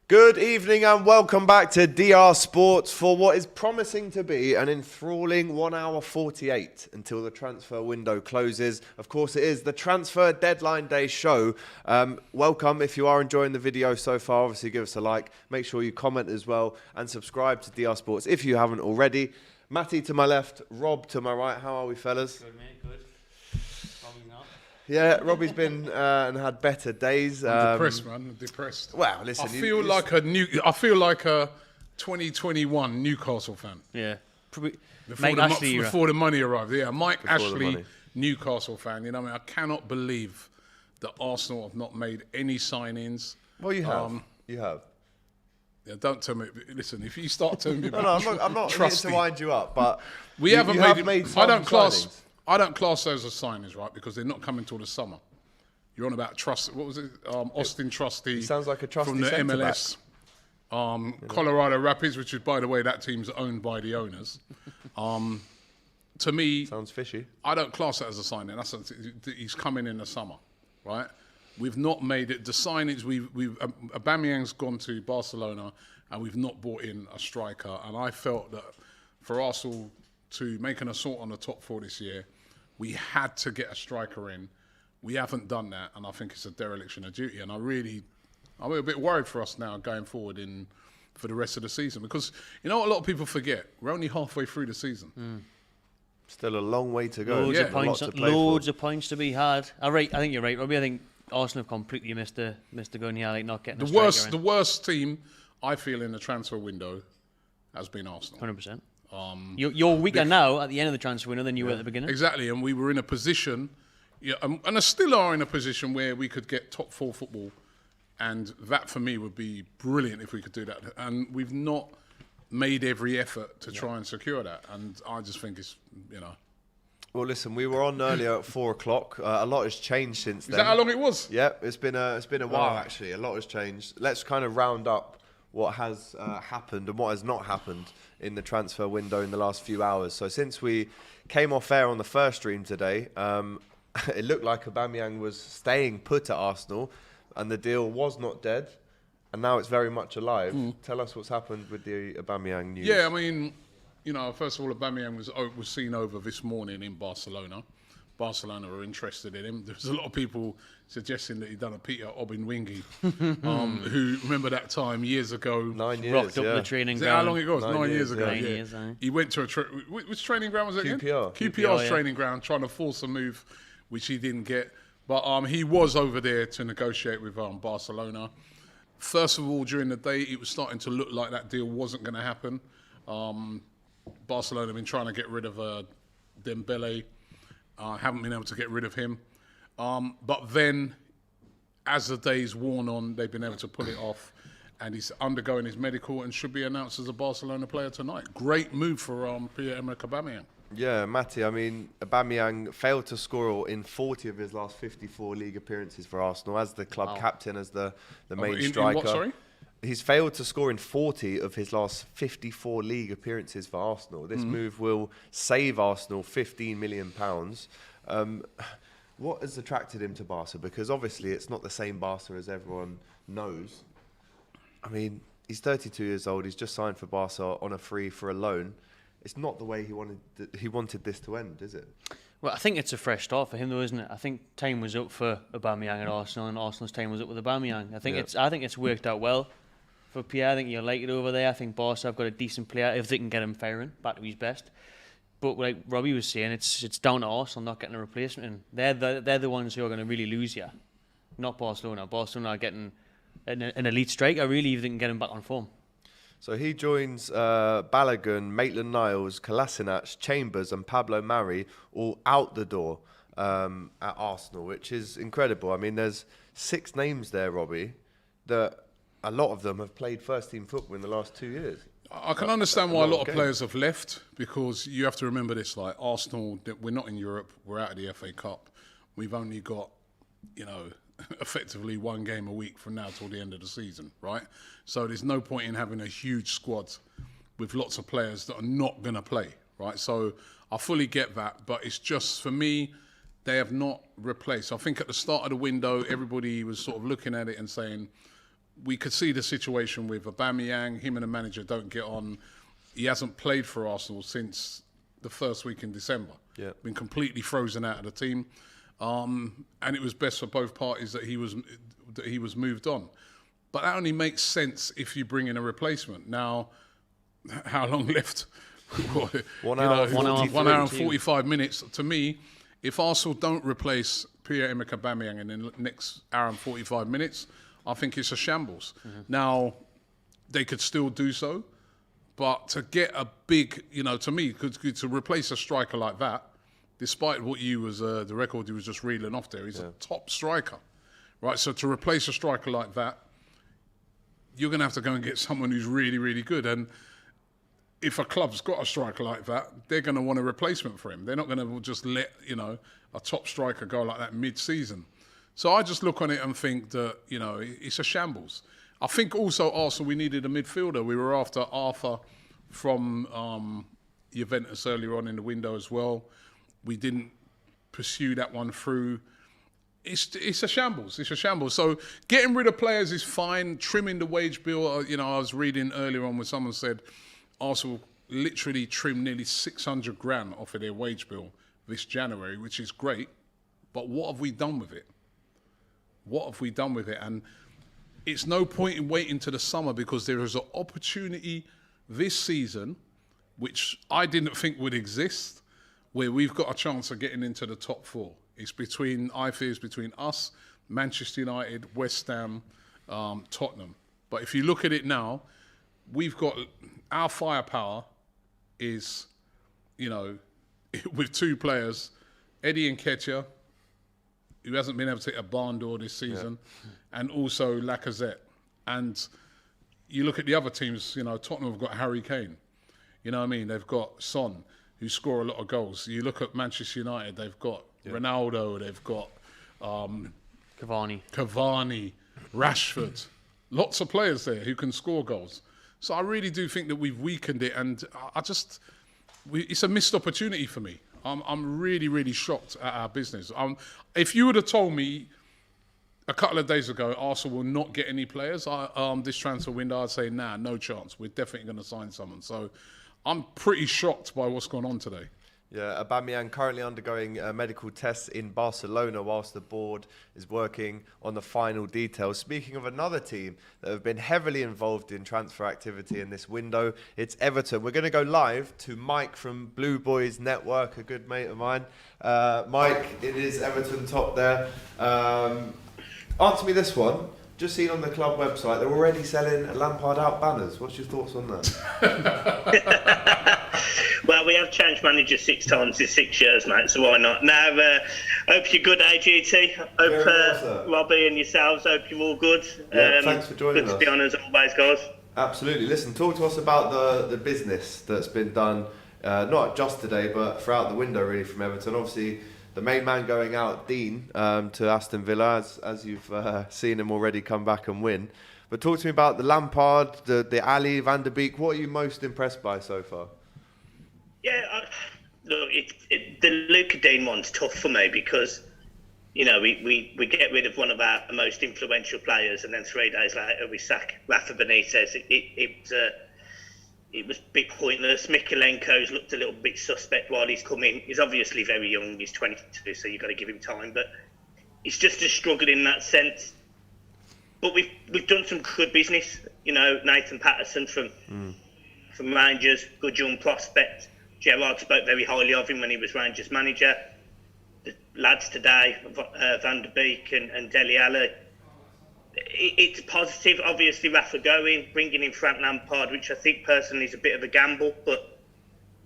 Good evening and welcome back to DR Sports for what is promising to be an enthralling 1 hour 48 until the transfer window closes. Of course, it is the transfer deadline day show. Welcome. If you are enjoying the video so far, obviously give us a like. Make sure you comment as well and subscribe to DR Sports if you haven't already. Matty to my left, Rob to my right. How are we, fellas? Good, mate. Good. Probably not. Yeah, Robbie's been and had better days. I'm depressed, man. I'm depressed. Well, listen, I feel like a 2021 Newcastle fan. Yeah. Before the money arrived. Yeah, Mike Before the Ashley, money. Newcastle fan. You know, what I mean, I cannot believe that Arsenal have not made any signings. Well, you have. You have. Yeah, don't tell me. Listen, if you start telling me, No, I'm not here to wind you up, but we you haven't have made some signings. I don't class those as signings, right? Because they're not coming till the summer. You're on about trust. What was it? Austin Trusty. Sounds like a trusty from the centre-back. MLS. Colorado Rapids, which is, by the way, that team's owned by the owners. To me, Sounds fishy. I don't class that as a signing. He's coming in the summer, right? We've not made it. The signings, Aubameyang's gone to Barcelona, and we've not brought in a striker. And I felt that for Arsenal to make an assault on the top four this year, we had to get a striker in. We haven't done that, and I think it's a dereliction of duty. And I'm a bit worried for us now going forward for the rest of the season, because you know what a lot of people forget? We're only halfway through the season. Still a long way to go. Loads of points to be had. I think you're right, Robbie. I think Arsenal have completely missed the gun here, like not getting a striker in. The worst team I feel in the transfer window has been Arsenal. 100%. You're weaker now at the end of the transfer window than you were at the beginning. Exactly, and we were in a position, and I still are in a position where we could get top four football, and that for me would be brilliant if we could do that. And we've not made every effort to try and secure that, and I just think it's, Well, listen, we were on earlier at 4 o'clock. A lot has changed since then. Is that how long it was? Yeah, it's been a while actually. A lot has changed. Let's kind of round up what has happened and what has not happened in the transfer window in the last few hours. So since we came off air on the first stream today, it looked like Aubameyang was staying put at Arsenal, and the deal was not dead, and now it's very much alive. Tell us what's happened with the Aubameyang news. Yeah, I mean, first of all, Aubameyang was seen over this morning in Barcelona. Barcelona were interested in him. There was a lot of people suggesting that he'd done a Peter Obinwingie, who, remember that time years ago? 9 years, rocked up the training ground. How long it was? 9 years ago. 9 years, He went to which training ground was it again? QPR. Training ground, trying to force a move, which he didn't get. But he was over there to negotiate with Barcelona. First of all, during the day, it was starting to look like that deal wasn't going to happen. Barcelona have been trying to get rid of Dembele. Haven't been able to get rid of him. But then, as the days worn on, they've been able to pull it off. And he's undergoing his medical and should be announced as a Barcelona player tonight. Great move for Pierre-Emerick Aubameyang. Yeah, Matty, I mean, Aubameyang failed to score in 40 of his last 54 league appearances for Arsenal as the club captain, as the main striker. In what, sorry? He's failed to score in 40 of his last 54 league appearances for Arsenal. This move will save Arsenal £15 million. What has attracted him to Barca? Because obviously it's not the same Barca as everyone knows. I mean, he's 32 years old. He's just signed for Barca on a free for a loan. It's not the way he wanted this to end, is it? Well, I think it's a fresh start for him, though, isn't it? I think time was up for Aubameyang at Arsenal, and Arsenal's time was up with Aubameyang. I think it's worked out well for Pierre. I think you'll like it over there. I think Barca have got a decent player if they can get him firing back to his best. But like Robbie was saying, it's down to Arsenal not getting a replacement, and they're the ones who are going to really lose here, not Barcelona. Barcelona are getting an elite striker, really, if they can get him back on form. So he joins Balogun, Maitland-Niles, Kolasinac, Chambers and Pablo Mari all out the door at Arsenal, which is incredible. I mean, there's 6 names there, Robbie, that a lot of them have played first-team football in the last 2 years. I can understand why a lot of players have left, because you have to remember this, like Arsenal, we're not in Europe, we're out of the FA Cup. We've only got, effectively 1 game a week from now till the end of the season, right? So there's no point in having a huge squad with lots of players that are not going to play, right? So I fully get that, but it's just, for me, they have not replaced. I think at the start of the window, everybody was sort of looking at it and saying, we could see the situation with Aubameyang. Him and the manager don't get on. He hasn't played for Arsenal since the first week in December. Yeah. Been completely frozen out of the team. And it was best for both parties that he was moved on. But that only makes sense if you bring in a replacement. Now, how long left? 1 hour, 1 hour and 45 minutes. To me, if Arsenal don't replace Pierre-Emerick Aubameyang in the next hour and 45 minutes, I think it's a shambles. Now, they could still do so, but to get a big, to me, to replace a striker like that, despite what the record you was just reeling off there, he's a top striker, right? So to replace a striker like that, you're going to have to go and get someone who's really, really good. And if a club's got a striker like that, they're going to want a replacement for him. They're not going to just let, a top striker go like that mid-season. So I just look on it and think that, it's a shambles. I think also Arsenal, we needed a midfielder. We were after Arthur from Juventus earlier on in the window as well. We didn't pursue that one through. It's a shambles. It's a shambles. So getting rid of players is fine. Trimming the wage bill, I was reading earlier on where someone said Arsenal literally trimmed nearly 600 grand off of their wage bill this January, which is great. But what have we done with it? What have we done with it? And it's no point in waiting to the summer because there is an opportunity this season, which I didn't think would exist, where we've got a chance of getting into the top four. It's between us, Manchester United, West Ham, Tottenham. But if you look at it now, we've got our firepower is, with two players, Eddie Nketiah, who hasn't been able to hit a barn door this season, and also Lacazette. And you look at the other teams, Tottenham have got Harry Kane. You know what I mean? They've got Son, who score a lot of goals. You look at Manchester United, they've got Ronaldo, they've got Cavani, Rashford. Lots of players there who can score goals. So I really do think that we've weakened it, and it's a missed opportunity for me. I'm really, really shocked at our business. If you would have told me a couple of days ago Arsenal will not get any players this transfer window, I'd say, no chance. We're definitely going to sign someone. So I'm pretty shocked by what's gone on today. Yeah, Aubameyang currently undergoing medical tests in Barcelona whilst the board is working on the final details. Speaking of another team that have been heavily involved in transfer activity in this window, it's Everton. We're going to go live to Mike from Blue Boys Network, a good mate of mine. Mike, it is Everton top there. Answer me this one. Just seen on the club website, they're already selling Lampard out banners. What's your thoughts on that? Well, we have changed managers 6 times in 6 years, mate, so why not? Now, hope you're good, AGT. Hope Robbie and yourselves, hope you're all good. Yeah, thanks for joining us. Good to be on as always, guys. Absolutely. Listen, talk to us about the business that's been done, not just today, but throughout the window, really, from Everton. Obviously, the main man going out, Dean, to Aston Villa, as you've seen him already come back and win. But talk to me about the Lampard, the Alli, Van der Beek. What are you most impressed by so far? Yeah, look, the Luca Dean one's tough for me because, we get rid of one of our most influential players and then 3 days later we sack Rafa Benitez. It was a bit pointless. Mikalenko's looked a little bit suspect while he's come in. He's obviously very young, he's 22, so you've got to give him time, but he's just a struggle in that sense. But we've done some good business. Nathan Patterson from Rangers, good young prospect. Gerrard spoke very highly of him when he was Rangers manager. The lads today, Van der Beek and Dele Alli, it's positive. Obviously, Rafa going, bringing in Frank Lampard, which I think personally is a bit of a gamble, but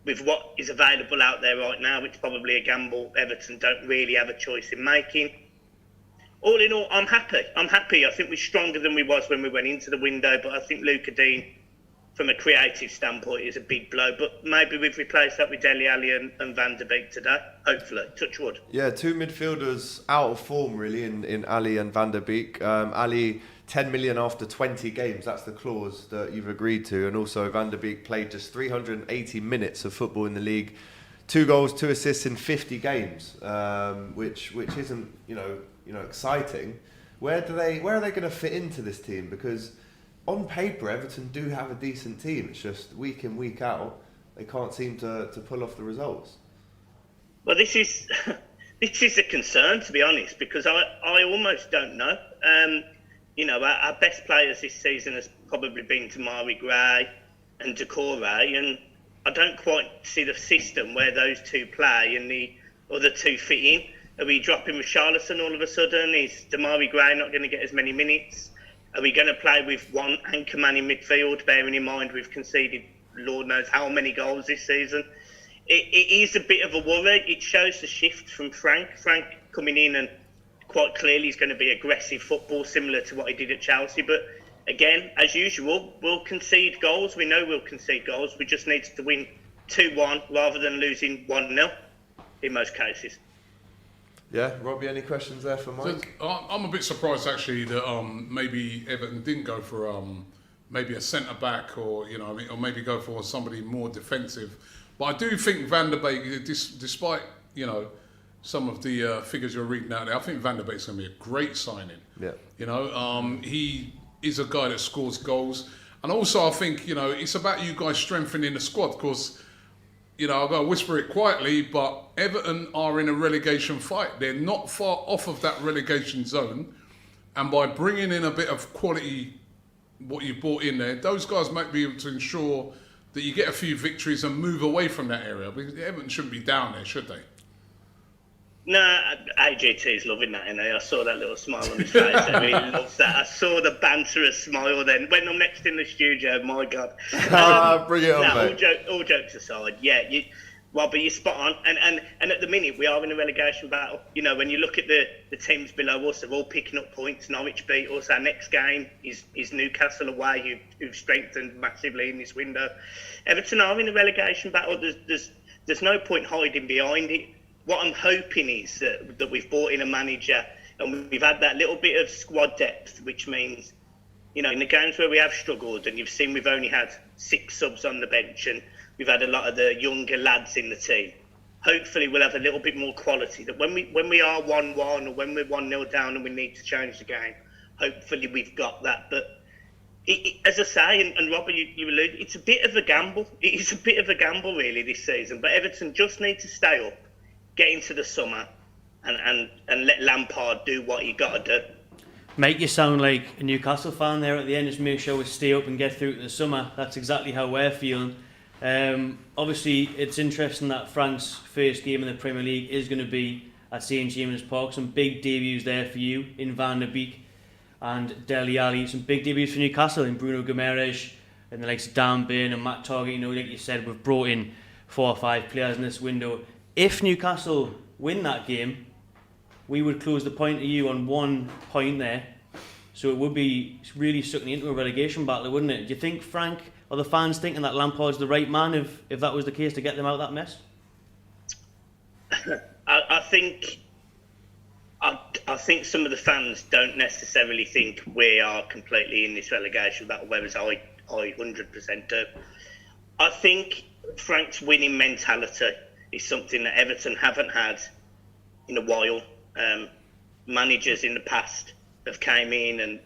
with what is available out there right now, it's probably a gamble Everton don't really have a choice in making. All in all, I'm happy. I think we're stronger than we was when we went into the window, but I think Luca Dean, from a creative standpoint, is a big blow. But maybe we've replaced that with Dele Alli and Van der Beek today, hopefully. Touch wood. Yeah, two midfielders out of form, really, in Alli and Van der Beek. Alli, 10 million after 20 games. That's the clause that you've agreed to. And also Van der Beek played just 380 minutes of football in the league. 2 goals, 2 assists in 50 games, which isn't, exciting. where are they going to fit into this team? Because on paper, Everton do have a decent team. It's just week in, week out, they can't seem to pull off the results. Well, this is a concern, to be honest, because I almost don't know. Our best players this season has probably been Tamari Gray and Decore, and I don't quite see the system where those two play and the other two fit in. Are we dropping with Richarlison all of a sudden? Is Damari Gray not going to get as many minutes? Are we going to play with one anchor man in midfield, bearing in mind we've conceded Lord knows how many goals this season? It is a bit of a worry. It shows the shift from Frank. Frank coming in and quite clearly he's going to be aggressive football, similar to what he did at Chelsea. But again, as usual, we'll concede goals. We know we'll concede goals. We just need to win 2-1 rather than losing 1-0 in most cases. Yeah, Robbie, any questions there for Mike? So, I'm a bit surprised actually that maybe Everton didn't go for maybe a centre back or maybe go for somebody more defensive. But I do think Van der Beek, despite some of the figures you're reading out there, I think Van der Beek's going to be a great signing. Yeah. He is a guy that scores goals, and also I think it's about you guys strengthening the squad because. I've got to whisper it quietly, but Everton are in a relegation fight. They're not far off of that relegation zone. And by bringing in a bit of quality, what you brought in there, those guys might be able to ensure that you get a few victories and move away from that area. Because Everton shouldn't be down there, should they? No, AJT's loving that, I saw that little smile on his face. I really loves that. I saw the banterous smile then. When I'm next in the studio, my God. Bring it on, mate. All jokes aside, yeah, Robbie, you're spot on. And at the minute, we are in a relegation battle. When you look at the teams below us, they're all picking up points. Norwich beat us. Our next game is Newcastle away, who've strengthened massively in this window. Everton are in a relegation battle. There's no point hiding behind it. What I'm hoping is that we've brought in a manager and we've had that little bit of squad depth, which means, in the games where we have struggled and you've seen we've only had 6 subs on the bench and we've had a lot of the younger lads in the team, hopefully we'll have a little bit more quality that when we are 1-1 or when we're 1-0 down and we need to change the game, hopefully we've got that. But as I say, and Robert, you allude, it's a bit of a gamble. It is a bit of a gamble really this season, but Everton just need to stay up, get into the summer and let Lampard do what he got to do. Make you sound like a Newcastle fan there at the end. Just make sure we stay up and get through to the summer. That's exactly how we're feeling. Obviously, it's interesting that Frank's first game in the Premier League is going to be at St James's Park. Some big debuts there for you in Van der Beek and Dele Alli. Some big debuts for Newcastle in Bruno Guimaraes and the likes of Dan Burn and Matt Target. Like you said, we've brought in 4 or 5 players in this window. If Newcastle win that game, we would close the point to you on 1 point there. So it would be really sucking into a relegation battle, wouldn't it? Do you think Frank or the fans thinking that Lampard's the right man if that was the case to get them out of that mess? I think some of the fans don't necessarily think we are completely in this relegation battle, whereas I 100% do. I think Frank's winning mentality is something that Everton haven't had in a while. Managers in the past have came in and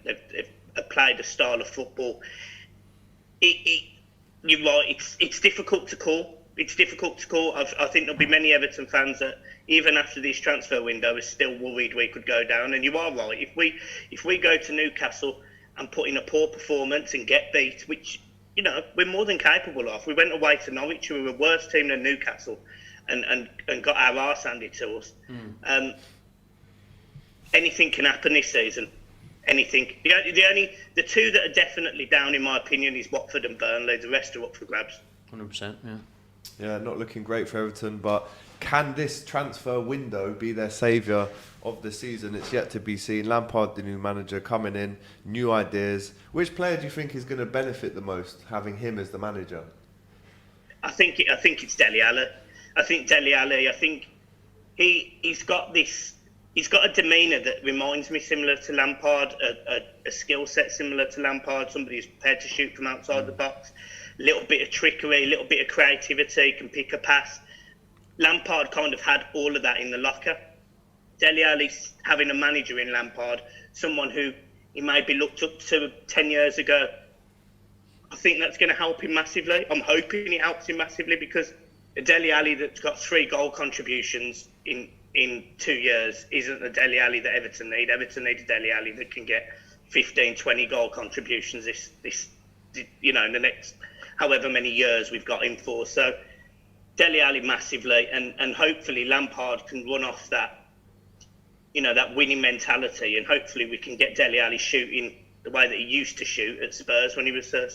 have played a style of football. You're right, it's difficult to call. It's difficult to call. I think there'll be many Everton fans that, even after this transfer window, are still worried we could go down. And you are right. If we go to Newcastle and put in a poor performance and get beat, which we're more than capable of. We went away to Norwich, who were a worse team than Newcastle, and got our arse handed to us. Anything can happen this season. Anything. The 2 that are definitely down, in my opinion, is Watford and Burnley. The rest are up for grabs. 100%, yeah. Yeah, not looking great for Everton, but can this transfer window be their saviour of the season? It's yet to be seen. Lampard, the new manager, coming in, new ideas. Which player do you think is going to benefit the most, having him as the manager? I think it's Dele Alli. I think he's got a demeanour that reminds me similar to Lampard, a skill set similar to Lampard, somebody who's prepared to shoot from outside the box, a little bit of trickery, a little bit of creativity, can pick a pass. Lampard kind of had all of that in the locker. Dele Alli having a manager in Lampard, someone who he maybe looked up to 10 years ago, I think that's going to help him massively. I'm hoping it helps him massively because a Dele Alli that's got 3 goal contributions in 2 years isn't the Dele Alli that Everton need. Everton need a Dele Alli that can get 15, 20 goal contributions this in the next however many years we've got him for. So Dele Alli massively, and hopefully Lampard can run off that, that winning mentality, and hopefully we can get Dele Alli shooting the way that he used to shoot at Spurs when he was there.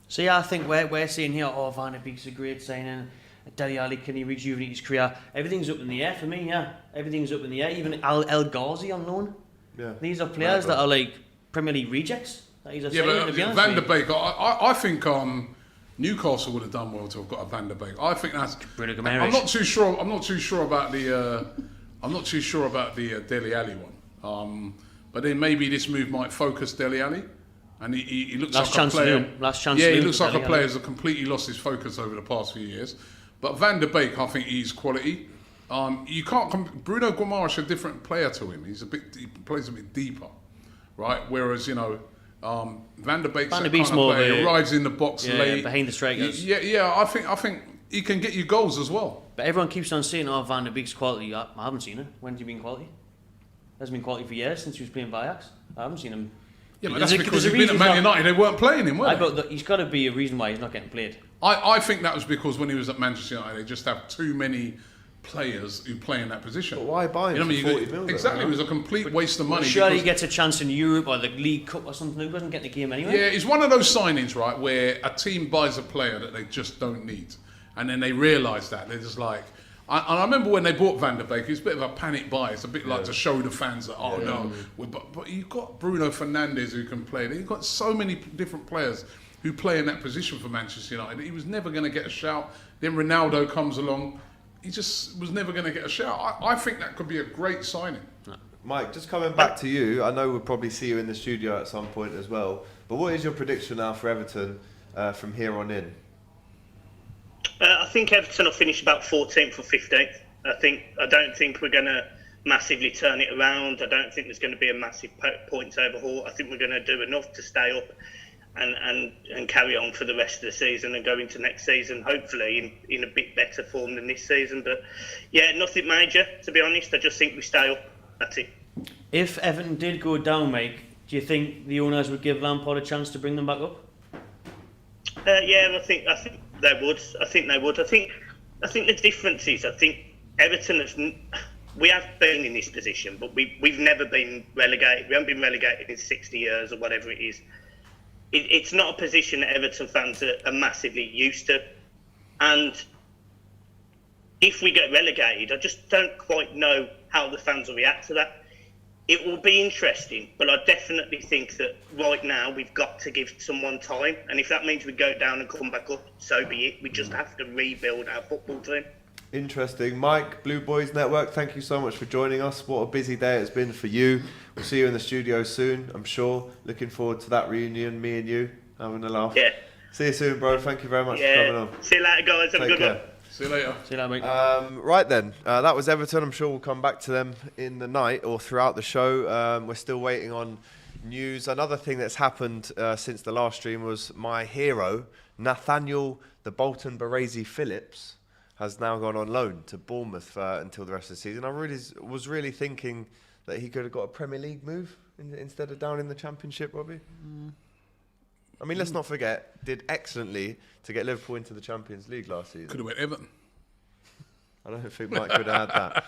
So yeah, I think we're saying here, Van de Beek's a great signing. Dele Alli, can he rejuvenate his career? Everything's up in the air for me, yeah. Everything's up in the air. Even El Ghazi on loan. Yeah. These are players that are like Premier League rejects. That he's a signing, to be honest. Van de Beek, I think Newcastle would have done well to have got a Van de Beek. I think that's. I'm not too sure. I'm not too sure about the. I'm not too sure about the Dele Alli one. But then maybe this move might focus Dele Alli, and he looks like a player. Last chance. Yeah, he looks like a player who's completely lost his focus over the past few years. But Van de Beek, I think he's quality. You can't. Bruno Guimaraes is a different player to him. He plays a bit deeper, right? Whereas Van de Beek's that kind of player. He arrives in the box late, behind the strikers. Yeah. I think he can get you goals as well. But everyone keeps on saying, Van de Beek's quality. I haven't seen it. When did he been quality? Hasn't been quality for years since he was playing for Ajax. I haven't seen him. Yeah, but that's because he's been at Man United. They weren't playing him, were they? He's got to be a reason why he's not getting played. I think that was because when he was at Manchester United, they just have too many players who play in that position. But why buy him for 40 million? Exactly, it was a complete waste of money. Surely he gets a chance in Europe or the League Cup or something. He doesn't get the game anyway. Yeah, it's one of those signings, right, where a team buys a player that they just don't need. And then they realise that. They're just like... I remember when they bought Van de Beek, it was a bit of a panic buy. It's a bit like to show the fans that, but you've got Bruno Fernandes who can play. You've got so many different players who play in that position for Manchester United. He was never going to get a shout. Then Ronaldo comes along. He just was never going to get a shout. I think that could be a great signing. Mike, just coming back to you, I know we'll probably see you in the studio at some point as well, but what is your prediction now for Everton from here on in? I think Everton will finish about 14th or 15th. I don't think we're going to massively turn it around. I don't think there's going to be a massive points overhaul. I think we're going to do enough to stay up and carry on for the rest of the season and go into next season, hopefully in a bit better form than this season. But yeah, nothing major, to be honest. I just think we stay up. That's it. If Everton did go down, Mike, do you think the owners would give Lampard a chance to bring them back up? Yeah, I think they would. I think they would. I think the difference is, I think Everton we have been in this position, but we've never been relegated. We haven't been relegated in 60 years or whatever it is. It's not a position that Everton fans are massively used to. And if we get relegated, I just don't quite know how the fans will react to that. It will be interesting, but I definitely think that right now we've got to give someone time. And if that means we go down and come back up, so be it. We just have to rebuild our football team. Interesting. Mike, Blue Boys Network, thank you so much for joining us. What a busy day it's been for you. We'll see you in the studio soon, I'm sure. Looking forward to that reunion, me and you, having a laugh. Yeah. See you soon, bro. Thank you very much for coming on. See you later, guys. Have a good one. See you later. See you later, mate. Right then, that was Everton. I'm sure we'll come back to them in the night or throughout the show. We're still waiting on news. Another thing that's happened since the last stream was my hero, Nathaniel the Bolton Baresi Phillips, has now gone on loan to Bournemouth until the rest of the season. I was really thinking that he could have got a Premier League move instead of down in the Championship, Robbie. I mean, let's not forget, did excellently to get Liverpool into the Champions League last season. Could have went Everton. I don't think Mike could have had that.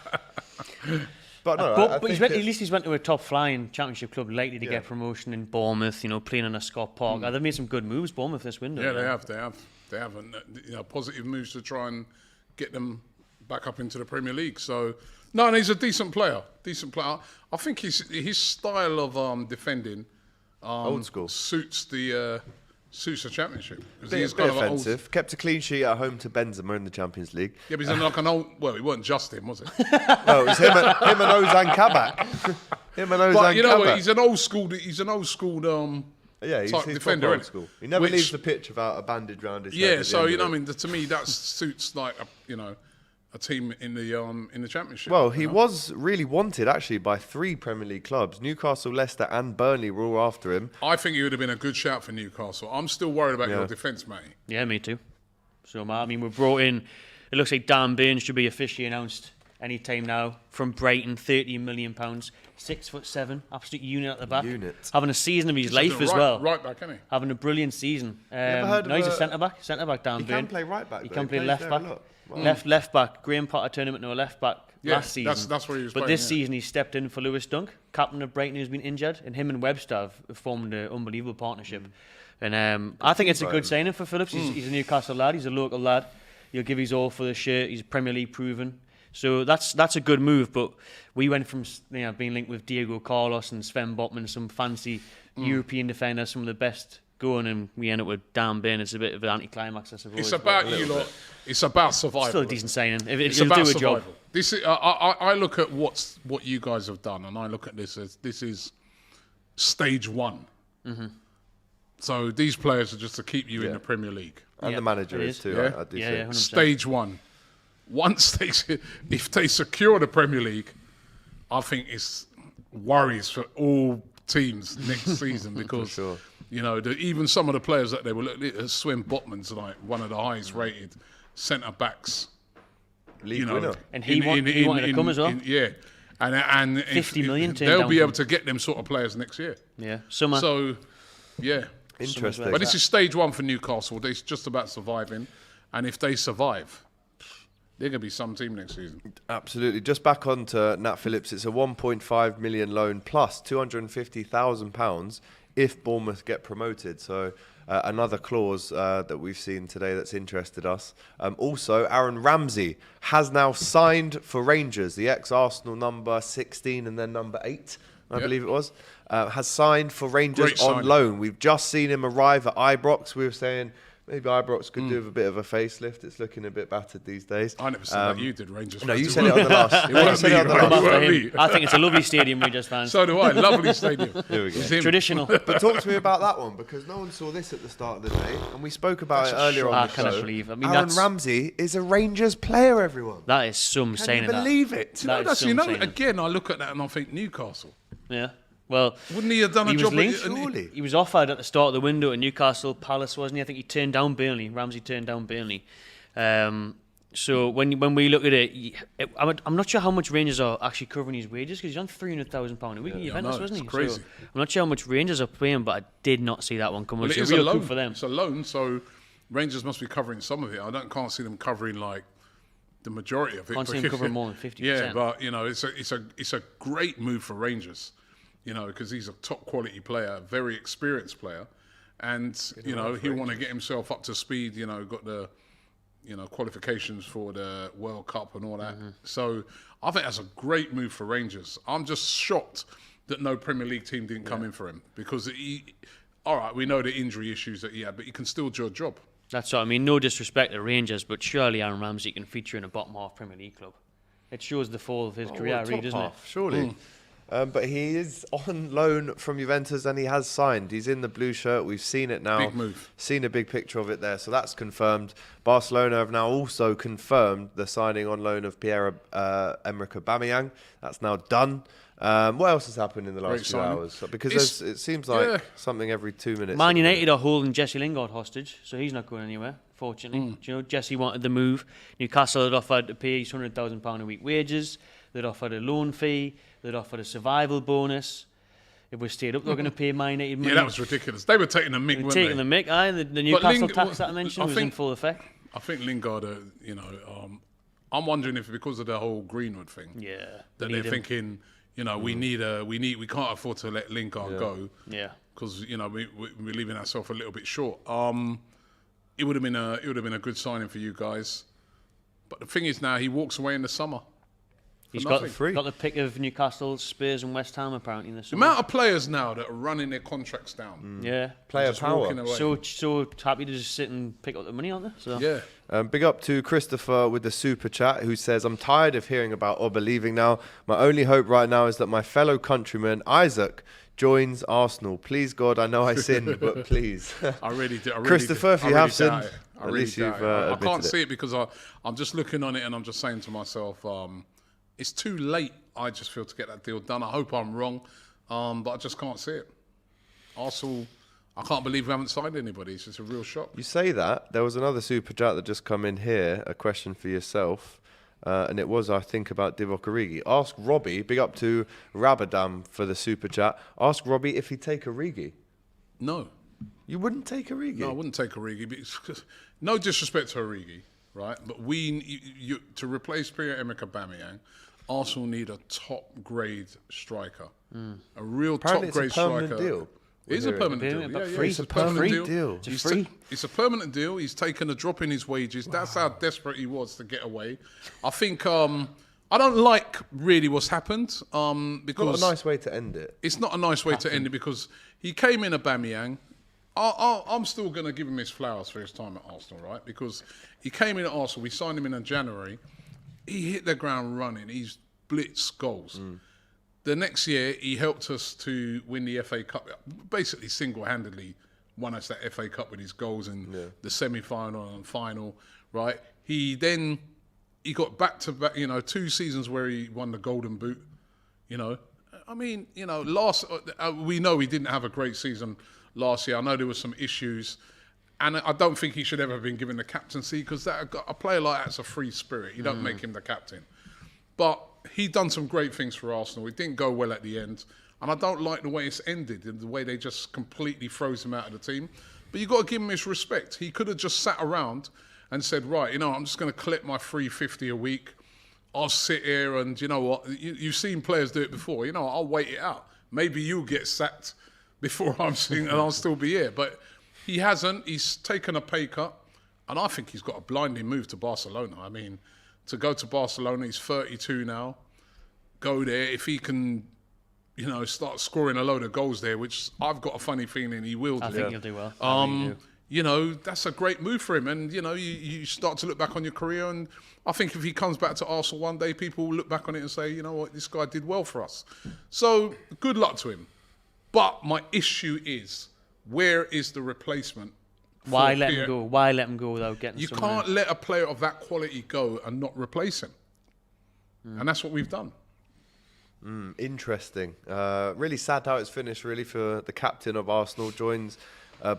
But no, but at least he's went to a top flying Championship club, likely to get promotion in Bournemouth. Playing in a Scott Park. They've made some good moves, Bournemouth, this window. Yeah, they have, and positive moves to try and get them back up into the Premier League. So no, and he's a decent player. I think his style of defending. Old school suits the Championship. He's bit offensive. Kept a clean sheet at home to Benzema in the Champions League. Yeah, but he's like an old. Well, he wasn't just him, was it? No, it was him and Ozan Kabak. But you know what? He's an old school. Yeah, he's defender, old school. He never leaves the pitch without a bandage round his head. Yeah, so I mean, to me that suits a team in the Championship. Well, he was really wanted actually by 3 Premier League clubs. Newcastle, Leicester, and Burnley were all after him. I think he would have been a good shout for Newcastle. I'm still worried about your defence, mate. Yeah, me too. So, I mean, we've brought in. It looks like Dan Burn should be officially announced any time now from Brighton. £30 million, 6'7", absolute unit at the back. Having a season of his life as well. Right back, isn't he? Having a brilliant season. He's a centre back. Centre back, Dan Burn. He can play right back. He can play left back. Wow. Left back. Graham Potter turned him into a left back last season. That's where he was But playing, this season he stepped in for Lewis Dunk, captain of Brighton, who's been injured, and him and Webster have formed an unbelievable partnership. And I think it's a good signing for Phillips. He's a Newcastle lad. He's a local lad. He'll give his all for the shirt. He's Premier League proven. So that's a good move. But we went from being linked with Diego Carlos and Sven Botman, some fancy European defenders, some of the best going, and we end up with Dan Burn. It's a bit of an anticlimax, I suppose. It's about you lot. It's about survival. Still a decent signing. If It's he'll about do a survival. job. This is, I look at what you guys have done, and I look at this as this is stage 1. Mm-hmm. So these players are just to keep you in the Premier League. And the manager is too. Yeah? I do Yeah, think. yeah, 100%. Stage 1. Once if they secure the Premier League, I think it's worries for all teams next season because sure. even some of the players that they were looking at, Sven Botman's like one of the highest rated centre backs. League winner. And he wanted to come as well. Yeah, and 50 million turned they'll down be for able him. to get them sort of players next year. Yeah, summer. So, yeah. Interesting. But this is stage 1 for Newcastle. They're just about surviving, and if they survive, they're going to be some team next season. Absolutely. Just back on to Nat Phillips. It's a 1.5 million loan plus £250,000 if Bournemouth get promoted. So another clause that we've seen today that's interested us. Also, Aaron Ramsey has now signed for Rangers. The ex-Arsenal number 16 and then number 8, I believe it was, has signed for Rangers Great on signing. loan. We've just seen him arrive at Ibrox. We were saying maybe Ibrox could do with a bit of a facelift. It's looking a bit battered these days. I never said that you did, Rangers. No, fans. you said it on the last. It wasn't you said me, it on the right? Come last. It after wasn't him. me. I think it's a lovely stadium, Rangers fans. So do I. Lovely stadium. Here we go. It's him. Traditional. But talk to me about that one, because no one saw this at the start of the day, and we spoke about it earlier on I the cannot show. believe. I mean, Aaron that's Ramsey is a Rangers player, everyone. that is some Can saying you that. believe it? That is some saying. Again, I look at that and I think Newcastle. Yeah. Well, Wouldn't he have done a he was job? linked. Surely. He was offered at the start of the window at Newcastle Palace, wasn't he? I think he turned down Burnley. Ramsey turned down Burnley. So when we look at it, I'm not sure how much Rangers are actually covering his wages because he's on £300,000 a week at Juventus, no, wasn't it's he? crazy. So I'm not sure how much Rangers are paying, but I did not see that one coming. Well, it It's is a a real loan coup for them. It's a loan, so Rangers must be covering some of it. I can't see them covering like the majority of it. Can't see them covering more than 50%. Yeah, but it's a great move for Rangers. Because he's a top quality player, a very experienced player, and he'll want to get himself up to speed. Got the qualifications for the World Cup and all that. Mm-hmm. So I think that's a great move for Rangers. I'm just shocked that no Premier League team didn't come in for him because all right, we know the injury issues that he had, but he can still do a job. That's what I mean. No disrespect to Rangers, but surely Aaron Ramsey can feature in a bottom half Premier League club. It shows the fall of his career, really, doesn't it? Surely. But he is on loan from Juventus and he has signed. He's in the blue shirt. We've seen it now. Big move. Seen a big picture of it there. So that's confirmed. Barcelona have now also confirmed the signing on loan of Pierre-Emerick Aubameyang. That's now done. What else has happened in the last few signing. hours? Because it seems like something every 2 minutes. Man United are holding Jesse Lingard hostage, so he's not going anywhere, fortunately. Do Jesse wanted the move. Newcastle had offered to pay his £100,000 a week wages. They'd offered a loan fee. They'd offered a survival bonus. If we stayed up, they were going to pay Man United money. Yeah, that was ridiculous. They were taking the mick, weren't Taking they? the mick, aye. The Newcastle tax that I mentioned was in full effect. I think Lingard, I'm wondering if because of the whole Greenwood thing, Yeah. that they're thinking, we can't afford to let Lingard go. Yeah. Because we're leaving ourselves a little bit short. It would have been a good signing for you guys, but the thing is now he walks away in the summer. He's got the pick of Newcastle, Spurs, and West Ham apparently in the The summer. amount of players now that are running their contracts down. Yeah. Player Just power. walking away. So happy to just sit and pick up the money, aren't they? So. Yeah. Big up to Christopher with the super chat who says, I'm tired of hearing about Oba leaving now. My only hope right now is that my fellow countryman Isaac joins Arsenal. Please, God, I know I sinned, but please. I really do. Christopher, if you have sinned, I At really least you've doubt it. I can't admitted see it because I'm just looking on it and I'm just saying to myself, it's too late, I just feel, to get that deal done. I hope I'm wrong, but I just can't see it. Arsenal, I can't believe we haven't signed anybody. It's just a real shock. You say that. There was another super chat that just come in here, a question for yourself. And it was, I think, about Divock Origi. Ask Robbie, big up to Rabadam for the super chat. Ask Robbie if he'd take Origi. No. You wouldn't take Origi? No, I wouldn't take Origi. Because, no disrespect to Origi, right? But to replace Pierre-Emerick Aubameyang, Arsenal need a top-grade striker. A real top-grade striker. Deal. It is a permanent deal. Yeah, it's a permanent deal. It's a permanent deal. He's taken a drop in his wages. That's how desperate he was to get away. I think I don't like really what's happened because Not a nice way to end it. it's not a nice way to end it because he came in Aubameyang. I'm still going to give him his flowers for his time at Arsenal, right? Because he came in at Arsenal. We signed him in January. He hit the ground running. He's blitzed goals. The next year, he helped us to win the FA Cup. Basically, single-handedly won us that FA Cup with his goals in the semi-final and final, right? He got back-to-back, 2 seasons where he won the Golden Boot, I mean, we know he didn't have a great season last year. I know there were some issues. And I don't think he should ever have been given the captaincy because a player like that's a free spirit. You don't make him the captain. But he done some great things for Arsenal. It didn't go well at the end. And I don't like the way it's ended and the way they just completely froze him out of the team. But you've got to give him his respect. He could have just sat around and said, right, I'm just going to collect my $350 a week. I'll sit here and you know what? You've seen players do it before. I'll wait it out. Maybe you'll get sacked before I'm seeing and I'll still be here. But he hasn't. He's taken a pay cut. And I think he's got a blinding move to Barcelona. I mean, to go to Barcelona, he's 32 now. Go there. If he can, start scoring a load of goals there, which I've got a funny feeling he will do. I think he'll do well. That's a great move for him. And, you start to look back on your career. And I think if he comes back to Arsenal one day, people will look back on it and say, you know what, this guy did well for us. So good luck to him. But my issue is, where is the replacement? Why let him go? Why let him go without getting You someone can't else? let a player of that quality go and not replace him. And that's what we've done. Interesting. Really sad how it's finished, really, for the captain of Arsenal. Joins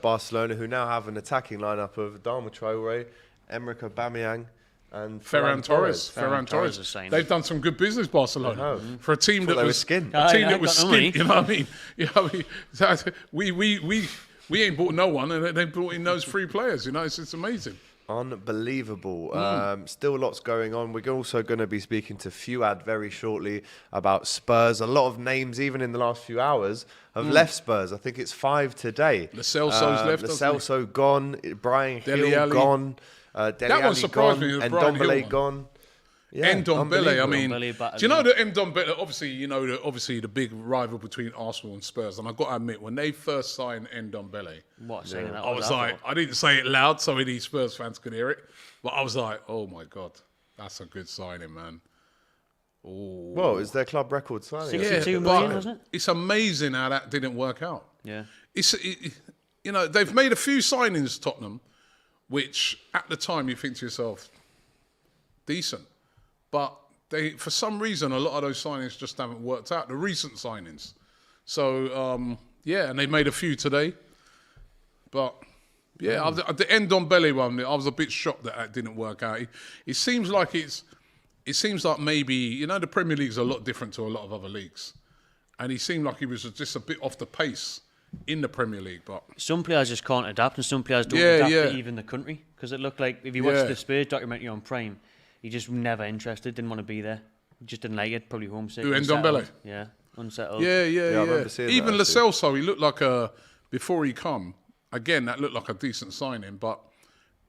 Barcelona, who now have an attacking lineup of Adama Traore, Emerick Aubameyang, and Ferran Torres. Ferran Torres is saying They've done some good business, Barcelona, for a team that was skinned. A team I that was got no money. skint. You know what I mean? We ain't bought no one, and they brought in those 3 players. It's amazing. Unbelievable. Still lots going on. We're also going to be speaking to Fuad very shortly about Spurs. A lot of names, even in the last few hours, have left Spurs. I think it's 5 today. Lo Celso's left. Lo Celso gone. Brian Dele Hill Alli. gone. Dele That one Alli surprised gone. me, the And Brian Hill Ndombele one. gone. Yeah, Ndombele, I mean, Ndombele battered do you know him. that Ndombele, obviously, the big rival between Arsenal and Spurs, and I've got to admit, when they first signed Ndombele, What, saying that? I was like, I didn't say it loud so any Spurs fans could hear it, but I was like, oh my God, that's a good signing, man. Oh. Well, it's their club record signing. 62 but million, wasn't it? It's amazing how that didn't work out. Yeah. They've made a few signings, Tottenham, which at the time you think to yourself, decent. But for some reason, a lot of those signings just haven't worked out, the recent signings. So, and they made a few today. But, the Ndombele one, I was a bit shocked that didn't work out. It seems like maybe, the Premier League's a lot different to a lot of other leagues. And he seemed like he was just a bit off the pace in the Premier League. But Some players just can't adapt, and some players don't adapt to yeah. even the country. Because it looked like, if you watched the Spurs documentary on Prime, he just never interested, didn't want to be there. He just didn't like it, probably homesick. Who, unsettled. Ndombele? Yeah, unsettled. I remember seeing that, Even Lo actually. Celso, he looked like before he come, again, that looked like a decent signing, but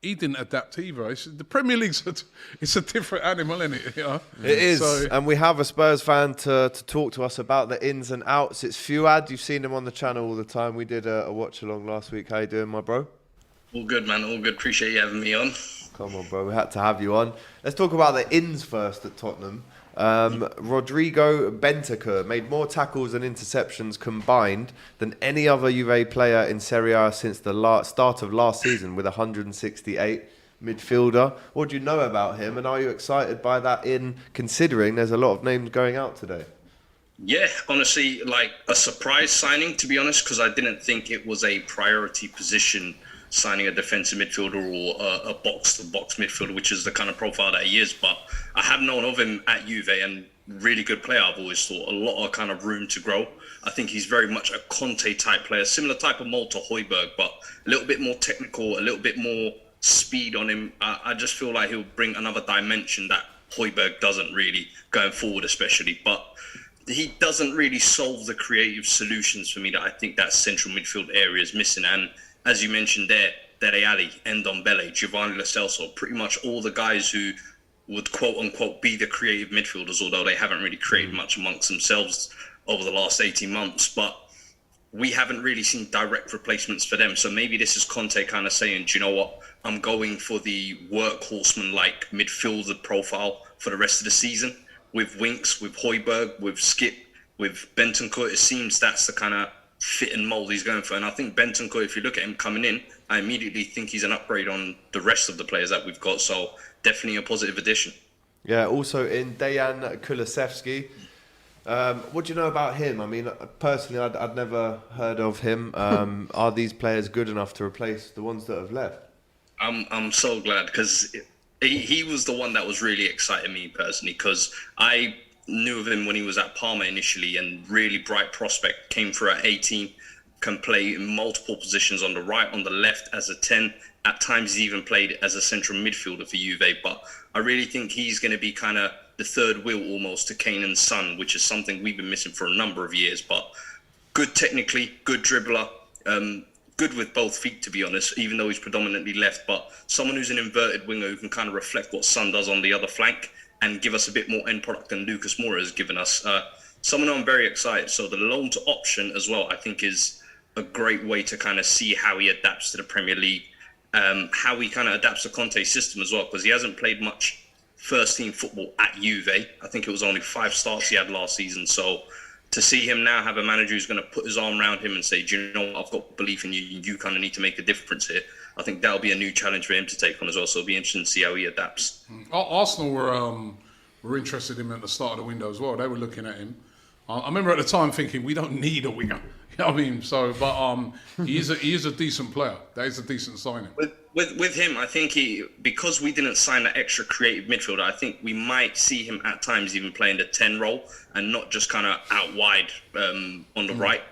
he didn't adapt either. The Premier League's it's a different animal, isn't it? It is, So- and we have a Spurs fan to talk to us about the ins and outs. It's Fuad. You've seen him on the channel all the time. We did a watch along last week. How you doing, my bro? All good, man. All good. Appreciate you having me on. Come on, bro. We had to have you on. Let's talk about the ins first at Tottenham. Rodrigo Bentancur made more tackles and interceptions combined than any other Juve player in Serie A since the start of last season with 168. Midfielder. What do you know about him, and are you excited by that in considering there's a lot of names going out today? Yeah, honestly, like a surprise signing, to be honest, because I didn't think it was a priority position signing a defensive midfielder or a box-to-box midfielder, which is the kind of profile that he is. But I have known of him at Juve, and really good player, I've always thought. A lot of kind of room to grow. I think he's very much a Conte-type player, similar type of mold to Højbjerg, but a little bit more technical, a little bit more speed on him. I just feel like he'll bring another dimension that Højbjerg doesn't really, going forward especially. But he doesn't really solve the creative solutions for me that I think that central midfield area is missing. And as you mentioned there, Dele Alli, Ndombele, Giovanni Lo Celso, pretty much all the guys who would quote unquote be the creative midfielders, although they haven't really created much amongst themselves over the last 18 months. But we haven't really seen direct replacements for them. So maybe this is Conte kind of saying, do you know what? I'm going for the workhorseman-like midfielder profile for the rest of the season. With Winks, with Højbjerg, with Skip, with Bentancur, it seems that's the kind of fit and mold he's going for. And I think Bentancur, if you look at him coming in, I immediately think he's an upgrade on the rest of the players that we've got. So definitely a positive addition. Yeah, also in Dejan Kulusevski. What do you know about him? I mean, personally, I'd never heard of him. Are these players good enough to replace the ones that have left? I'm so glad, because he was the one that was really exciting me personally, because I knew of him when he was at Parma initially, and really bright prospect, came through at 18, can play in multiple positions on the right, on the left as a 10. At times he even played as a central midfielder for Juve, but I really think he's going to be kind of the third wheel almost to Kane and Son, which is something we've been missing for a number of years. But good technically, good dribbler, good with both feet, to be honest, even though he's predominantly left. But someone who's an inverted winger who can kind of reflect what Son does on the other flank and give us a bit more end product than Lucas Moura has given us. Someone who I'm very excited. So the loan to option as well, I think, is a great way to kind of see how he adapts to the Premier League, how he kind of adapts to Conte's system as well, because he hasn't played much first team football at Juve. I think it was only 5 starts he had last season. So to see him now have a manager who's going to put his arm around him and say, do you know what, I've got belief in you, you kind of need to make a difference here. I think that'll be a new challenge for him to take on as well. So it'll be interesting to see how he adapts. Arsenal were interested in him at the start of the window as well. They were looking at him. I remember at the time thinking, we don't need a winger. You know what I mean? So, but he is a decent player. That is a decent signing. With him, I think because we didn't sign that extra creative midfielder, I think we might see him at times even playing the 10 role and not just kind of out wide on the right,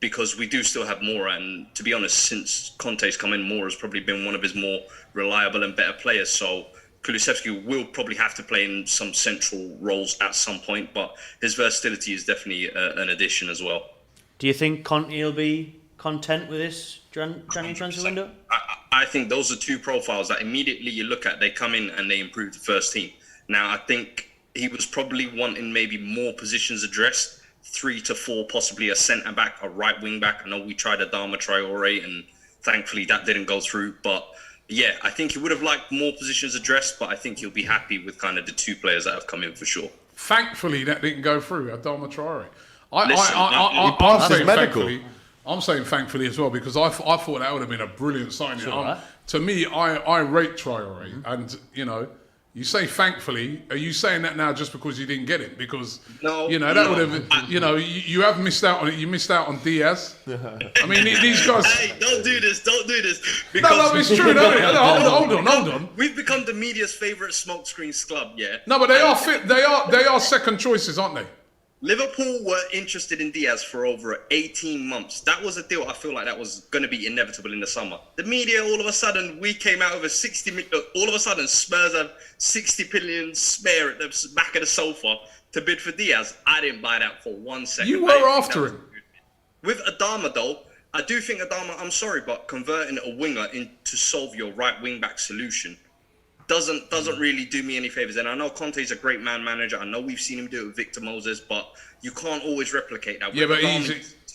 because we do still have Moura. And to be honest, since Conte's come in, Moura's probably been one of his more reliable and better players. So Kulusevski will probably have to play in some central roles at some point, but his versatility is definitely an addition as well. Do you think Conte will be content with this January transfer window? I think those are two profiles that immediately you look at, they come in and they improve the first team. Now, I think he was probably wanting maybe more positions addressed, 3 to 4, possibly a centre-back, a right wing-back. I know we tried Adama Traore, and thankfully that didn't go through. But yeah, I think he would have liked more positions addressed, but I think he'll be happy with kind of the 2 players that have come in for sure. Thankfully, that didn't go through, Adama Traore. I'm saying thankfully as well, because I thought that would have been a brilliant signing. To me, I rate Traore, and you say thankfully. Are you saying that now just because you didn't get it? Because would have you have missed out on it. You missed out on Diaz. I mean, these guys. Hey, don't do this. No, it's true. Hold on. We've become the media's favourite smokescreens club. Yeah. No, but they are fit. They are second choices, aren't they? Liverpool were interested in Diaz for over 18 months. That was a deal I feel like that was going to be inevitable in the summer. The media, all of a sudden, we came out with all of a sudden, Spurs have 60 million spare at the back of the sofa to bid for Diaz. I didn't buy that for 1 second. You were after him. With Adama, though, I do think Adama, I'm sorry, but converting a winger to solve your right wing-back solution doesn't really do me any favours. And I know Conte's a great man manager. I know we've seen him do it with Victor Moses, but you can't always replicate that. Yeah, but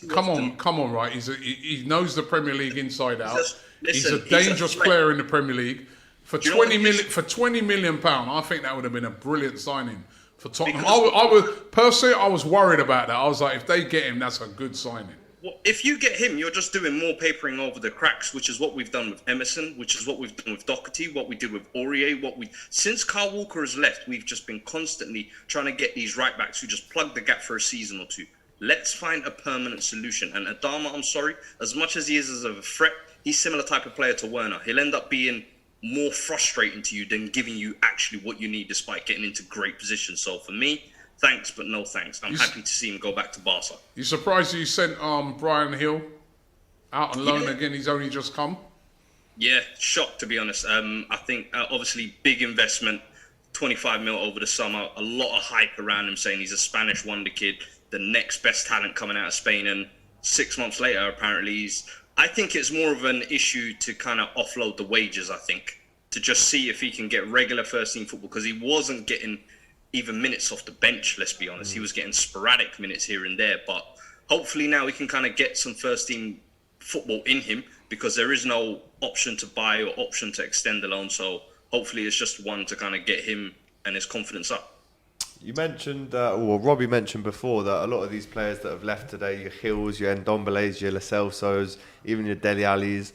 come on, right? He knows the Premier League inside out. He's a dangerous player in the Premier League. For £20 million, I think that would have been a brilliant signing for Tottenham. Because- I was personally, I was worried about that. I was like, if they get him, that's a good signing. Well, if you get him, you're just doing more papering over the cracks, which is what we've done with Emerson, which is what we've done with Doherty, what we did with Aurier, since Kyle Walker has left, we've just been constantly trying to get these right backs who just plug the gap for a season or two. Let's find a permanent solution. And Adama, I'm sorry, as much as he is as a threat, he's similar type of player to Werner. He'll end up being more frustrating to you than giving you actually what you need, despite getting into great positions. So for me, thanks, but no thanks. I'm happy to see him go back to Barca. You surprised you sent Brian Hill out on loan again? He's only just come. Yeah, shocked to be honest. I think obviously big investment, 25 mil over the summer, a lot of hype around him saying he's a Spanish wonder kid, the next best talent coming out of Spain, and 6 months later apparently I think it's more of an issue to kind of offload the wages, I think, to just see if he can get regular first team football, because he wasn't getting even minutes off the bench, let's be honest. He was getting sporadic minutes here and there, but hopefully now we can kind of get some first team football in him, because there is no option to buy or option to extend the loan. So hopefully it's just one to kind of get him and his confidence up. You mentioned, or Robbie mentioned before, that a lot of these players that have left today, your Hills, your Ndombeles, your Lo Celsos, even your Dele Allis,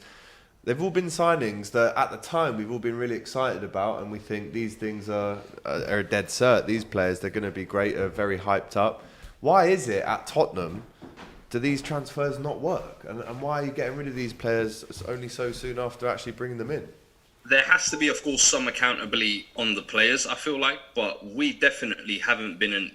they've all been signings that at the time we've all been really excited about, and we think these things are a dead cert. These players, they're going to be great, are very hyped up. Why is it at Tottenham do these transfers not work? And why are you getting rid of these players only so soon after actually bringing them in? There has to be, of course, some accountability on the players, I feel like, but we definitely haven't been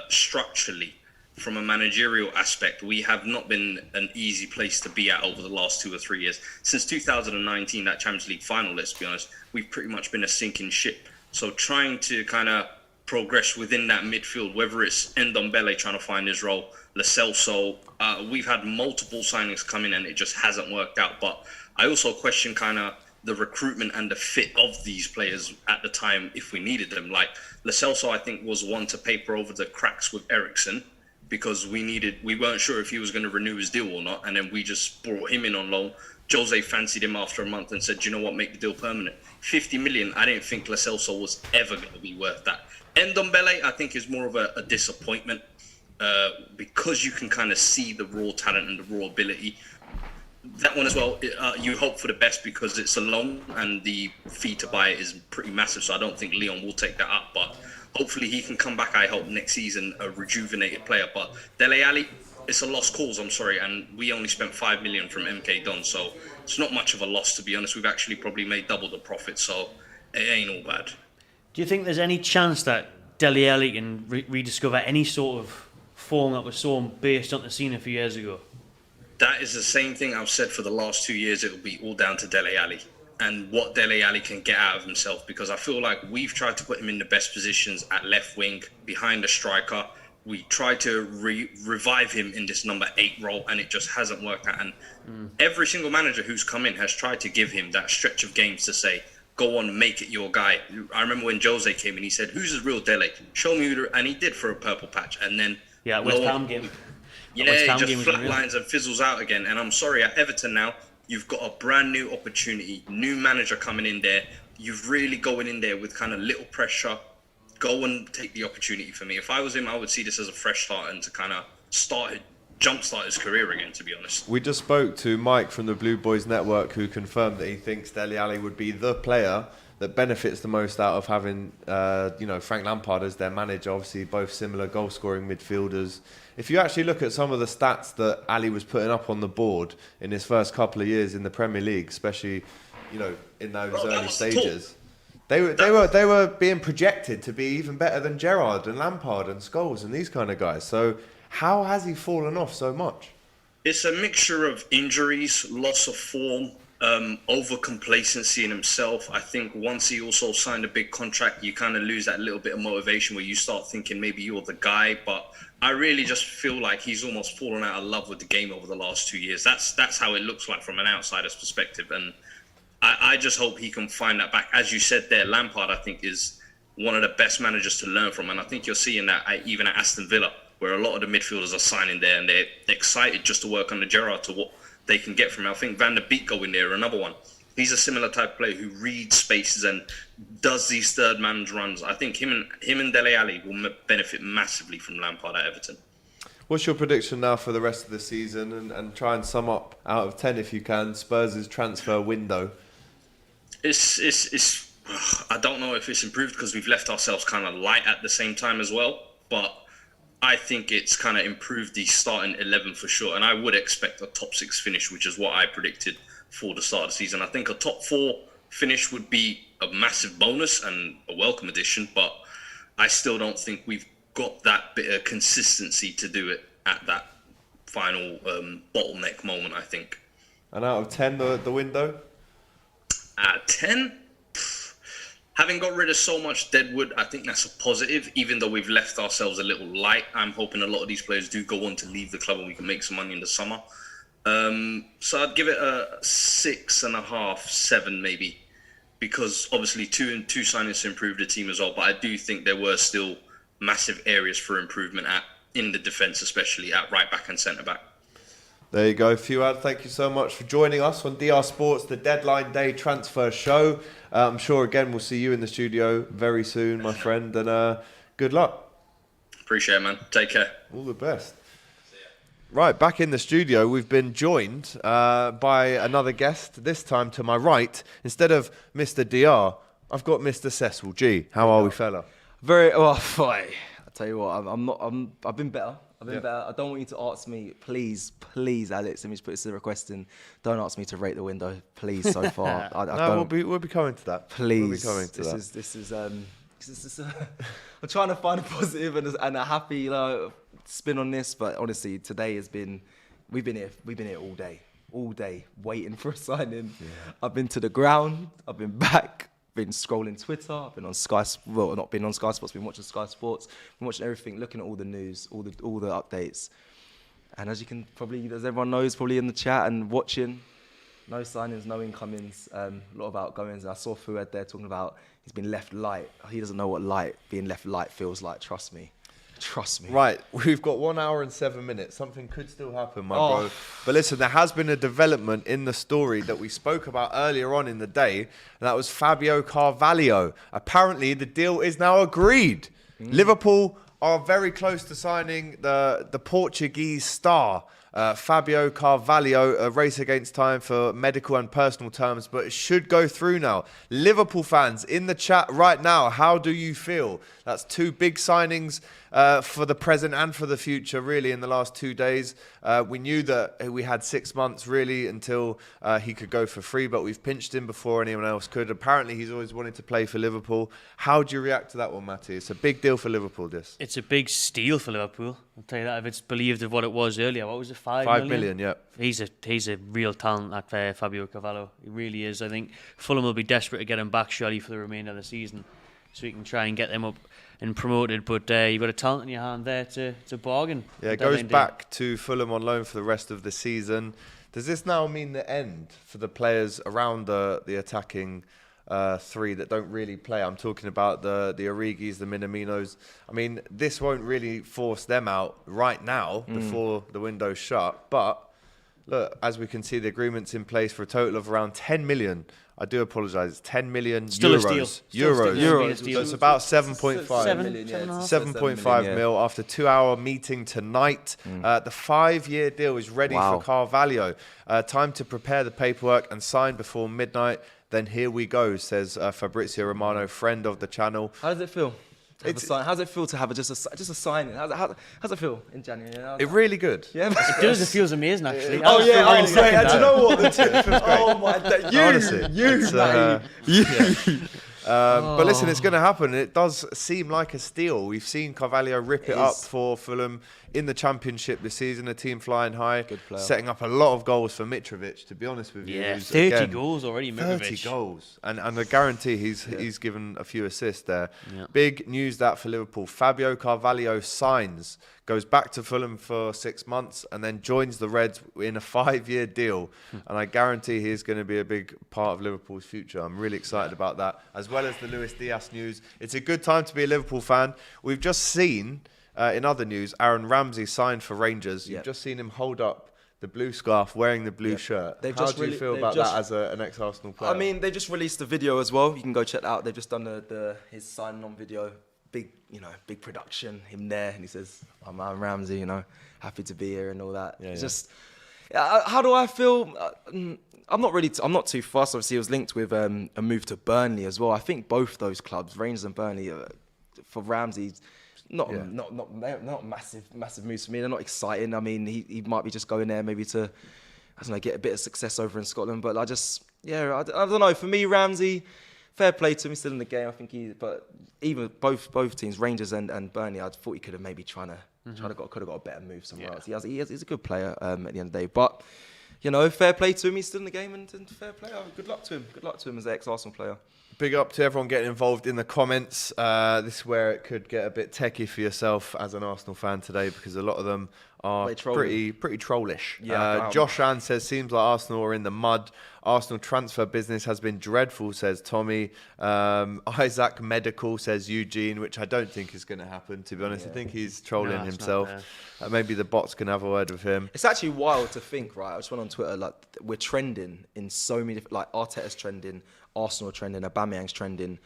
structurally, from a managerial aspect, we have not been an easy place to be at over the last 2 or 3 years. Since 2019, that Champions League final, let's be honest, we've pretty much been a sinking ship. So trying to kind of progress within that midfield, whether it's Ndombele trying to find his role, Lo Celso, we've had multiple signings come in and it just hasn't worked out. But I also question kind of the recruitment and the fit of these players at the time if we needed them. Like Lo Celso, I think, was one to paper over the cracks with Eriksen, because we weren't sure if he was going to renew his deal or not, and then we just brought him in on loan. Jose fancied him after a month and said, you know what, make the deal permanent. 50 million, I didn't think Lo Celso was ever going to be worth that. Ndombele, I think, is more of a disappointment, because you can kind of see the raw talent and the raw ability. That one as well, you hope for the best because it's a loan and the fee to buy it is pretty massive, so I don't think Leon will take that up, but hopefully he can come back, I hope, next season, a rejuvenated player. But Dele Alli, it's a lost cause, I'm sorry, and we only spent 5 million from MK Don, so it's not much of a loss, to be honest. We've actually probably made double the profit, so it ain't all bad. Do you think there's any chance that Dele Alli can rediscover any sort of form that was so based on the scene a few years ago? That is the same thing I've said for the last 2 years. It will be all down to Dele Alli and what Dele Alli can get out of himself, because I feel like we've tried to put him in the best positions at left wing, behind the striker. We tried to revive him in this number 8 role, and it just hasn't worked out. And every single manager who's come in has tried to give him that stretch of games to say, go on, make it your guy. I remember when Jose came in, he said, who's his real Dele? Show me who, and he did for a purple patch. And then West Ham game. Yeah, he just flatlines and fizzles out again. And I'm sorry, at Everton now, you've got a brand new opportunity, new manager coming in there. You've really going in there with kind of little pressure. Go and take the opportunity for me. If I was him, I would see this as a fresh start and to kind of jumpstart his career again, to be honest. We just spoke to Mike from the Blue Boys Network, who confirmed that he thinks Dele Alli would be the player that benefits the most out of having Frank Lampard as their manager. Obviously, both similar goal-scoring midfielders. If you actually look at some of the stats that Ali was putting up on the board in his first couple of years in the Premier League, especially in those early stages, they were being projected to be even better than Gerrard and Lampard and Scholes and these kind of guys. So how has he fallen off so much? It's a mixture of injuries, loss of form, over complacency in himself. I think once he also signed a big contract, you kind of lose that little bit of motivation where you start thinking maybe you're the guy. But I really just feel like he's almost fallen out of love with the game over the last 2 years. That's how it looks like from an outsider's perspective. And I just hope he can find that back. As you said there, Lampard, I think, is one of the best managers to learn from. And I think you're seeing that even at Aston Villa, where a lot of the midfielders are signing there and they're excited just to work under Gerrard to what they can get from him. I think Van der Beek going there, another one. he's a similar type of player who reads spaces and does these third man's runs. I think him and Dele Alli will benefit massively from Lampard at Everton. What's your prediction now for the rest of the season, and try and sum up out of 10 if you can Spurs' transfer window? It's I don't know if it's improved because we've left ourselves kind of light at the same time as well, but I think it's kind of improved the starting 11 for sure, and I would expect a top 6 finish, which is what I predicted for the start of the season. I think a top 4 finish would be a massive bonus and a welcome addition, but I still don't think we've got that bit of consistency to do it at that final bottleneck moment, I think. And out of 10, the window? At 10, having got rid of so much deadwood, I think that's a positive, even though we've left ourselves a little light. I'm hoping a lot of these players do go on to leave the club and we can make some money in the summer. So I'd give it a 6.5, 7 maybe, because obviously two signings to improve the team as well. But I do think there were still massive areas for improvement in the defence, especially at right back and centre back. There you go, Fuad. Thank you so much for joining us on DR Sports, the Deadline Day transfer show. I'm sure, again, we'll see you in the studio very soon, my friend, and good luck. Appreciate it, man. Take care. All the best. Right, back in the studio, we've been joined by another guest, this time to my right. Instead of Mr. DR, I've got Mr. Cecil G. How are we, fella? Very well, boy. I tell you what, I've been better. Better. I don't want you to ask me, please, Alex. Let me just put this request in. Don't ask me to rate the window, please. So far, we'll be coming to that. Please, we'll be coming to that. This is. I'm trying to find a positive and a happy spin on this, but honestly, today has been. We've been here all day, waiting for a signing. Yeah. I've been to the ground. I've been back. Been scrolling Twitter, I've been on Sky, well, not been on Sky Sports, been watching Sky Sports, been watching everything, looking at all the news, all the updates. And as everyone knows, probably in the chat and watching, no signings, no incomings, a lot of outgoings. I saw Fuad there talking about he's been left light. He doesn't know what being left light feels like, trust me. Right, we've got 1 hour and 7 minutes. Something could still happen, my bro. But listen, there has been a development in the story that we spoke about earlier on in the day, and that was Fabio Carvalho. Apparently, the deal is now agreed. Liverpool are very close to signing the Portuguese star, Fabio Carvalho. A race against time for medical and personal terms, but it should go through now. Liverpool fans in the chat right now, how do you feel? That's 2 big signings for the present and for the future, really, in the last 2 days. We knew that we had 6 months, really, until he could go for free, but we've pinched him before anyone else could. Apparently, he's always wanted to play for Liverpool. How do you react to that one, Matty? It's a big deal for Liverpool, this. It's a big steal for Liverpool. I'll tell you that, if it's believed of what it was earlier. What was it, 5 million? 5 million, yeah. He's a real talent, that Fabio Carvalho. He really is. I think Fulham will be desperate to get him back, surely, for the remainder of the season, so we can try and get them up and promoted. But you've got a talent in your hand there to bargain. Yeah, it goes back to Fulham on loan for the rest of the season. Does this now mean the end for the players around the attacking 3 that don't really play? I'm talking about the Origis, the Minaminos. I mean, this won't really force them out right now before the window's shut. But look, as we can see, the agreement's in place for a total of around 10 million. I do apologise. It's 10 million Still euros. Euros. So it's about 7.5. 7.5 mil after 2-hour meeting tonight. The 5-year deal is ready for Carvalho. Time to prepare the paperwork and sign before midnight. Then here we go, says Fabrizio Romano, friend of the channel. How does it feel? How does it feel to have just a signing? How's it feel in January? It's really good. Yeah, it does. It feels amazing, actually. Oh yeah, great. Do you know what? It feels great. Oh my God, but listen, it's going to happen. It does seem like a steal. We've seen Carvalho rip it up for Fulham in the Championship this season, a team flying high, setting up a lot of goals for Mitrovic, to be honest with you. Yeah, 30 goals already, Mitrovic. 30 goals. And I guarantee he's given a few assists there. Yeah. Big news that for Liverpool. Fabio Carvalho signs, goes back to Fulham for 6 months, and then joins the Reds in a 5-year deal. And I guarantee he's going to be a big part of Liverpool's future. I'm really excited about that, as well as the Luis Diaz news. It's a good time to be a Liverpool fan. We've just seen, in other news, Aaron Ramsey signed for Rangers. You've just seen him hold up the blue scarf, wearing the blue shirt. How do you feel about that as an ex-Arsenal player? I mean, they just released a video as well. You can go check that out. They've just done his signing on video. Big production. Him there, and he says, "I'm Ramsey. Happy to be here," and all that. It's just, how do I feel? I'm not too fussed. Obviously, it was linked with a move to Burnley as well. I think both those clubs, Rangers and Burnley, for Ramsey. Not massive moves for me. They're not exciting. I mean, he might be just going there maybe to, I don't know, get a bit of success over in Scotland. But I don't know. For me, Ramsey, fair play to him. He's still in the game. I think but even both teams, Rangers and Burnley, I thought he could have maybe could have got a better move somewhere else. He's a good player at the end of the day. But fair play to him. He's still in the game, and fair play. Good luck to him. Good luck to him as an ex-Arsenal player. Big up to everyone getting involved in the comments. This is where it could get a bit techie for yourself as an Arsenal fan today, because a lot of them are pretty trollish. Josh Ann says, seems like Arsenal are in the mud. Arsenal transfer business has been dreadful, says Tommy. Isaac Medical, says Eugene, which I don't think is going to happen, to be honest. I think he's trolling himself. Maybe the bots can have a word with him. It's actually wild to think, right? I just went on Twitter, like, we're trending in so many different, like, Arteta's trending, Arsenal trending, Aubameyang's trending,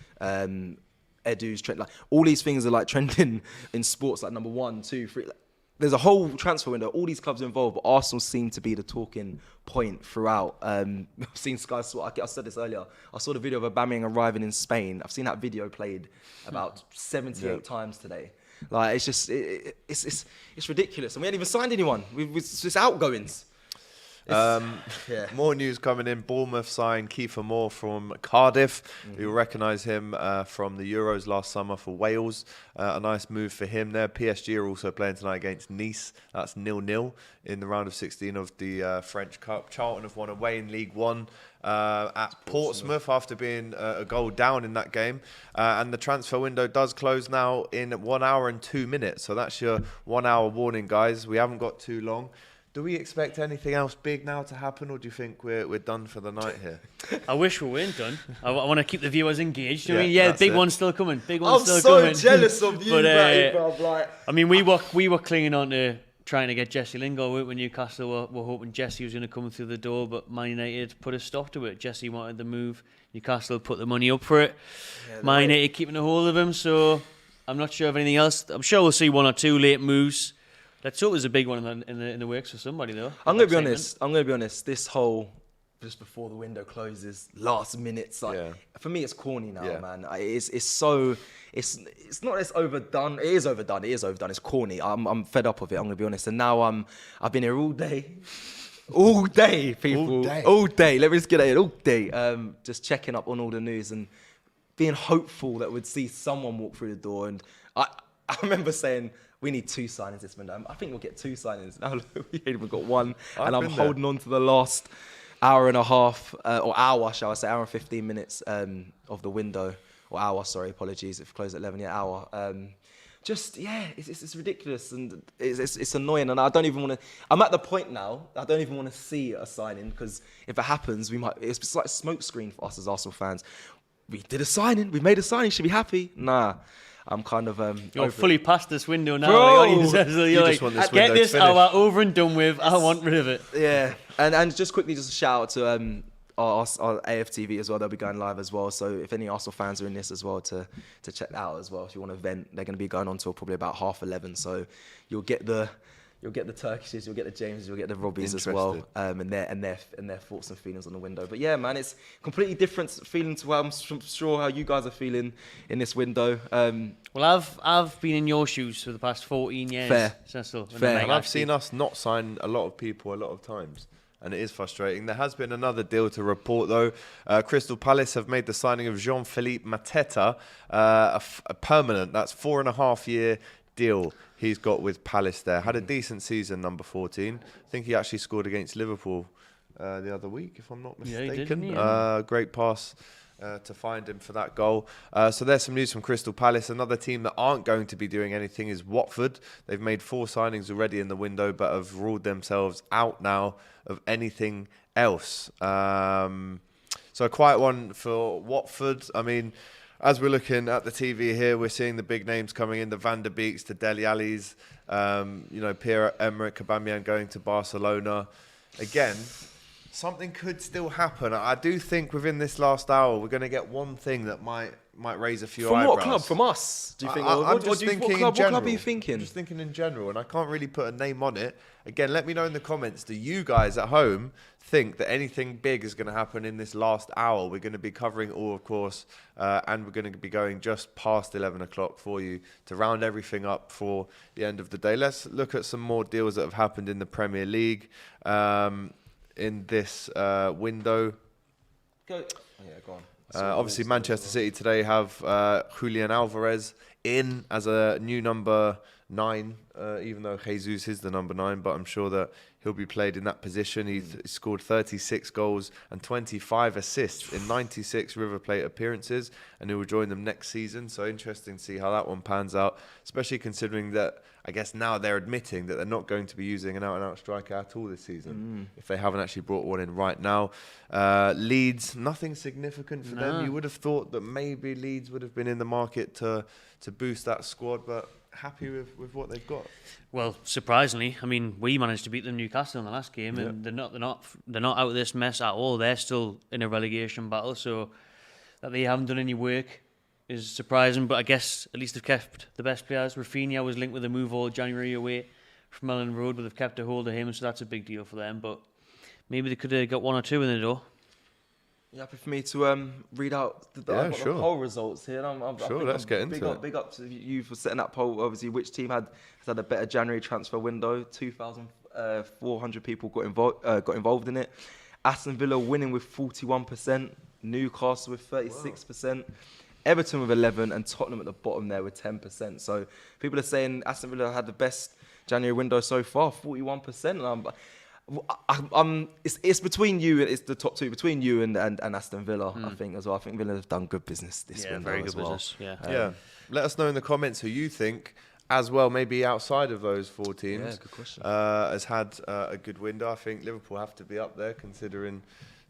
Edu's trending. Like, all these things are like trending in sports, like number 1, 2, 3. Like, there's a whole transfer window. All these clubs are involved, but Arsenal seem to be the talking point throughout. I've seen Sky Sports. I said this earlier. I saw the video of Aubameyang arriving in Spain. I've seen that video played about 78 times today. Like, it's just it's ridiculous, and we haven't even signed anyone. It's just outgoings. More news coming in. Bournemouth signed Kiefer Moore from Cardiff. You'll recognise him from the Euros last summer for Wales. A nice move for him there. PSG are also playing tonight against Nice. That's 0-0 in the round of 16 of the French Cup. Charlton have won away in League One at Portsmouth after being a goal down in that game. And the transfer window does close now in 1 hour and 2 minutes. So that's your 1 hour warning, guys. We haven't got too long. Do we expect anything else big now to happen, or do you think we're done for the night here? I wish we weren't done. I want to keep the viewers engaged. The big one's still coming. Big one's still coming. I'm so jealous of you, mate. I mean, we were clinging on to trying to get Jesse Lingard with Newcastle. We're hoping Jesse was going to come through the door, but Man United put a stop to it. Jesse wanted the move. Newcastle put the money up for it. Man United keeping a hold of him, so I'm not sure of anything else. I'm sure we'll see 1 or 2 late moves. Let's hope there's a big one in the works for somebody, though. I'm going to be honest. This whole just before the window closes, last minutes, for me, it's corny now, man. It's not that it's overdone. It is overdone. It's corny. I'm fed up of it. I'm going to be honest. And now I've been here all day. All day, people. All day. Let me just get at it. All day. Just checking up on all the news and being hopeful that we'd see someone walk through the door. And I remember saying, we need 2 signings this window. I think we'll get 2 signings. Now we ain't even got 1. And I'm holding on to the last hour and a half, or hour, shall I say, hour and 15 minutes of the window. Or hour, sorry, apologies. If closed at 11, hour. It's ridiculous. And it's annoying. And I don't even want to... I'm at the point now, I don't even want to see a signing, because if it happens, it's like a smoke screen for us as Arsenal fans. We did a signing. We made a signing. Should be happy. Nah. I'm kind of... You're fully past this window now. Bro, you just want this get this hour over and done with. I want rid of it. Yeah. And just quickly, just a shout out to our AFTV as well. They'll be going live as well. So if any Arsenal fans are in this as well, to check that out as well. If you want to vent, they're going to be going on till probably about 11:30. So you'll get the Turkishes, you'll get the Jameses, you'll get the Robbies as well, and their thoughts and feelings on the window. But yeah, man, it's completely different feeling to how I'm sure how you guys are feeling in this window. Well, I've been in your shoes for the past 14 years. Fair. And I've seen us not sign a lot of people a lot of times, and it is frustrating. There has been another deal to report, though. Crystal Palace have made the signing of Jean-Philippe Mateta, a permanent, that's 4.5-year deal he's got with Palace there. Had a decent season, number 14. I think he actually scored against Liverpool the other week, if I'm not mistaken. Yeah, he did, yeah. Great pass to find him for that goal. So there's some news from Crystal Palace. Another team that aren't going to be doing anything is Watford. They've made 4 signings already in the window, but have ruled themselves out now of anything else. So a quiet one for Watford. I mean, as we're looking at the TV here, we're seeing the big names coming in, the Van der Beeks, the Dele Allis, Pierre-Emerick Aubameyang going to Barcelona. Again, something could still happen. I do think within this last hour, we're going to get one thing that might raise a few eyebrows. From what club? From us? Do you think? I'm just thinking in general. What club are you thinking? I'm just thinking in general, and I can't really put a name on it. Again, let me know in the comments. Do you guys at home think that anything big is going to happen in this last hour? We're going to be covering all, of course, and we're going to be going just past 11 o'clock for you to round everything up for the end of the day. Let's look at some more deals that have happened in the Premier League in this window. Go. Oh, yeah, go on. Obviously, Manchester City today have Julian Alvarez in as a new number 9, even though Jesus is the number 9, but I'm sure that he'll be played in that position. He's scored 36 goals and 25 assists in 96 River Plate appearances, and he will join them next season. So interesting to see how that one pans out, especially considering that I guess now they're admitting that they're not going to be using an out-and-out striker at all this season, if they haven't actually brought one in right now. Leeds, nothing significant for them. You would have thought that maybe Leeds would have been in the market to boost that squad, but happy with what they've got. Well, surprisingly, I mean, we managed to beat them Newcastle in the last game, and they're not out of this mess at all. They're still in a relegation battle, so that they haven't done any work is surprising. But I guess at least they've kept the best players. Rafinha was linked with a move all January away from Ellen Road, but they've kept a hold of him, so that's a big deal for them. But maybe they could have got 1 or 2 in the door. You happy for me to read out the poll results here? Let's get into it. Big up to you for setting that poll. Obviously, which team has had a better January transfer window? 2,400 people got involved in it. Aston Villa winning with 41%. Newcastle with 36%. Everton with 11%, and Tottenham at the bottom there with 10%. So people are saying Aston Villa had the best January window so far, 41%. And it's between you. It's the top 2 between you and Aston Villa. I think as well. I think Villa have done good business this window very good as well. business. Yeah. Let us know in the comments who you think, as well, maybe outside of those 4 teams, good question. has had a good window. I think Liverpool have to be up there considering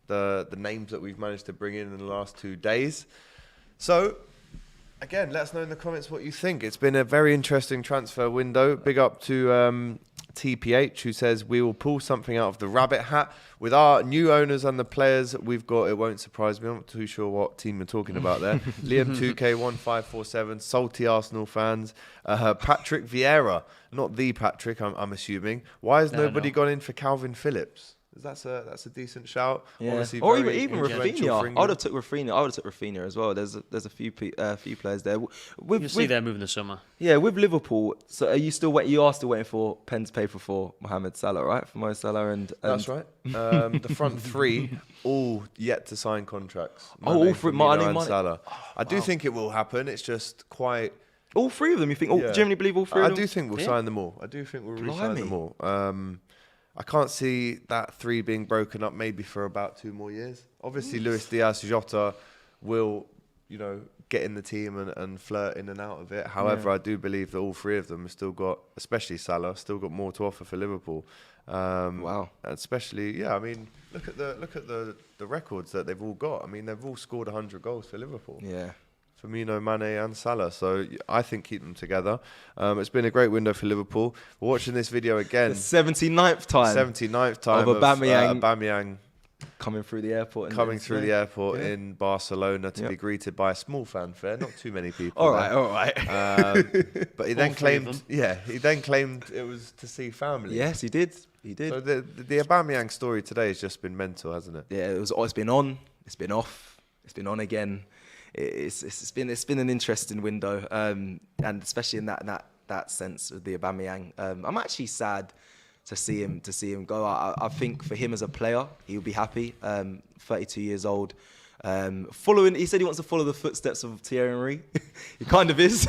the names that we've managed to bring in the last 2 days. So, again, let us know in the comments what you think. It's been a very interesting transfer window. Big up to TPH, who says we will pull something out of the rabbit hat with our new owners and the players we've got. It won't surprise me. I'm not too sure what team you're talking about there. Liam 2K1547, salty Arsenal fans. Patrick Vieira, not the Patrick, I'm assuming. Why has nobody gone in for Calvin Phillips? That's a decent shout. Yeah. Obviously Or very even influential Rafinha. I would have took Rafinha as well. There's a few players there. You'll see them moving the summer. Yeah, with Liverpool. So you are still waiting for pen to paper for Mohamed Salah, right? For Mo Salah and that's right. The front 3 all yet to sign contracts. All 3. Mane. Salah. I do think it will happen. It's just quite. All 3 of them. You think? Do you genuinely believe all 3 of them? I do think we'll sign them all. I do think we'll re-sign them all. I can't see that 3 being broken up maybe for about 2 more years. Obviously, Luis Diaz, Jota will, get in the team and flirt in and out of it. However, I do believe that all 3 of them have still got, especially Salah, still got more to offer for Liverpool. Wow. Especially, I mean, look at the records that they've all got. I mean, they've all scored 100 goals for Liverpool. Yeah. Firmino, Mane and Salah. So I think keep them together. It's been a great window for Liverpool. We're watching this video again. The 79th time. 79th time of Aubameyang coming through the airport. In Barcelona to be greeted by a small fanfare. Not too many people. all right. But he then claimed it was to see family. Yes, he did. So the Aubameyang story today has just been mental, hasn't it? Yeah, it's been on, it's been off, it's been on again. It's been an interesting window, and especially in that sense with the Aubameyang. I'm actually sad to see him go. I think for him as a player, he'll be happy. 32 years old, he said he wants to follow the footsteps of Thierry Henry. He kind of is.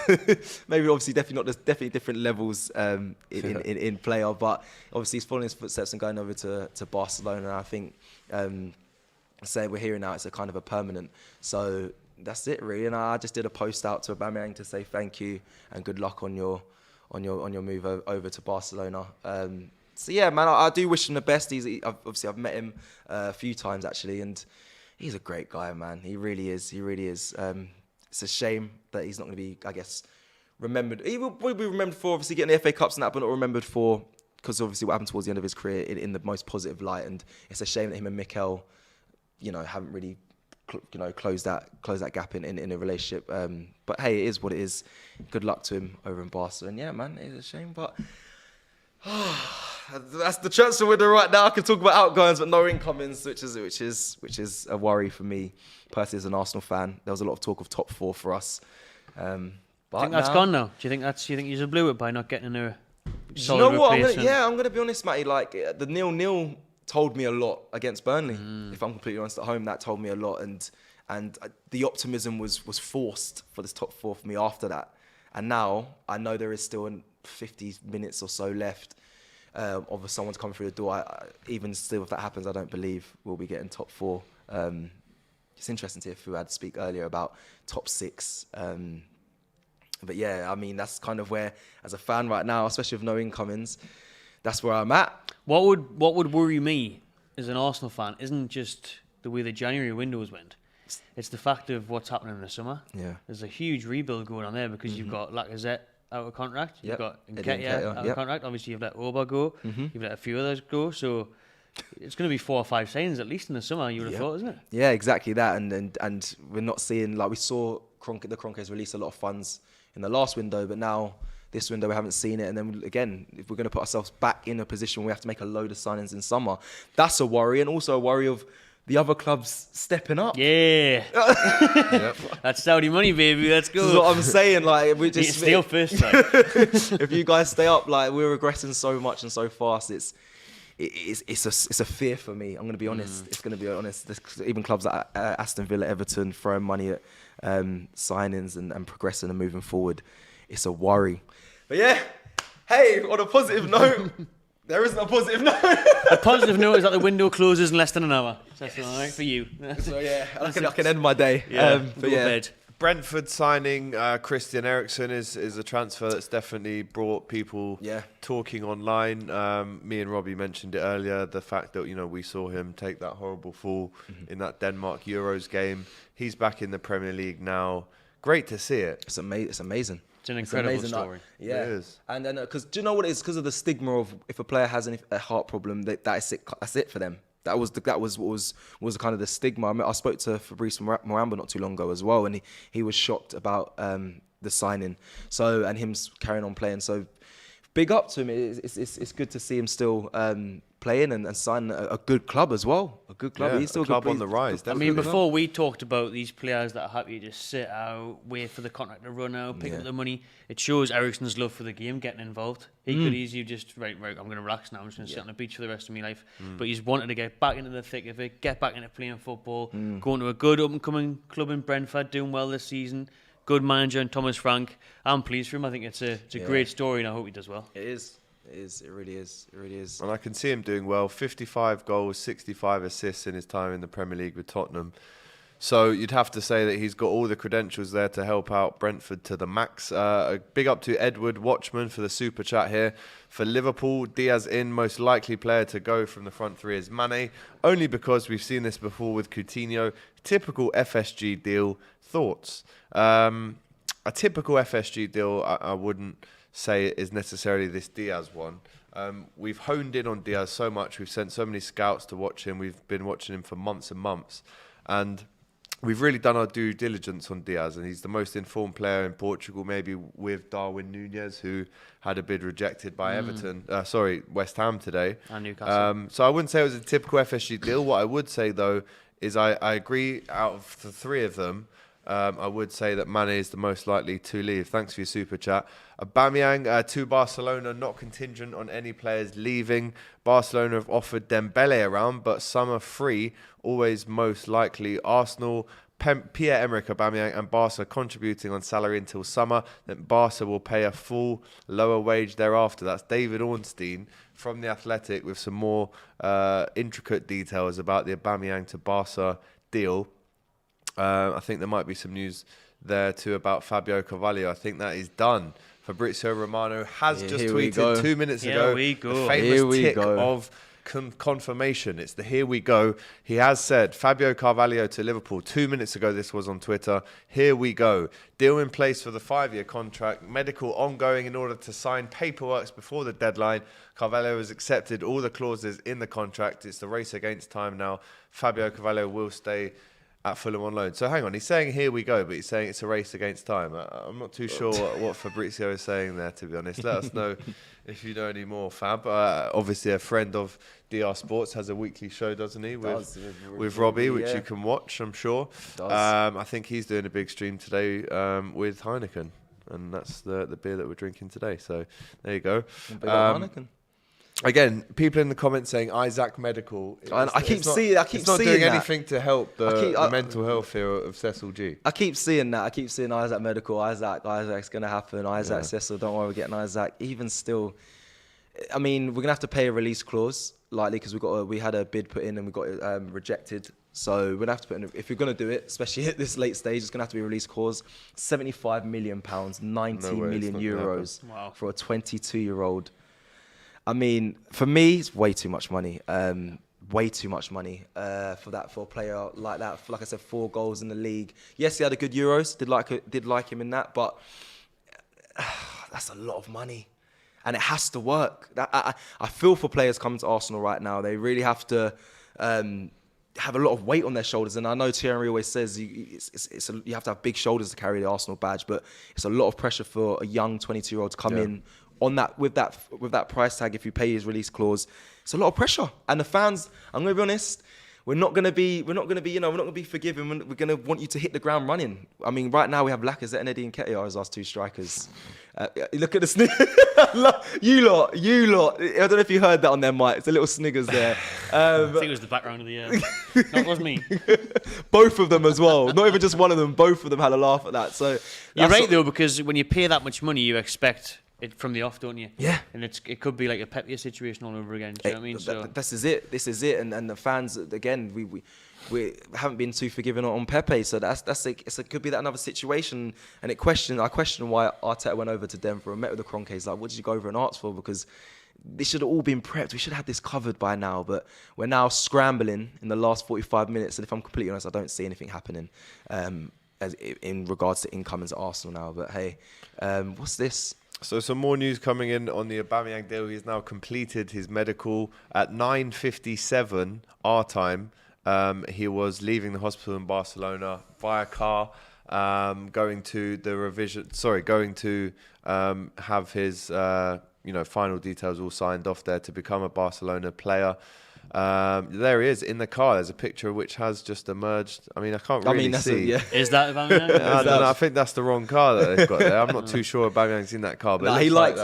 Maybe obviously definitely different levels in player, but obviously he's following his footsteps and going over to Barcelona. And I think we're hearing now it's a kind of a permanent. So that's it really, and I just did a post out to Aubameyang to say thank you and good luck on your move over to Barcelona. So yeah, man, I do wish him the best. I've met him a few times actually, and he's a great guy, man. He really is. It's a shame that he's not going to be, I guess, remembered. He will probably be remembered for obviously getting the FA Cups and that, but not remembered for, because obviously what happened towards the end of his career in the most positive light. And it's a shame that him and Mikel, haven't really, closed that gap in a relationship. But hey, it is what it is. Good luck to him over in Barca. And yeah, man, it is a shame, but that's the transfer window right now. I can talk about outgoings, but no incomings, which is a worry for me personally as an Arsenal fan. There was a lot of talk of top 4 for us. But I think that's gone now. Do you think you blew it by not getting a solid you know what? replacement? I'm gonna be honest, Matty. Like the 0-0 told me a lot against Burnley. If I'm completely honest, at home, that told me a lot, and the optimism was forced for this top 4 for me after that. And now I know there is still 50 minutes or so left of someone to come through the door. Even still, if that happens, I don't believe we'll be getting top 4. It's interesting to hear Fuad speak earlier about top 6. But yeah, I mean, that's kind of where, as a fan right now, especially with no incomings, that's where I'm at. What would worry me as an Arsenal fan isn't just the way the January windows went. It's the fact of what's happening in the summer. Yeah. There's a huge rebuild going on there because you've got Lacazette out of contract. You've Yep. got Nketiah, Nketiah out of contract. Obviously, you've let Oba go. You've let a few others go. So it's going to be 4 or 5 signings at least in the summer, you would have thought, isn't it? Yeah, exactly that. And we're not seeing, like we saw the Kroenkes release a lot of funds in the last window, but now this window we haven't seen it. And then again, if we're going to put ourselves back in a position where we have to make a load of signings in summer, that's a worry. And also a worry of the other clubs stepping up. Yeah. That's Saudi money, baby. Let's go. This is what I'm saying. Like, we just steal first. Like. if you guys stay up, like we're regressing so much and so fast. It's a fear for me. I'm going to be honest. It's going to be honest. There's even clubs like Aston Villa, Everton, throwing money at signings and progressing and moving forward. It's a worry. But yeah, hey, on a positive note, there isn't a positive note. A positive note is that the window closes in less than an hour. So that's all right for you. So yeah, I can end my day. But yeah. Bed. Brentford signing Christian Eriksen is a transfer that's definitely brought people talking online. Me and Robbie mentioned it earlier, the fact that we saw him take that horrible fall in that Denmark Euros game. He's back in the Premier League now. Great to see it. It's amazing. It's an incredible story. Yeah, it is. And then because do you know what it is? Because of the stigma of if a player has a heart problem, that's it for them. That was what was kind of the stigma. I spoke to Fabrice Muamba not too long ago as well, and he was shocked about the signing. So and him carrying on playing. So big up to him. It's good to see him still playing and signing a good club as well. A good club. Yeah, he's still a club on the rise. I mean, before we talked about these players that are happy to just sit out, wait for the contract to run out, pick up the money. It shows Eriksen's love for the game, getting involved. He could easily just, right, I'm going to relax now. I'm just going to sit on the beach for the rest of my life. But he's wanted to get back into the thick of it, get back into playing football, going to a good up-and-coming club in Brentford, doing well this season. Good manager in Thomas Frank. I'm pleased for him. I think it's a great story, and I hope he does well. It is. It really is. And I can see him doing well. 55 goals, 65 assists in his time in the Premier League with Tottenham. So you'd have to say that he's got all the credentials there to help out Brentford to the max. A big up to Edward Watchman for the super chat here. For Liverpool, Diaz in, most likely player to go from the front three is Mane. Only because we've seen this before with Coutinho. Typical FSG deal. Thoughts? A typical FSG deal, I wouldn't say it is necessarily this Diaz one. We've honed in on Diaz so much. We've sent so many scouts to watch him. We've been watching him for months and months. And we've really done our due diligence on Diaz, and he's the most informed player in Portugal, maybe with Darwin Núñez, who had a bid rejected by West Ham today. And Newcastle. So I wouldn't say it was a typical FSG deal. What I would say, though, is I agree out of the three of them, I would say that Mane is the most likely to leave. Thanks for your super chat. Aubameyang to Barcelona, not contingent on any players leaving. Barcelona have offered Dembele around, but some are free. Always most likely Arsenal, Pierre-Emerick Aubameyang and Barca contributing on salary until summer. Then Barca will pay a full lower wage thereafter. That's David Ornstein from The Athletic with some more intricate details about the Aubameyang to Barca deal. I think there might be some news there too about Fabio Carvalho. I think that is done. Fabrizio Romano has just tweeted 2 minutes ago the famous tick of confirmation. It's the here we go. He has said, Fabio Carvalho to Liverpool 2 minutes ago, this was on Twitter, here we go. Deal in place for the 5-year contract. Medical ongoing in order to sign paperwork before the deadline. Carvalho has accepted all the clauses in the contract. It's the race against time now. Fabio Carvalho will stay at Fulham on loan. So hang on, he's saying here we go, but he's saying it's a race against time. I'm not too sure what Fabrizio is saying there, to be honest. Let us know if you know any more, Fab. Obviously, a friend of DR Sports has a weekly show, doesn't he, with Robbie, which you can watch, I'm sure. I think he's doing a big stream today with Heineken, and that's the beer that we're drinking today. So there you go. Heineken. Again, people in the comments saying Isaac Medical. I keep seeing doing anything to help the mental health here of Cecil G. I keep seeing that. I keep seeing Isaac Medical. Isaac's going to happen. Cecil, don't worry, we're getting Isaac. Even still, I mean, we're going to have to pay a release clause, likely, because we had a bid put in and we got it rejected. So we're going to have to put in, if you're going to do it, especially at this late stage, it's going to have to be a release clause. £75 million, 90 million euros for a 22-year-old. I mean, for me, it's way too much money. Way too much money for a player like that. Like I said, 4 goals in the league. Yes, he had a good Euros. Did like him in that, but that's a lot of money, and it has to work. I feel for players coming to Arsenal right now. They really have to have a lot of weight on their shoulders. And I know Thierry always says you have to have big shoulders to carry the Arsenal badge, but it's a lot of pressure for a young 22-year-old to come in. On that, with that price tag, if you pay his release clause, it's a lot of pressure. And the fans, I'm gonna be honest, we're not gonna be forgiving. We're gonna want you to hit the ground running. I mean, right now we have Lacazette and Eddie Nketiah as our 2 strikers. Look at the you lot. I don't know if you heard that on their mic. It's a little sniggers there. I think it was the background of the air. That was me. Both of them as well. Not even just one of them. Both of them had a laugh at that. So you're right though, because when you pay that much money, you expect it from the off, don't you? Yeah. And it could be like a Pepe situation all over again. Do you know what I mean? So this is it. This is it. And the fans, again, we haven't been too forgiving on Pepe. So it could be that another situation. And I question why Arteta went over to Denver and met with the Kroenkes. Like, what did you go over and ask for? Because this should have all been prepped. We should have had this covered by now. But we're now scrambling in the last 45 minutes. And if I'm completely honest, I don't see anything happening as in regards to incomings at Arsenal now. But hey, what's this? So some more news coming in on the Aubameyang deal. He's now completed his medical at 9:57 our time. He was leaving the hospital in Barcelona via car, going to have his final details all signed off there to become a Barcelona player. There he is in the car. There's a picture which has just emerged. I mean, I can't really see. Is that Aubameyang? I don't know. I think that's the wrong car that they've got there. I'm not too sure Aubameyang's in that car, but he likes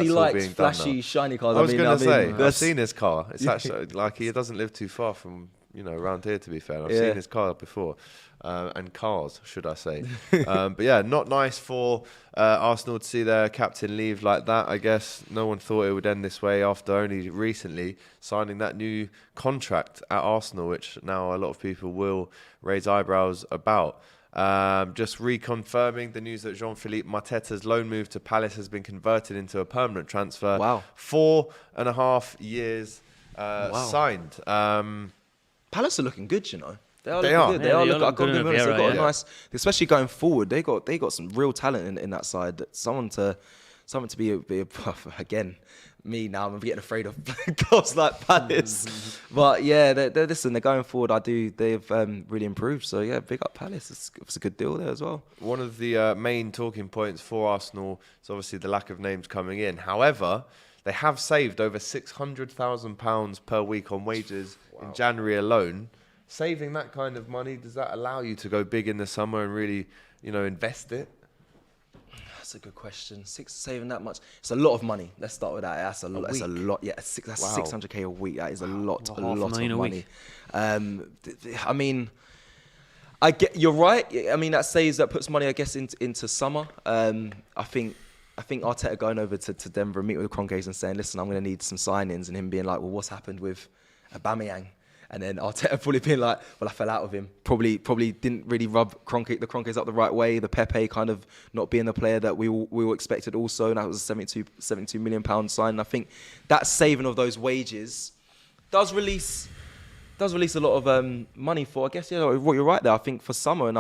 flashy, shiny cars. I was going to say, I've seen his car. It's actually like he doesn't live too far from around here. To be fair, I've seen his car before. And cars, should I say. But yeah, not nice for Arsenal to see their captain leave like that, I guess. No one thought it would end this way after only recently signing that new contract at Arsenal, which now a lot of people will raise eyebrows about. Just reconfirming the news that Jean-Philippe Mateta's loan move to Palace has been converted into a permanent transfer. Wow. 4.5 years signed. Palace are looking good, you know. They are. They are looking good. They've got a nice, especially going forward. They got some real talent in that side. Someone to be a again. Me now, I'm getting afraid of clubs like Palace. But yeah, they're going forward. They've really improved. So yeah, big up Palace. It's a good deal there as well. One of the main talking points for Arsenal is obviously the lack of names coming in. However, they have saved over £600,000 per week on wages in January alone. Saving that kind of money, does that allow you to go big in the summer and really, invest it? That's a good question. Saving that much, it's a lot of money. Let's start with that. That's a lot. That's a lot. Yeah, that's 600k a week. That is a lot of money. I mean, I get you're right. I mean, that puts money, I guess, into summer. I think Arteta going over to Denver and meeting with the Kroenkes and saying, "Listen, I'm going to need some signings," and him being like, "Well, what's happened with Aubameyang?" And then Arteta probably being like, well, I fell out with him. Probably didn't really rub the Kroenkes up the right way. The Pepe kind of not being the player that we all expected also. And that was a £72 million sign. And I think that saving of those wages, does release a lot of money for, I guess, what you're right there. I think for summer, and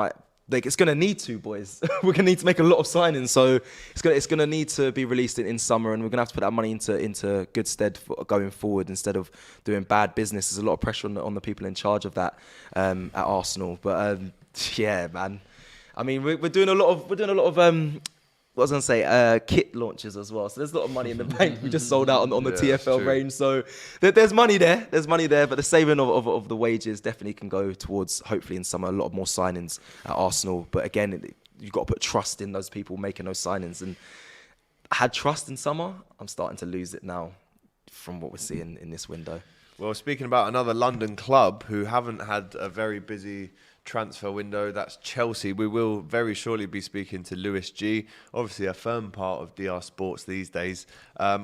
it's going to need to, boys. We're going to need to make a lot of signings, so it's going to need to be released in summer, and we're going to have to put that money into good stead for going forward instead of doing bad business. There's a lot of pressure on the people in charge of that at Arsenal. But yeah, man. I mean, we're doing a lot of what was I going to say? Kit launches as well. So there's a lot of money in the bank. We just sold out on the TFL range. So there's money there. There's money there. But the saving of the wages definitely can go towards, hopefully in summer, a lot more signings at Arsenal. But again, you've got to put trust in those people making those signings. And I had trust in summer. I'm starting to lose it now from what we're seeing in this window. Well, speaking about another London club who haven't had a very busy transfer window, that's Chelsea. We will very shortly be speaking to Lewis G, obviously a firm part of DR Sports these days.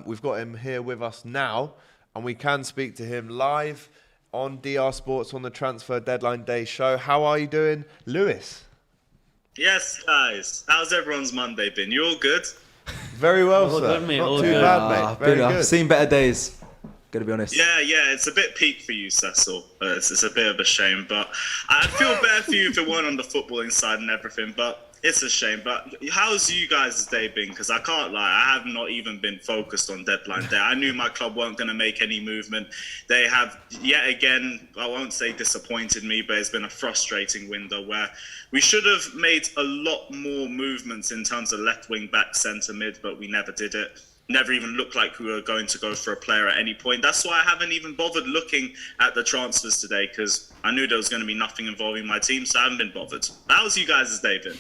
We've got him here with us now, and we can speak to him live on DR Sports on the Transfer Deadline Day show. How are you doing, Lewis? Yes, guys. How's everyone's Monday been? You all good? Very well, All sir. good, mate. Not All too good. bad, mate. Very I've good. seen better days. Gotta be honest. Yeah, it's a bit peak for you, Cecil. It's a bit of a shame, but I'd feel better for you if it weren't on the footballing side and everything, but it's a shame. But how's you guys' day been? Because I can't lie, I have not even been focused on deadline day. I knew my club weren't going to make any movement. They have, yet again, I won't say disappointed me, but it's been a frustrating window where we should have made a lot more movements in terms of left wing back, centre mid, but we never did it. Never even looked like we were going to go for a player at any point. That's why I haven't even bothered looking at the transfers today, because I knew there was going to be nothing involving my team, so I haven't been bothered. How's you guys' day been?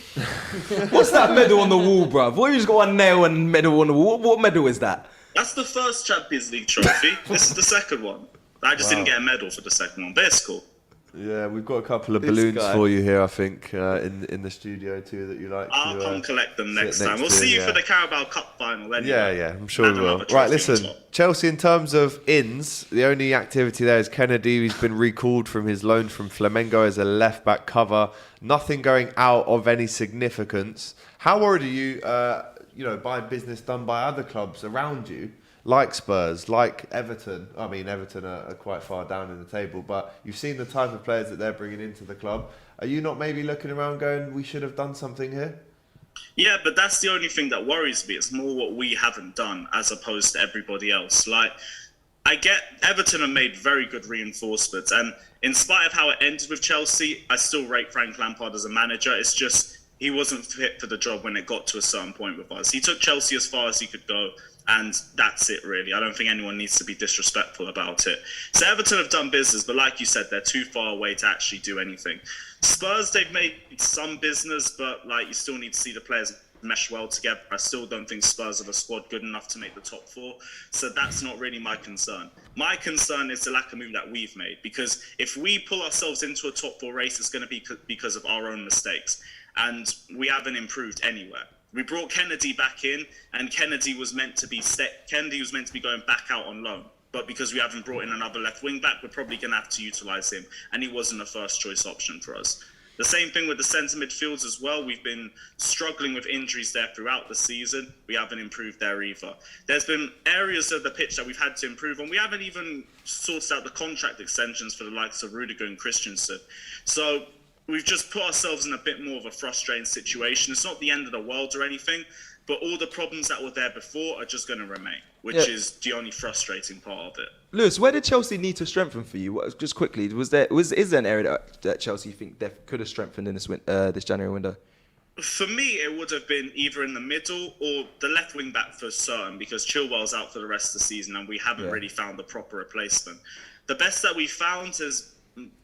What's that medal on the wall, bruv? What, you just got one nail and medal on the wall? What medal is that? That's the first Champions League trophy. This is the second one. I just didn't get a medal for the second one, but it's cool. Yeah, we've got a couple of This balloons guy. for you here, I think, in the studio too, that you like I'll to come collect them next sit time. next We'll to see him, you yeah. for the Carabao Cup final anyway. Yeah, I'm sure And we will. another trophy Right, on listen, top. Chelsea, in terms of ins, the only activity there is Kennedy. He's been recalled from his loan from Flamengo as a left-back cover. Nothing going out of any significance. How worried are you, by business done by other clubs around you, like Spurs, like Everton? I mean, Everton are quite far down in the table, but you've seen the type of players that they're bringing into the club. Are you not maybe looking around going, we should have done something here? Yeah, but that's the only thing that worries me. It's more what we haven't done as opposed to everybody else. Like, I get Everton have made very good reinforcements, and in spite of how it ended with Chelsea, I still rate Frank Lampard as a manager. It's just he wasn't fit for the job when it got to a certain point with us. He took Chelsea as far as he could go, and that's it, really. I don't think anyone needs to be disrespectful about it. So Everton have done business, but like you said, they're too far away to actually do anything. Spurs, they've made some business, but you still need to see the players mesh well together. I still don't think Spurs have a squad good enough to make the top four, so that's not really my concern. My concern is the lack of move that we've made, because if we pull ourselves into a top four race, it's going to be because of our own mistakes, and we haven't improved anywhere. We brought Kennedy back in, and Kennedy was meant to be going back out on loan. But because we haven't brought in another left wing back, we're probably going to have to utilise him, and he wasn't a first choice option for us. The same thing with the centre midfields as well. We've been struggling with injuries there throughout the season. We haven't improved there either. There's been areas of the pitch that we've had to improve on. We haven't even sorted out the contract extensions for the likes of Rudiger and Christensen. So we've just put ourselves in a bit more of a frustrating situation. It's not the end of the world or anything, but all the problems that were there before are just going to remain, which is the only frustrating part of it. Lewis, where did Chelsea need to strengthen for you? Just quickly, is there an area that Chelsea you think they could have strengthened in this January window? For me, it would have been either in the middle or the left wing back for certain, because Chilwell's out for the rest of the season and we haven't really found the proper replacement. The best that we found has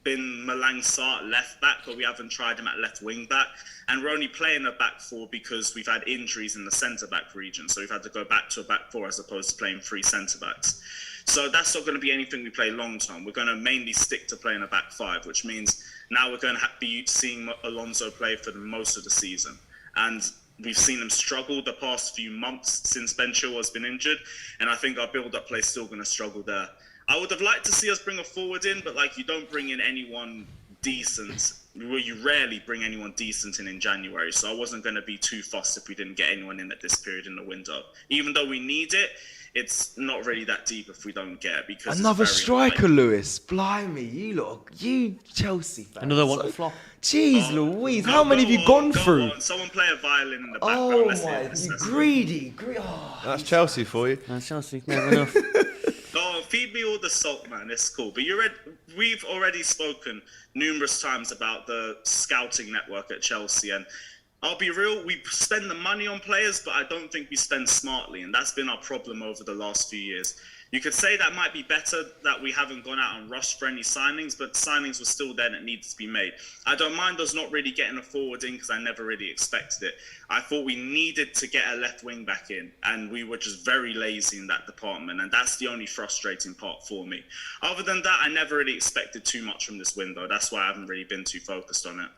been Malang Sarr at left back, but we haven't tried him at left wing back, and we're only playing a back four because we've had injuries in the centre back region, so we've had to go back to a back four as opposed to playing three centre backs. So that's not going to be anything we play long term. We're going to mainly stick to playing a back five, which means now we're going to be seeing Alonso play for the most of the season, and we've seen him struggle the past few months since Ben Chilwell's been injured, and I think our build-up play is still going to struggle there. I would have liked to see us bring a forward in, but you don't bring in anyone decent. Well, you rarely bring anyone decent in January, so I wasn't going to be too fussed if we didn't get anyone in at this period in the window. Even though we need it, it's not really that deep if we don't get it because Another it's very striker, unlikely. Lewis. Blimey, you Chelsea fans. Another one to flop. Jeez, Louise, how many have you gone Go through? on. Someone play a violin in the background. Oh Let's hear my, this. you Let's- greedy. That's Chelsea for you. No, Chelsea, never enough. Go on, feed me all the salt, man. It's cool. But we've already spoken numerous times about the scouting network at Chelsea, and I'll be real, we spend the money on players, but I don't think we spend smartly, and that's been our problem over the last few years. You could say that might be better that we haven't gone out and rushed for any signings, but signings were still there and it needs to be made. I don't mind us not really getting a forward in because I never really expected it. I thought we needed to get a left wing back in, and we were just very lazy in that department, and that's the only frustrating part for me. Other than that, I never really expected too much from this window. That's why I haven't really been too focused on it.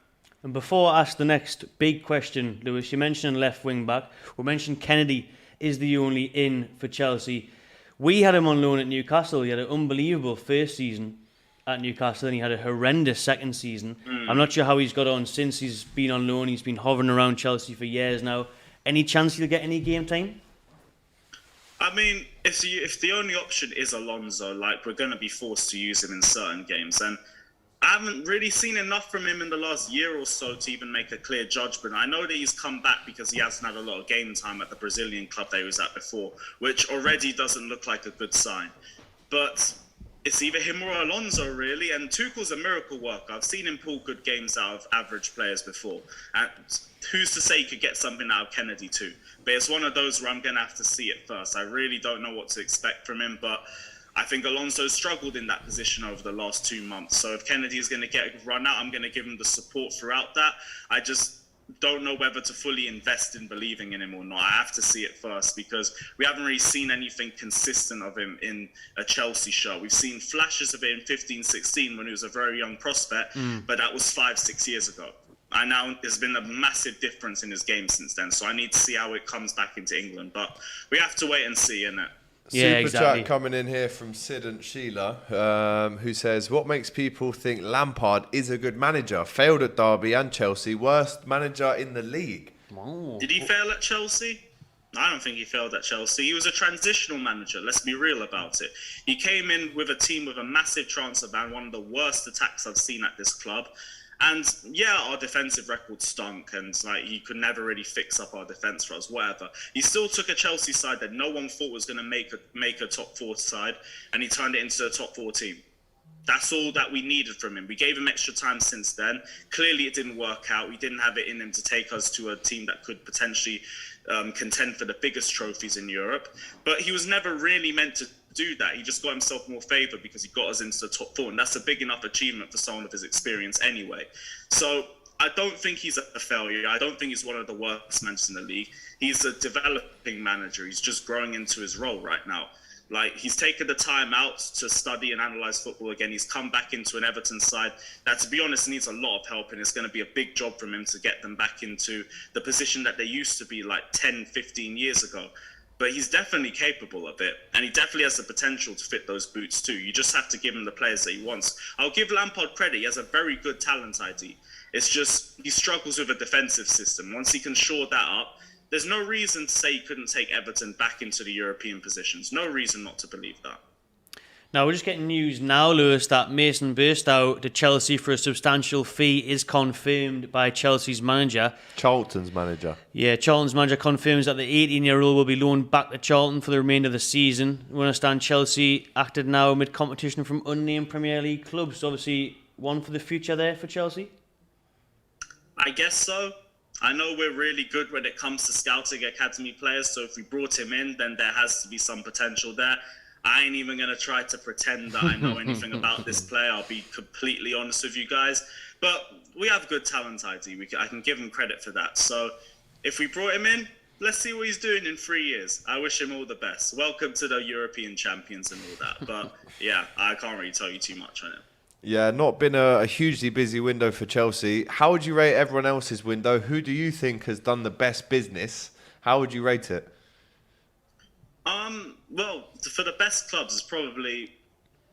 And before I ask the next big question, Lewis, you mentioned left wing back. We mentioned Kennedy is the only in for Chelsea. We had him on loan at Newcastle. He had an unbelievable first season at Newcastle, and he had a horrendous second season. I'm not sure how he's got on since he's been on loan. He's been hovering around Chelsea for years now. Any chance he'll get any game time? I mean, if the only option is Alonso, like, we're going to be forced to use him in certain games. And I haven't really seen enough from him in the last year or so to even make a clear judgment. I know that he's come back because he hasn't had a lot of game time at the Brazilian club that he was at before, which already doesn't look like a good sign. But it's either him or Alonso, really. And Tuchel's a miracle worker. I've seen him pull good games out of average players before. And who's to say he could get something out of Kennedy too? But it's one of those where I'm going to have to see it first. I really don't know what to expect from him, but I think Alonso's struggled in that position over the last 2 months. So if Kennedy is going to get a run out, I'm going to give him the support throughout that. I just don't know whether to fully invest in believing in him or not. I have to see it first because we haven't really seen anything consistent of him in a Chelsea shirt. We've seen flashes of it in 15-16 when he was a very young prospect, but that was 5-6 years ago. And now there's been a massive difference in his game since then. So I need to see how it comes back into England. But we have to wait and see, innit? Yeah, Super exactly. chat coming in here from Sid and Sheila, who says, what makes people think Lampard is a good manager? Failed at Derby and Chelsea, worst manager in the league. Did he fail at Chelsea? I don't think he failed at Chelsea. He was a transitional manager. Let's be real about it. He came in with a team with a massive transfer ban, one of the worst attacks I've seen at this club. And yeah, our defensive record stunk, and like he could never really fix up our defense for us, whatever. He still took a Chelsea side that no one thought was going to make a top 4 side, and he turned it into a top 4 team. That's all that we needed from him. We gave him extra time since then. Clearly, it didn't work out. We didn't have it in him to take us to a team that could potentially contend for the biggest trophies in Europe. But he was never really meant to do that. He just got himself more favour because he got us into the top 4, and that's a big enough achievement for someone of his experience anyway. So I don't think he's a failure. I don't think he's one of the worst managers in the league. He's a developing manager. He's just growing into his role right now. Like, he's taken the time out to study and analyse football again. He's come back into an Everton side that, to be honest, needs a lot of help, and it's going to be a big job from him to get them back into the position that they used to be like 10, 15 years ago. But he's definitely capable of it, and he definitely has the potential to fit those boots too. You just have to give him the players that he wants. I'll give Lampard credit. He has a very good talent ID. It's just he struggles with a defensive system. Once he can shore that up, there's no reason to say he couldn't take Everton back into the European positions. No reason not to believe that. Now, we're just getting news now, Lewis, that Mason Burstow to Chelsea for a substantial fee is confirmed by Chelsea's manager. Charlton's manager. Yeah, Charlton's manager confirms that the 18-year-old will be loaned back to Charlton for the remainder of the season. We understand Chelsea acted now amid competition from unnamed Premier League clubs. So obviously, one for the future there for Chelsea? I guess so. I know we're really good when it comes to scouting academy players, so if we brought him in, then there has to be some potential there. I ain't even going to try to pretend that I know anything about this player. I'll be completely honest with you guys. But we have good talent ID. I can give him credit for that. So if we brought him in, let's see what he's doing in 3 years. I wish him all the best. Welcome to the European champions and all that. But yeah, I can't really tell you too much on it. Yeah, not been a hugely busy window for Chelsea. How would you rate everyone else's window? Who do you think has done the best business? How would you rate it? Well, for the best clubs, it's probably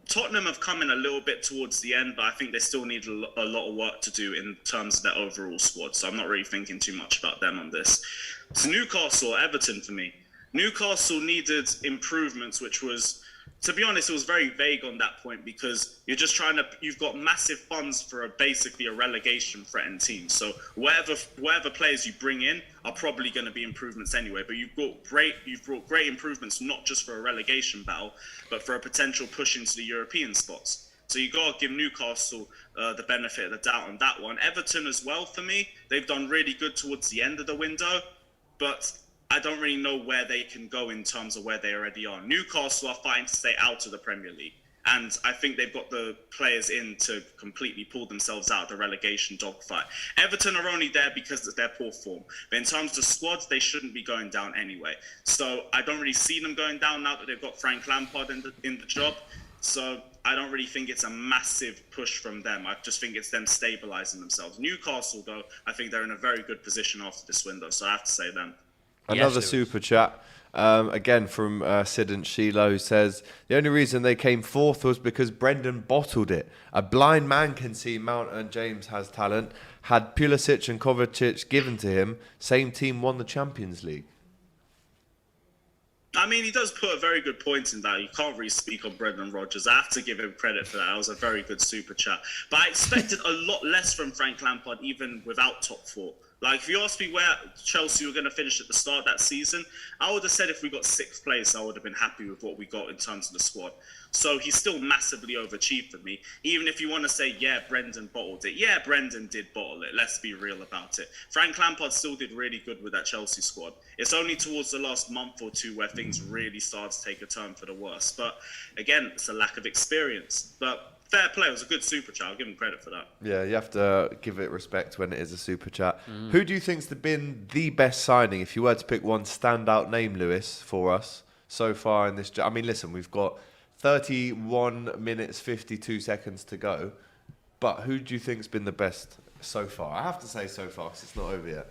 Tottenham have come in a little bit towards the end, but I think they still need a lot of work to do in terms of their overall squad. So I'm not really thinking too much about them on this. It's Newcastle or Everton for me. Newcastle needed improvements, which was, to be honest, it was very vague on that point because you've got massive funds for basically a relegation threatened team. So whatever players you bring in are probably going to be improvements anyway. But you've brought great improvements, not just for a relegation battle, but for a potential push into the European spots. So you got to give Newcastle the benefit of the doubt on that one. Everton as well, for me, they've done really good towards the end of the window, but I don't really know where they can go in terms of where they already are. Newcastle are fighting to stay out of the Premier League, and I think they've got the players in to completely pull themselves out of the relegation dogfight. Everton are only there because of their poor form, but in terms of the squad, they shouldn't be going down anyway. So I don't really see them going down now that they've got Frank Lampard in the job. So I don't really think it's a massive push from them. I just think it's them stabilising themselves. Newcastle, though, I think they're in a very good position after this window, so I have to say them. Another super chat, again from Sid and Sheila, who says, the only reason they came fourth was because Brendan bottled it. A blind man can see Mount and James has talent. Had Pulisic and Kovacic given to him, same team won the Champions League. I mean, he does put a very good point in that. You can't really speak on Brendan Rodgers. I have to give him credit for that. That was a very good super chat. But I expected a lot less from Frank Lampard, even without top four. Like, if you asked me where Chelsea were going to finish at the start of that season, I would have said if we got sixth place, I would have been happy with what we got in terms of the squad. So he's still massively overachieved for me. Even if you want to say, yeah, Brendan bottled it. Yeah, Brendan did bottle it. Let's be real about it. Frank Lampard still did really good with that Chelsea squad. It's only towards the last month or two where things really started to take a turn for the worse. But again, it's a lack of experience. But fair play. It was a good super chat. I'll give him credit for that. Yeah, you have to give it respect when it is a super chat. Who do you think's been the best signing, if you were to pick one standout name, Lewis, for us so far in this? I mean, listen, we've got 31 minutes, 52 seconds to go. But who do you think's been the best so far? I have to say so far because it's not over yet.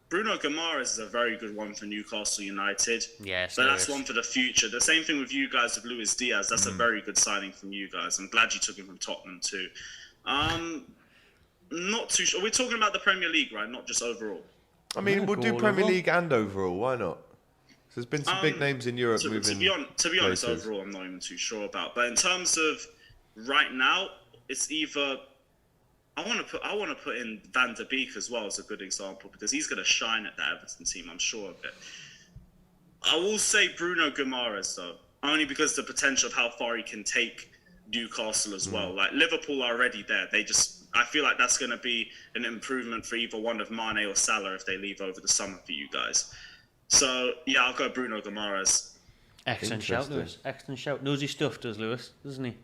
Bruno Guimaraes is a very good one for Newcastle United. Yes, but that's one for the future. The same thing with you guys with Luis Diaz. That's a very good signing from you guys. I'm glad you took him from Tottenham too. Not too sure. We're talking about the Premier League, right? Not just overall. I mean, we'll do Premier League and overall. Why not? There's been some big names in Europe moving. To be honest, overall, I'm not even too sure about. But in terms of right now, it's either I want to put in Van der Beek as well as a good example because he's going to shine at the Everton team. I'm sure of it. I will say Bruno Guimaraes though, only because the potential of how far he can take Newcastle as well. Like Liverpool are already there. I feel like that's going to be an improvement for either one of Mane or Salah if they leave over the summer for you guys. So yeah, I'll go Bruno Guimaraes. Excellent shout, Lewis. Excellent shout. Knows his stuff, does Lewis, doesn't he?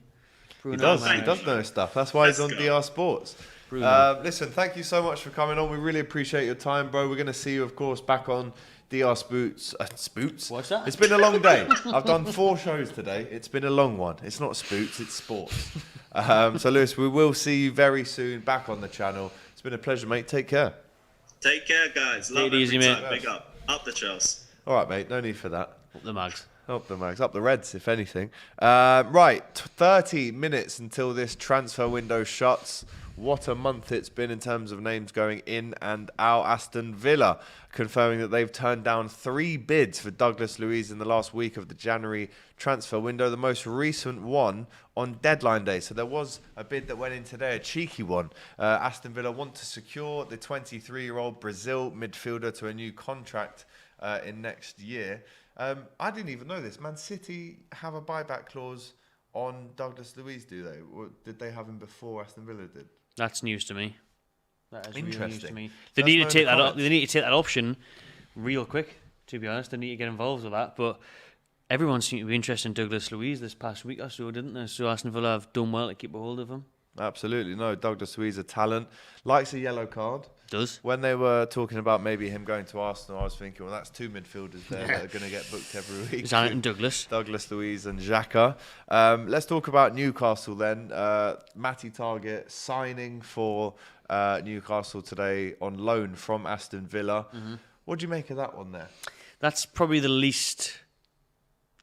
He does know his stuff. That's why he's on DR Sports. Listen, thank you so much for coming on. We really appreciate your time, bro. We're going to see you, of course, back on DR Spoots. Spoots? What's that? It's been a long day. I've done 4 shows today. It's been a long one. It's not Spoots, it's Sports. So, Lewis, we will see you very soon back on the channel. It's been a pleasure, mate. Take care. Take care, guys. Love it easy, mate. Big up. Up the Chelsea. All right, mate. No need for that. Up the mags. Up the mags, up the Reds, if anything. Right, 30 minutes until this transfer window shuts. What a month it's been in terms of names going in and out. Aston Villa confirming that they've turned down 3 bids for Douglas Luiz in the last week of the January transfer window, the most recent one on deadline day. So there was a bid that went in today, a cheeky one. Aston Villa want to secure the 23-year-old Brazil midfielder to a new contract in next year. I didn't even know this. Man City have a buyback clause on Douglas Luiz, do they? Or did they have him before Aston Villa did? That's news to me. That is Interesting. really news to me. They need to take that. They need to take that option real quick. To be honest, they need to get involved with that. But everyone seemed to be interested in Douglas Luiz this past week or so, didn't they? So Aston Villa have done well to keep a hold of him. Absolutely. No, Douglas Luiz a talent. Likes a yellow card. Does. When they were talking about maybe him going to Arsenal, I was thinking, well, that's 2 midfielders there that are going to get booked every week. Zanet and Douglas. Douglas Luiz and Xhaka. Let's talk about Newcastle then. Matty Target signing for Newcastle today on loan from Aston Villa. What do you make of that one there? That's probably the least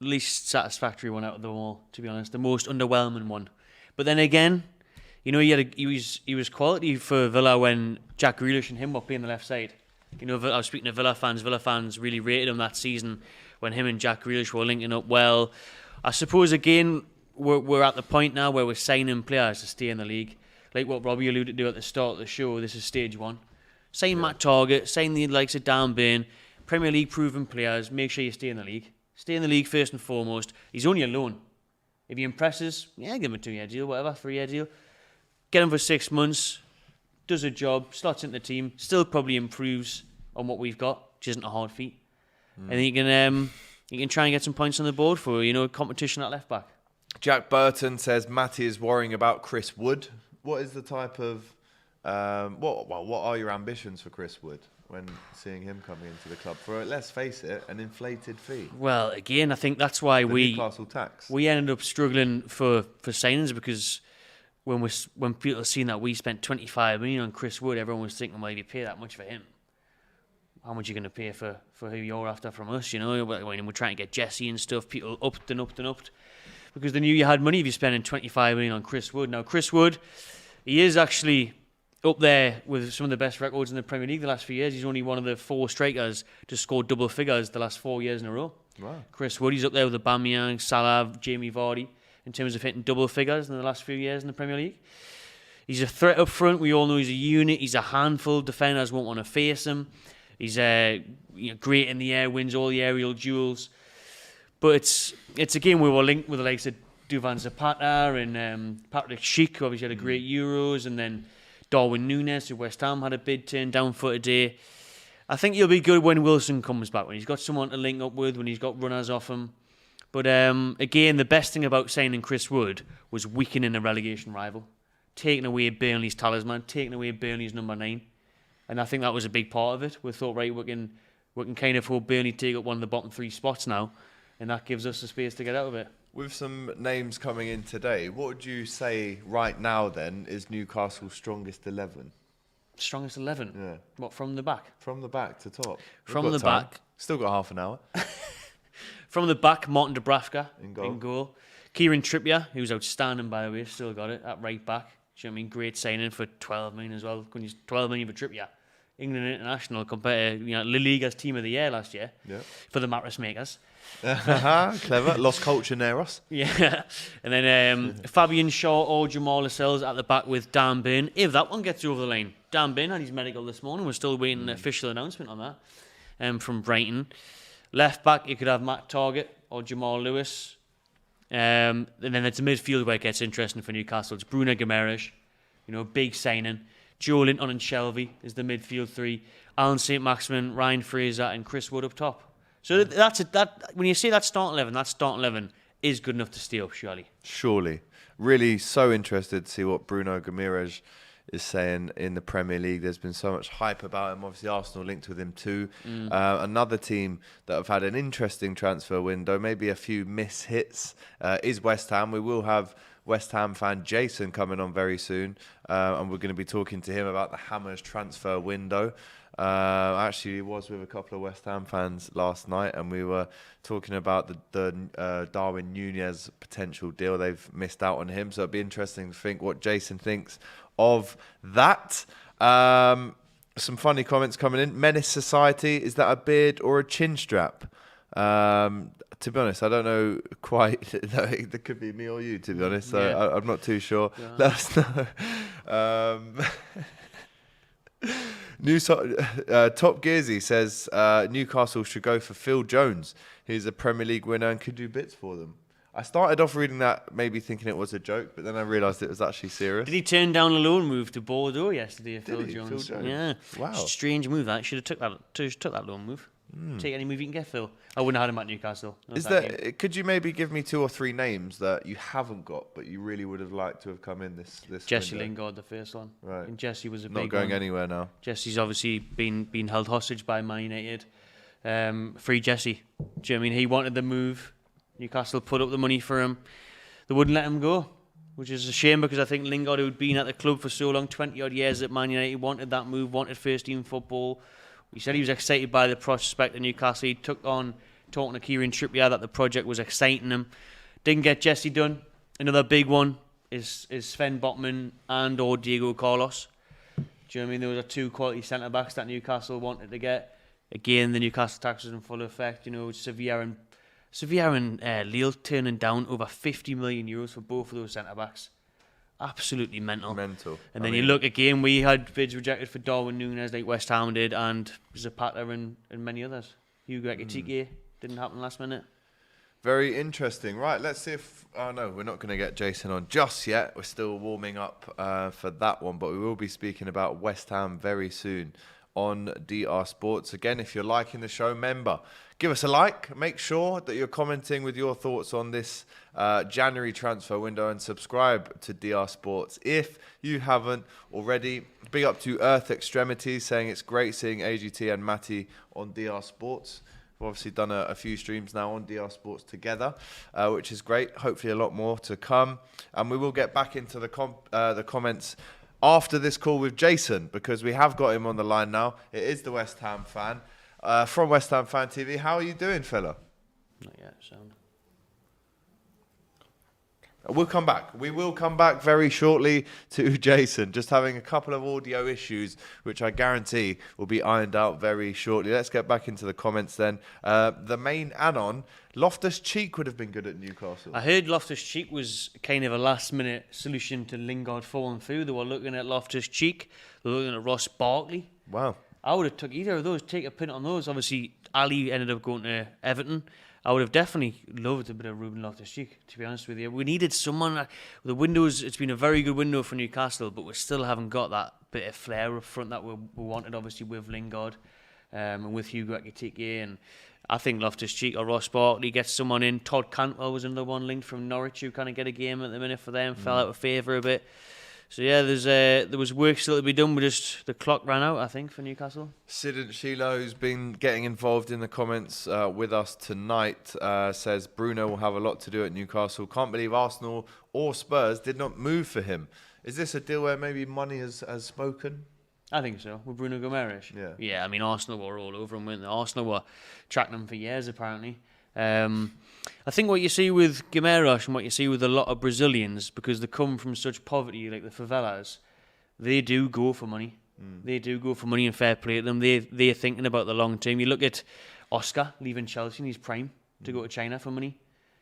satisfactory one out of them all, to be honest. The most underwhelming one. But then again, you know, he was quality for Villa when Jack Grealish and him were playing the left side. You know, I was speaking to Villa fans. Villa fans really rated him that season when him and Jack Grealish were linking up well. I suppose, again, we're at the point now where we're signing players to stay in the league. Like what Robbie alluded to at the start of the show, this is stage one. Sign Matt Target, sign the likes of Dan Burn, Premier League proven players, make sure you stay in the league. Stay in the league first and foremost. He's only a loan. If he impresses, give him a 2-year deal, whatever, 3-year deal. Get him for 6 months, does a job, slots into the team, still probably improves on what we've got, which isn't a hard feat. And you can try and get some points on the board for, competition at left back. Jack Burton says Matty is worrying about Chris Wood. What is the type of what are your ambitions for Chris Wood when seeing him coming into the club for, let's face it, an inflated fee? Well, again, I think that's why Newcastle tax. We ended up struggling for signings, because when people seen that we spent 25 million on Chris Wood, everyone was thinking, well, if you pay that much for him, how much are you going to pay for who you're after from us? When we're trying to get Jesse and stuff, people upped and upped and upped, because they knew you had money if you're spending 25 million on Chris Wood. Now, Chris Wood, he is actually up there with some of the best records in the Premier League the last few years. He's only one of the 4 strikers to score double figures the last 4 years in a row. Wow. Chris Wood, he's up there with Aubameyang, Salah, Jamie Vardy in terms of hitting double figures in the last few years in the Premier League. He's a threat up front. We all know he's a unit. He's a handful. Defenders won't want to face him. He's great in the air, wins all the aerial duels. But it's a game where we're linked with the likes of Duvan Zapata and Patrick Schick, who obviously had a great Euros, and then Darwin Núñez, who West Ham had a bid turned down for today. I think he'll be good when Wilson comes back, when he's got someone to link up with, when he's got runners off him. But again, the best thing about signing Chris Wood was weakening a relegation rival, taking away Burnley's talisman, taking away Burnley's number 9. And I think that was a big part of it. We thought, right, we can kind of hope Burnley take up one of the bottom 3 spots now, and that gives us the space to get out of it. With some names coming in today, what would you say right now then is Newcastle's strongest 11? Strongest 11? Yeah. What, from the back? From the back to top. From the back. Still got half an hour. From the back, Martin Dubravka in goal. Kieran Trippier, who's outstanding, by the way, still got it at right back. Do you know what I mean? Great signing for 12 million as well. 12 million for Trippier. England international compared to La Liga's team of the year last year. Yeah. For the mattress makers. Clever. Lost culture near us. Yeah. And then Fabian Shaw or Jamal Lascelles at the back with Dan Burn. If that one gets over the line. Dan Burn had his medical this morning. We're still waiting an official announcement on that from Brighton. Left back, you could have Matt Target or Jamal Lewis. And then it's a midfield where it gets interesting for Newcastle. It's Bruno Guimaraes, big signing. Joe Linton and Shelvey is the midfield 3. Alan St. Maximin, Ryan Fraser, and Chris Wood up top. So that when you say that starting 11 is good enough to stay up, surely. Surely. Really so interested to see what Bruno Guimaraes is saying in the Premier League. There's been so much hype about him. Obviously, Arsenal linked with him too. Another team that have had an interesting transfer window, maybe a few hits, is West Ham. We will have West Ham fan Jason coming on very soon, and we're going to be talking to him about the Hammers transfer window. Actually, he was with a couple of West Ham fans last night, and we were talking about the Darwin Núñez potential deal. They've missed out on him, so it'd be interesting to think what Jason thinks of that. Some funny comments coming in. Menace Society, is that a beard or a chin strap? To be honest, I don't know quite. That could be me or you, to be honest. So I'm not too sure. Yeah. Let us know. Top Gearsy says Newcastle should go for Phil Jones. He's a Premier League winner and could do bits for them. I started off reading that maybe thinking it was a joke, but then I realised it was actually serious. Did he turn down a loan move to Bordeaux yesterday, Phil Jones? Phil Jones? Yeah. Wow. Strange move that. Should have took that loan move. Take any move you can get, Phil. I wouldn't have had him at Newcastle. Could you maybe give me 2 or 3 names that you haven't got, but you really would have liked to have come in this Jesse window? Lingard, the first one. Right. And Jesse was not going anywhere now. Jesse's obviously been held hostage by Man United. Free Jesse. Do you know what I mean? He wanted the move. Newcastle put up the money for him. They wouldn't let him go, which is a shame because I think Lingard, who'd been at the club for so long, 20-odd years at Man United, wanted that move, wanted first-team football. He said he was excited by the prospect of Newcastle. He took on talking to Kieran Trippier that the project was exciting him. Didn't get Jesse done. Another big one is Sven Botman and or Diego Carlos. Do you know what I mean? Those are 2 quality centre-backs that Newcastle wanted to get. Again, the Newcastle tax was in full effect. You know, Sevilla and Lille turning down over 50 million euros for both of those centre-backs. Absolutely mental. And then you look again, we had bids rejected for Darwin Núñez like West Ham did, and Zapata and many others. Hugo Ekitike didn't happen last minute. Very interesting. Right, let's see if... Oh, no, we're not going to get Jason on just yet. We're still warming up for that one, but we will be speaking about West Ham very soon on DR Sports. Again, if you're liking the show, remember, give us a like. Make sure that you're commenting with your thoughts on this January transfer window and subscribe to DR Sports if you haven't already. Big up to Earth Extremities saying it's great seeing AGT and Matty on DR Sports. We've obviously done a few streams now on DR Sports together, which is great. Hopefully a lot more to come. And we will get back into the comments after this call with Jason, because we have got him on the line now. It is the West Ham fan from West Ham Fan TV. How are you doing, fella? Not yet, sound. We'll come back. We will come back very shortly to Jason. Just having a couple of audio issues, which I guarantee will be ironed out very shortly. Let's get back into the comments then. The main add-on, Loftus-Cheek would have been good at Newcastle. I heard Loftus-Cheek was kind of a last-minute solution to Lingard falling through. They were looking at Loftus-Cheek. They were looking at Ross Barkley. Wow. I would have took either of those, take a pin on those. Obviously, Ali ended up going to Everton. I would have definitely loved a bit of Ruben Loftus-Cheek, to be honest with you. We needed someone. The windows, it's been a very good window for Newcastle, but we still haven't got that bit of flair up front that we wanted, obviously, with Lingard and with Hugo Ekitike. And I think Loftus-Cheek or Ross Barkley gets someone in. Todd Cantwell was another one linked from Norwich who kind of get a game at the minute for them, fell out of favour a bit. So yeah, there was work still to be done. The clock ran out, I think, for Newcastle. Sid Sheila, who's been getting involved in the comments with us tonight, says Bruno will have a lot to do at Newcastle. Can't believe Arsenal or Spurs did not move for him. Is this a deal where maybe money has spoken? I think so, with Bruno Gomes. Yeah. Yeah, I mean, Arsenal were all over him, weren't they? Arsenal were tracking him for years, apparently. I think what you see with Guimaraes and what you see with a lot of Brazilians, because they come from such poverty, like the favelas, they do go for money. They do go for money, and fair play to them. They're thinking about the long term. You look at Oscar leaving Chelsea in his prime to go to China for money.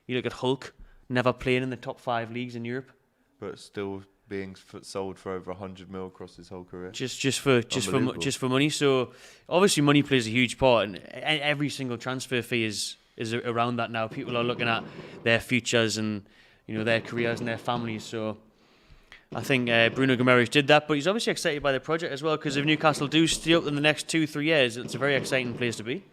You look at Hulk, never playing in the top 5 leagues in Europe, but still being sold for over 100 mil across his whole career. Just for money. So obviously money plays a huge part, and every single transfer fee is around that now. People are looking at their futures and their careers and their families. So I think Bruno Guimaraes did that, but he's obviously excited by the project as well, because if Newcastle do stay up in the next 2-3 years, it's a very exciting place to be.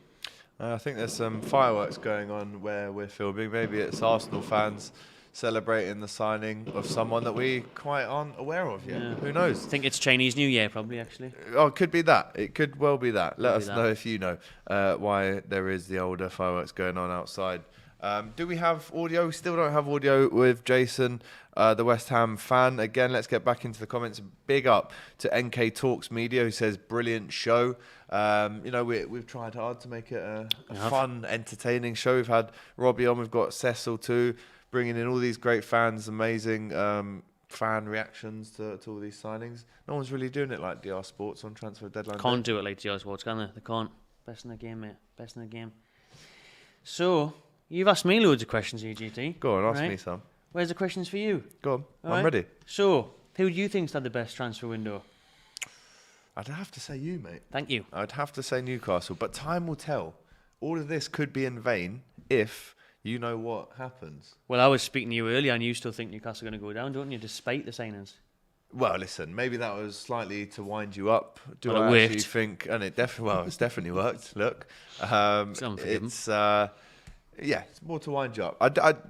I think there's some fireworks going on where we're filming. Maybe it's Arsenal fans celebrating the signing of someone that we quite aren't aware of yet. Yeah. Who knows? I think it's Chinese New Year, probably, actually. Oh, it could be that. It could well be that. Let us know if you know why there is the older fireworks going on outside. Do we have audio? We still don't have audio with Jason, the West Ham fan. Again, let's get back into the comments. Big up to NK Talks Media, who says, brilliant show. We've tried hard to make it a fun, entertaining show. We've had Robbie on, we've got Cecil too, bringing in all these great fans, amazing fan reactions to all these signings. No one's really doing it like DR Sports on transfer deadline. Can't do it like DR Sports, can they? They can't. Best in the game, mate. Best in the game. So, you've asked me loads of questions, EGT. Go on, ask me some. Where's the questions for you? Go on, I'm ready. So, who do you think's had the best transfer window? I'd have to say you, mate. Thank you. I'd have to say Newcastle, but time will tell. All of this could be in vain if you know what happens. Well, I was speaking to you earlier, and you still think Newcastle are going to go down, don't you, despite the signings? Well, listen, maybe that was slightly to wind you up. Do I actually think, and it's definitely worked. Look, it's more to wind you up.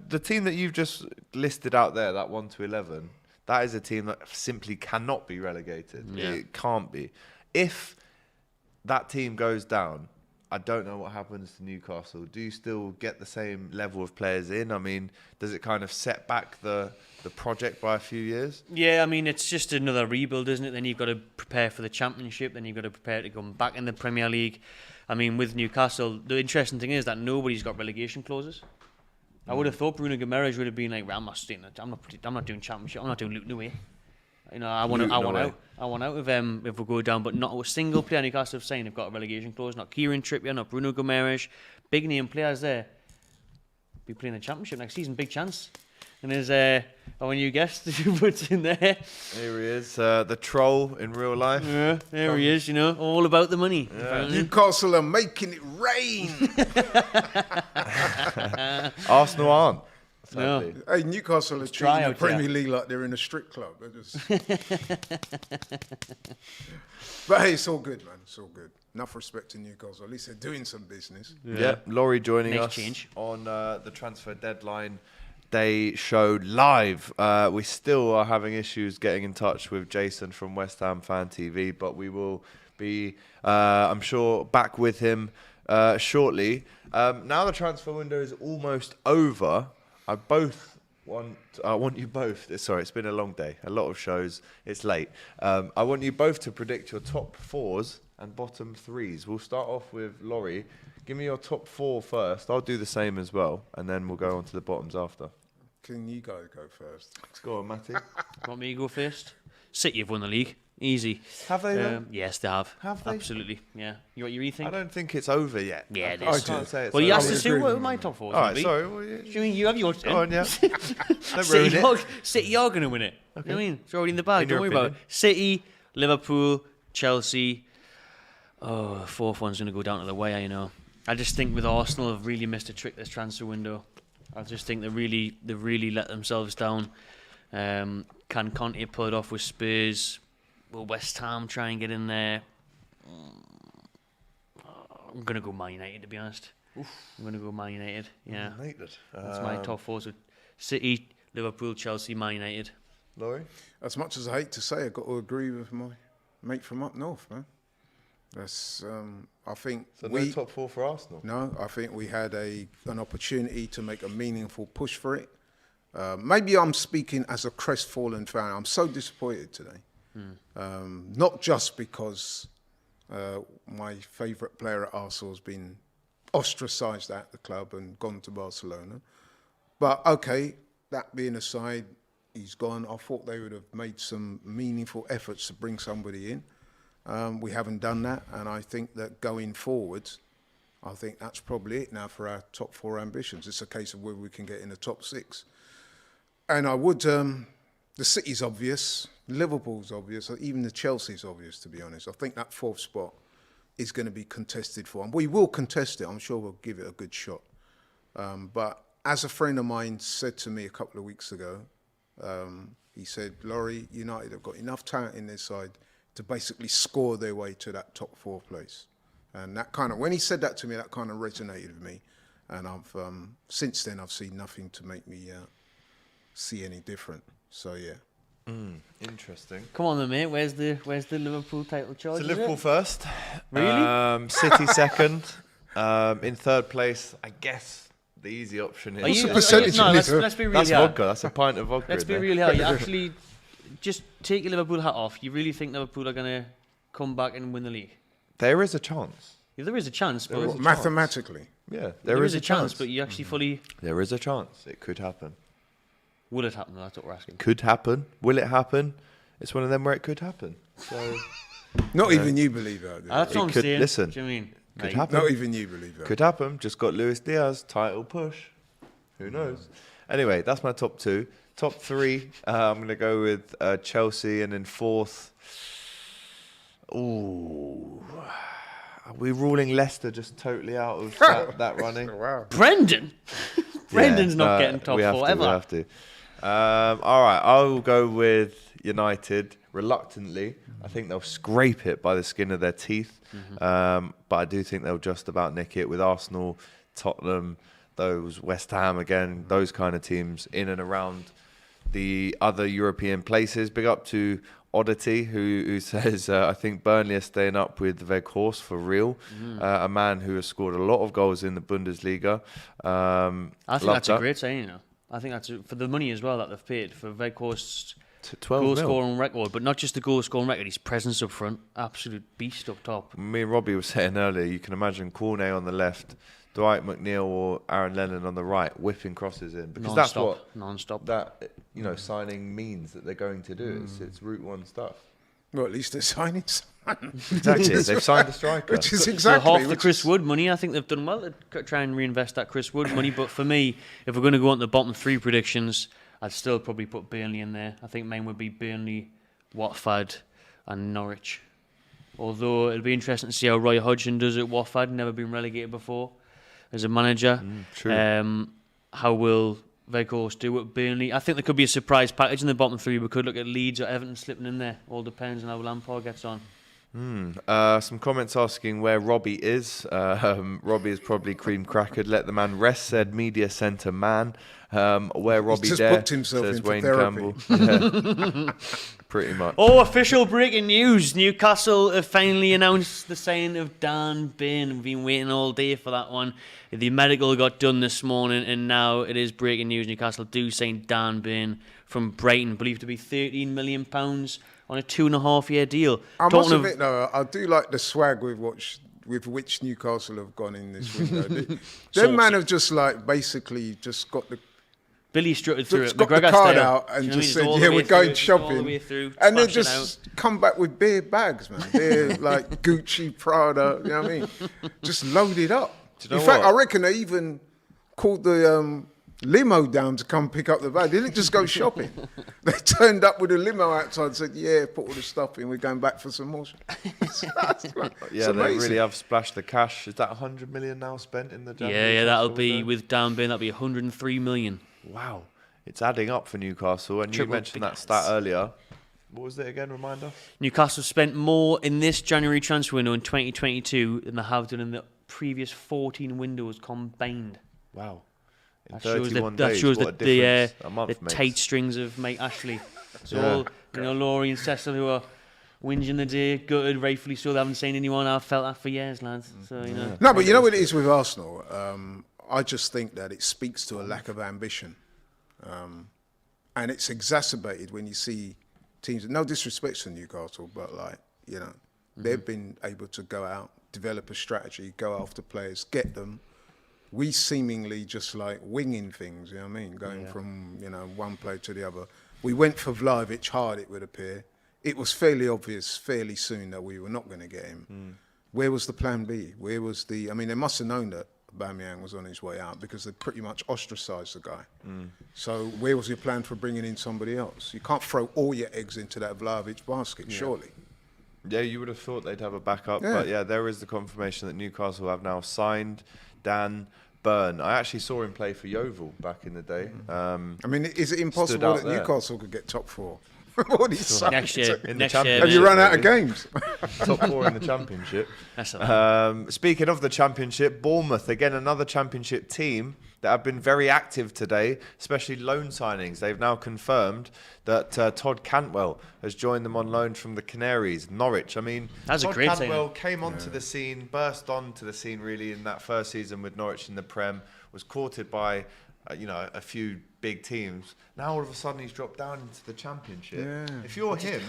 The team that you've just listed out there, that 1 to 11, that is a team that simply cannot be relegated. Yeah. It can't be. If that team goes down, I don't know what happens to Newcastle. Do you still get the same level of players in? I mean, does it kind of set back the project by a few years? Yeah, I mean, it's just another rebuild, isn't it? Then you've got to prepare for the Championship, then you've got to prepare to come back in the Premier League. I mean, with Newcastle, the interesting thing is that nobody's got relegation clauses. I would have thought Bruno Guimaraes would have been like, well, I'm not doing Championship, I'm not doing Luton away. You know, I want away. out. I want out if we go down, but not a single player Newcastle have signed have got a relegation clause. Not Kieran Trippier, not Bruno Gomes. Big name players there. Be playing the Championship next season, big chance. And there's our new guest who puts in there. Here he is, the troll in real life. Yeah, there he is. You know, all about the money. apparently. Newcastle are making it rain. Arsenal aren't. No. Sadly. Hey, Newcastle are dry treating the out here. Premier League like they're in a strip club. They're just... But hey, it's all good, man. It's all good. Enough respect to Newcastle. At least they're doing some business. Yeah, Laurie joining Nice us change. on the transfer deadline day show live. We still are having issues getting in touch with Jason from West Ham Fan TV, but we will be, I'm sure, back with him shortly. Now the transfer window is almost over. I want you both. Sorry, it's been a long day. A lot of shows. It's late. I want you both to predict your top fours and bottom threes. We'll start off with Laurie. Give me your top four first. I'll do the same as well, and then we'll go on to the bottoms after. Can you guys go first? Let's go on, Matty. Want me to go first? City have won the league. Easy. Have they, though? Yes, they have. Have they? Absolutely. Yeah. You what you really I think? don't think it's over yet. Yeah, it I is. can't say it's Well, you over. asked us to agree what with my you. top four All right, be. sorry. Well, yeah. Do you mean you have your turn? Go on, yeah. Don't ruin it. City are going to win it. You know what I mean? It's already in the bag. In Don't your worry about it. opinion. City, Liverpool, Chelsea. Oh, the fourth one's going to go down to the wire, you know. I just think with Arsenal, have really missed a trick this transfer window. I just think they really let themselves down. Can Conte pull it off with Spurs? Will West Ham try and get in there? I'm going to go Man United, to be honest. I'm going to go Man United, yeah. United. That's my top four. So City, Liverpool, Chelsea, Man United. Laurie? As much as I hate to say, I've got to agree with my mate from up north, man. That's, I think So no top four for Arsenal? No, I think we had an opportunity to make a meaningful push for it. Maybe I'm speaking as a crestfallen fan. I'm so disappointed today. Not just because my favourite player at Arsenal has been ostracised at the club and gone to Barcelona. But okay, that being aside, he's gone. I thought they would have made some meaningful efforts to bring somebody in. We haven't done that, and I think that going forward, I think that's probably it now for our top four ambitions. It's a case of whether we can get in the top six. And I would, the City's obvious, Liverpool's obvious, even the Chelsea's obvious, to be honest. I think that fourth spot is going to be contested for, and we will contest it. I'm sure we'll give it a good shot. But as a friend of mine said to me a couple of weeks ago, he said, Laurie, United have got enough talent in their side to basically score their way to that top four place. And that kind of, when he said that to me, that kind of resonated with me. And I've since then, I've seen nothing to make me see any different. So, yeah. Interesting. Come on then, mate. Where's the Liverpool title charge? So is Liverpool it? first. Really? City second. In third place, I guess the easy option is... Are you, the percentage no, of let's, liquor? let's be real That's here. vodka. That's a pint of vodka. Let's in be there. real here. You actually just take your Liverpool hat off. You really think Liverpool are going to come back and win the league? There is a chance. Yeah, there is a chance, but There is a Mathematically. Yeah, there is a chance, but you actually fully... There is a chance. It could happen. Will it happen? That's what we're asking. Could happen. Will it happen? It's one of them where it could happen. So Not even you believe that, do you? That's what I'm could- saying. listen, Do you know what I mean? could Like, happen. Not even you believe that. Could happen. Just got Luis Diaz title push. Who knows? Anyway, that's my top two. Top three. I'm going to go with Chelsea, and then fourth. Ooh, are we ruling Leicester just totally out of that running? Wow. Brendan? Brendan's Yeah, not getting top we have four to, ever. We have to. All right, I'll go with United reluctantly. I think they'll scrape it by the skin of their teeth, but I do think they'll just about nick it with Arsenal, Tottenham, those West Ham again, those kind of teams in and around the other European places. Big up to Oddity, who says, I think Burnley are staying up with Weghorst for real. A man who has scored a lot of goals in the Bundesliga. I think Love that's that. a great signing, you know. I think that's for the money as well that they've paid for Weghorst's 12 goal mil. scoring record, but not just the goal scoring record, his presence up front, absolute beast up top. Me and Robbie were saying earlier, you can imagine Cornet on the left, Dwight McNeil or Aaron Lennon on the right, whipping crosses in, because that's what non-stop. that signing means that they're going to do. It's Route 1 stuff. Well, at least they're signing someone. Exactly, they've signed a striker. Which is So exactly half the Chris Wood money. I think they've done well to try and reinvest that Chris Wood money. But for me, if we're going to go on the bottom 3 predictions, I'd still probably put Burnley in there. I think mine would be Burnley, Watford, and Norwich. Although it'll be interesting to see how Roy Hodgson does at Watford. Never been relegated before as a manager. True. How will Weghorst do at Burnley? I think there could be a surprise package in the bottom 3. We could look at Leeds or Everton slipping in there. All depends on how Lampard gets on. Some comments asking where Robbie is. Robbie is probably cream crackered. Let the man rest, said media centre man. Where Robbie just there, booked himself says in for Wayne therapy. Campbell. Yeah. Pretty much. Oh, official breaking news. Newcastle have finally announced the signing of Dan Burn. We've been waiting all day for that one. The medical got done this morning, and now it is breaking news. Newcastle do sign Dan Burn from Brighton, believed to be £13 million on a 2.5-year deal. I must admit, though, I do like the swag with which Newcastle have gone in this window. Them man have just basically just got the Billy strutted through it. got the McGregor card style. out and Do you know just what I mean? said, All "Yeah, the way we're going through, shopping," all the way through, and then smash it just come back with beer bags, man. Beer like Gucci, Prada. You know what I mean? Just loaded up. Do you know in fact, what? I reckon they even called the limo down to come pick up the bag. They didn't just go shopping. They turned up with a limo outside and said, "Yeah, put all the stuff in. We're going back for some more." Yeah, they really have splashed the cash. Is that 100 million now spent in the January? Yeah, that'll transfer be window? with Dan Burn. That'll be 103 million. Wow, it's adding up for Newcastle. And Triple you mentioned that figures. stat earlier. What was it again? Remind us. Newcastle spent more in this January transfer window in 2022 than they have done in the previous 14 windows combined. Wow. In That shows 31 that days, shows what a the difference a month makes. tight strings of Mike Ashley. So Yeah. all Laurie and Cecil who are whinging the day, gutted, rightfully so. They haven't seen anyone. I've felt that for years, lads. So No, but you know what it is with Arsenal? I just think that it speaks to a lack of ambition. And it's exacerbated when you see teams, no disrespect to Newcastle, but they've been able to go out, develop a strategy, go after players, get them. We seemingly just winging things, you know what I mean? Going from, one player to the other. We went for Vlahovic hard, it would appear. It was fairly obvious fairly soon that we were not going to get him. Where was the plan B? Where was they must have known that Aubameyang was on his way out because they pretty much ostracised the guy. So where was your plan for bringing in somebody else? You can't throw all your eggs into that Vlahovic basket, surely. Yeah, you would have thought they'd have a backup. Yeah. But there is the confirmation that Newcastle have now signed Dan Burn. I actually saw him play for Yeovil back in the day. Is it impossible out that there. Newcastle could get top 4? What he signed? next year, In the next year, Championship. Have you run out of maybe. games? Top 4 in the Championship. That's a Speaking of the Championship, Bournemouth, again, another Championship team that have been very active today, especially loan signings. They've now confirmed that Todd Cantwell has joined them on loan from the Canaries, Norwich. I mean, That's a Todd great Cantwell came onto the scene, burst onto the scene really in that first season with Norwich in the Prem, was courted by a few big teams. Now all of a sudden he's dropped down into the Championship. Yeah. If you're him,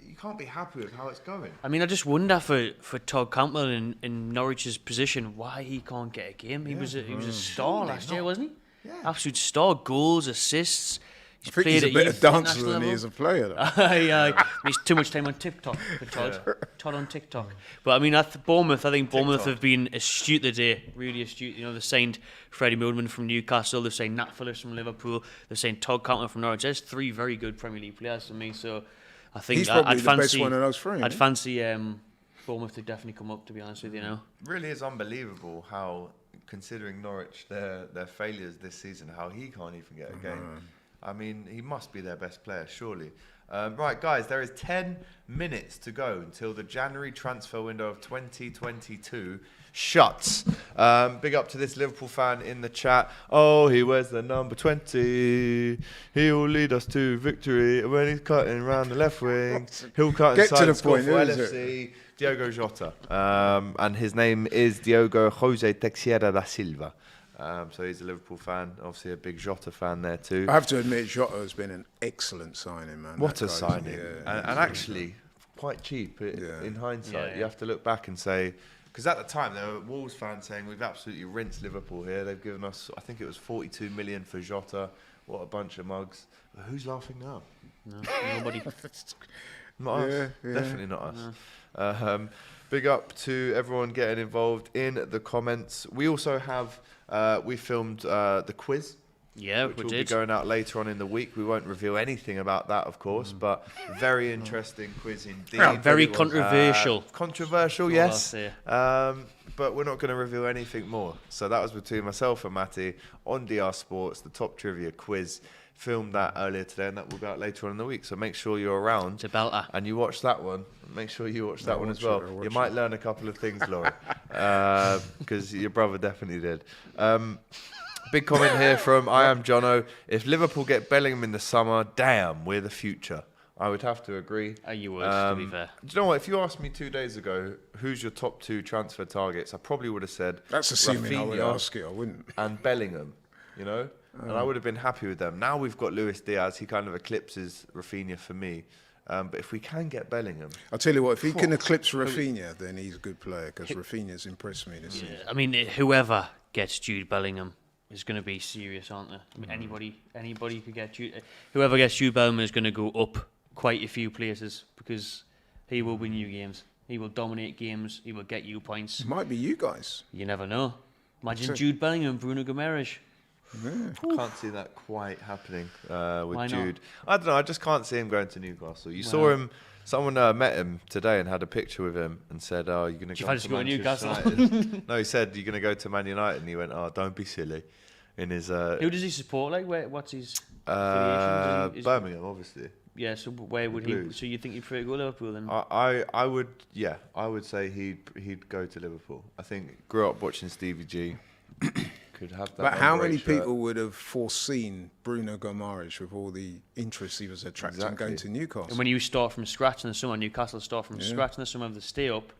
you can't be happy with how it's going. I mean, I just wonder for Todd Cantwell in Norwich's position why he can't get a game. He was a star last year, wasn't he? Yeah. Absolute star, goals, assists. I think he's a better dancer than he is a player, though. He's too much time on TikTok for Todd. Todd on TikTok. But I mean, Bournemouth have been astute today, really astute. They've signed Freddie Milman from Newcastle, they've signed Nat Phillips from Liverpool, they've signed Todd Cantwell from Norwich. There's 3 very good Premier League players to me, so I think He's probably I'd the fancy, best one of those 3. I'd fancy Bournemouth to definitely come up, to be honest with you now. Really is unbelievable how, considering Norwich, their failures this season, how he can't even get a game. I mean, he must be their best player, surely. Right, guys, there is 10 minutes to go until the January transfer window of 2022 shuts. Big up to this Liverpool fan in the chat. Oh, he wears the number 20. He will lead us to victory. When he's cutting around the left wing, he'll cut Get inside to the and score point, for who is LFC. Diogo Jota. And his name is Diogo Jose Teixeira da Silva. So he's a Liverpool fan, obviously a big Jota fan there too. I have to admit, Jota has been an excellent signing, man. What That a guy's- signing. yeah. And actually, quite cheap in hindsight. Yeah. You have to look back and say, Because at the time, there were Wolves fans saying, we've absolutely rinsed Liverpool here. They've given us, I think it was 42 million for Jota. What a bunch of mugs. But who's laughing now? No, nobody. Not us. Definitely not us. Big up to everyone getting involved in the comments. We also have, we filmed the quiz. Yeah, which we will did. be going out later on in the week. We won't reveal anything about that, of course, but very interesting quiz indeed. Very controversial. Controversial, yes. But we're not going to reveal anything more. So that was between myself and Matty on DR Sports, the top trivia quiz. Filmed that earlier today, and that will go out later on in the week. So make sure you're around. It's a belter. And you watch that one. Make sure you watch that one as well. You might learn a couple of things, Laurie, because your brother definitely did. Big comment here from I Am Jono. If Liverpool get Bellingham in the summer, damn, we're the future. I would have to agree. You would, to be fair. Do you know what? If you asked me 2 days ago, who's your top 2 transfer targets, I probably would have said That's assuming I would Rafinha ask it. I wouldn't. and Bellingham, you know? And I would have been happy with them. Now we've got Luis Diaz. He kind of eclipses Rafinha for me. But if we can get Bellingham... I'll tell you what, if he can eclipse Rafinha, then he's a good player, because Rafinha's impressed me this season. I mean, whoever gets Jude Bellingham is going to be serious, aren't they? I mean, anybody could get Jude. Whoever gets Jude Bellingham is going to go up quite a few places, because he will win you games. He will dominate games. He will get you points. It might be you guys. You never know. Imagine Jude Bellingham and Bruno Guimaraes. I can't see that quite happening with Why not? Jude. I don't know. I just can't see him going to Newcastle. You saw him. Someone met him today and had a picture with him and said, "Oh, you're going to go to Newcastle?" United." No, he said, "You're going to go to Man United," and he went, "Oh, don't be silly." In his Who does he support? Like, what's his Birmingham, affiliation? obviously. Yeah. So where would he? Blues. So you think he'd prefer to go to Liverpool then? I would, yeah, I would say he'd go to Liverpool. I think grew up watching Stevie G. Could have that. But how number 8 many shirt. people would have foreseen Bruno Guimaraes with all the interest he was attracting going to Newcastle? And when you start from scratch in the summer, Newcastle start from scratch in the summer, if they stay up,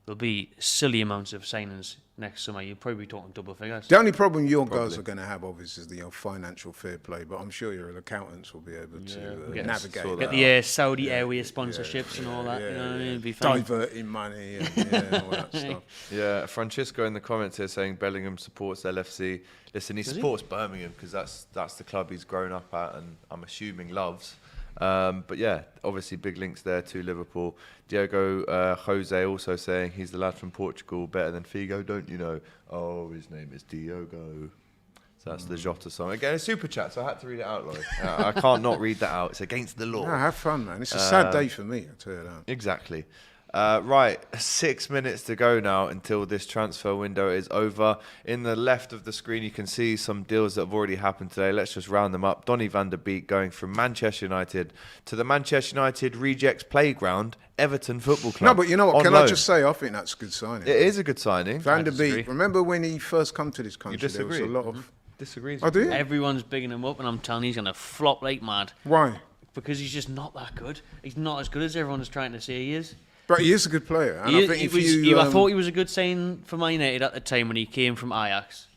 there'll be silly amounts of signings next summer. You'll probably be talking double figures. The only problem your guys are going to have, obviously, is the financial fair play. But I'm sure your accountants will be able to navigate sort that. Get the Saudi Airways sponsorships and all that. You know what I mean? It'd be fine. Diverting money and all that stuff. Yeah, Francisco in the comments here saying Bellingham supports LFC. Listen, he supports Birmingham because that's the club he's grown up at, and I'm assuming loves. But yeah, obviously big links there to Liverpool. Diego Jose also saying he's the lad from Portugal, better than Figo, don't you know? Oh, his name is Diogo. So that's the Jota song. Again, a super chat, so I had to read it out, Lloyd. I can't not read that out. It's against the law. No, have fun, man. It's a sad day for me, I'll tell you that. Exactly. Right, 6 minutes to go now until this transfer window is over. In the left of the screen, you can see some deals that have already happened today. Let's just round them up. Donny van der Beek going from Manchester United to the Manchester United Rejects Playground, Everton Football Club. No, but you know what? On Can loan. I just say, I think that's a good signing. It is a good signing. Van der disagree. Beek, remember when he first come to this country, there was disagree? a lot of... Disagrees. Oh, do you? Everyone's bigging him up, and I'm telling you, he's going to flop like mad. Why? Because he's just not that good. He's not as good as everyone's trying to say he is. But he is a good player. And I think I thought he was a good sign for Man United at the time when he came from Ajax.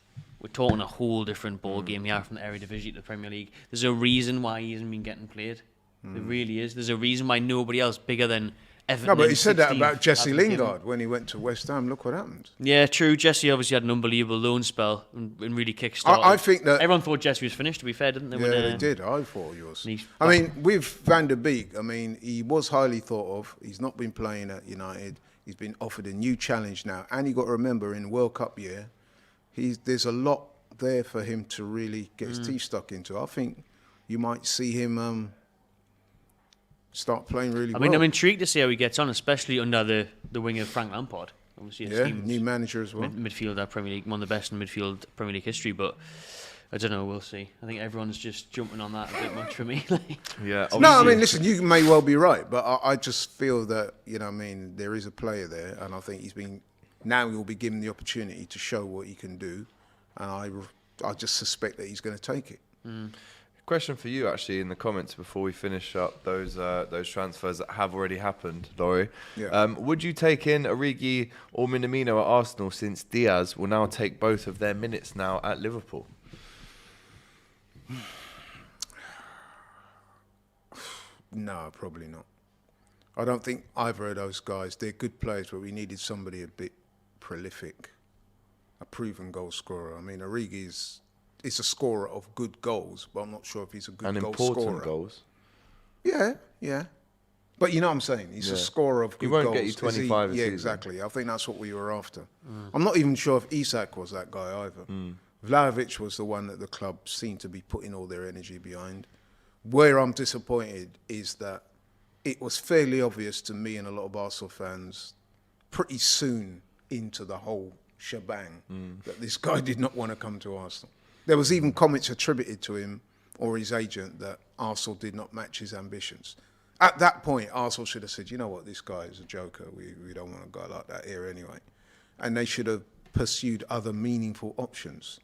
We're talking a whole different ball game here from the Eredivisie to the Premier League. There's a reason why he hasn't been getting played. There really is. There's a reason why nobody else bigger than Everton. No, but he said that 16 about Jesse hasn't given. Lingard when he went to West Ham. Look what happened. Yeah, true. Jesse obviously had an unbelievable loan spell and really kick-started. I think that... Everyone thought Jesse was finished, to be fair, didn't they? Yeah, they did. I thought he was. He's- I mean, with Van der Beek, I mean, he was highly thought of. He's not been playing at United. He's been offered a new challenge now. And you got to remember, in World Cup year, there's a lot there for him to really get his teeth stuck into. I think you might see him start playing really well. I mean, I'm intrigued to see how he gets on, especially under the wing of Frank Lampard. Obviously, yeah, new manager as well. Midfielder, Premier League, one of the best in midfield Premier League history. But I don't know, we'll see. I think everyone's just jumping on that a bit much for me. Yeah. No, I obviously- mean, listen, you may well be right, but I just feel that, you know what I mean, there is a player there, and I think now he'll be given the opportunity to show what he can do, and I just suspect that he's going to take it. Question for you, actually, in the comments before we finish up those transfers that have already happened, Laurie. Yeah. Would you take in Origi or Minamino at Arsenal, since Diaz will now take both of their minutes now at Liverpool? No, probably not. I don't think either of those guys, they're good players, but we needed somebody a bit prolific, a proven goal scorer. I mean, Origi is a scorer of good goals, but I'm not sure if he's a good goal scorer. And important goals. Yeah. But you know what I'm saying? He's a scorer of good goals. He won't get you 25 a Yeah, season. exactly. I think that's what we were after. I'm not even sure if Isak was that guy either. Vlahovic was the one that the club seemed to be putting all their energy behind. Where I'm disappointed is that it was fairly obvious to me and a lot of Arsenal fans pretty soon into the whole shebang that this guy did not want to come to Arsenal. There was even comments attributed to him or his agent that Arsenal did not match his ambitions. At that point, Arsenal should have said, you know what, this guy is a joker. We don't want a guy like that here anyway. And they should have pursued other meaningful options.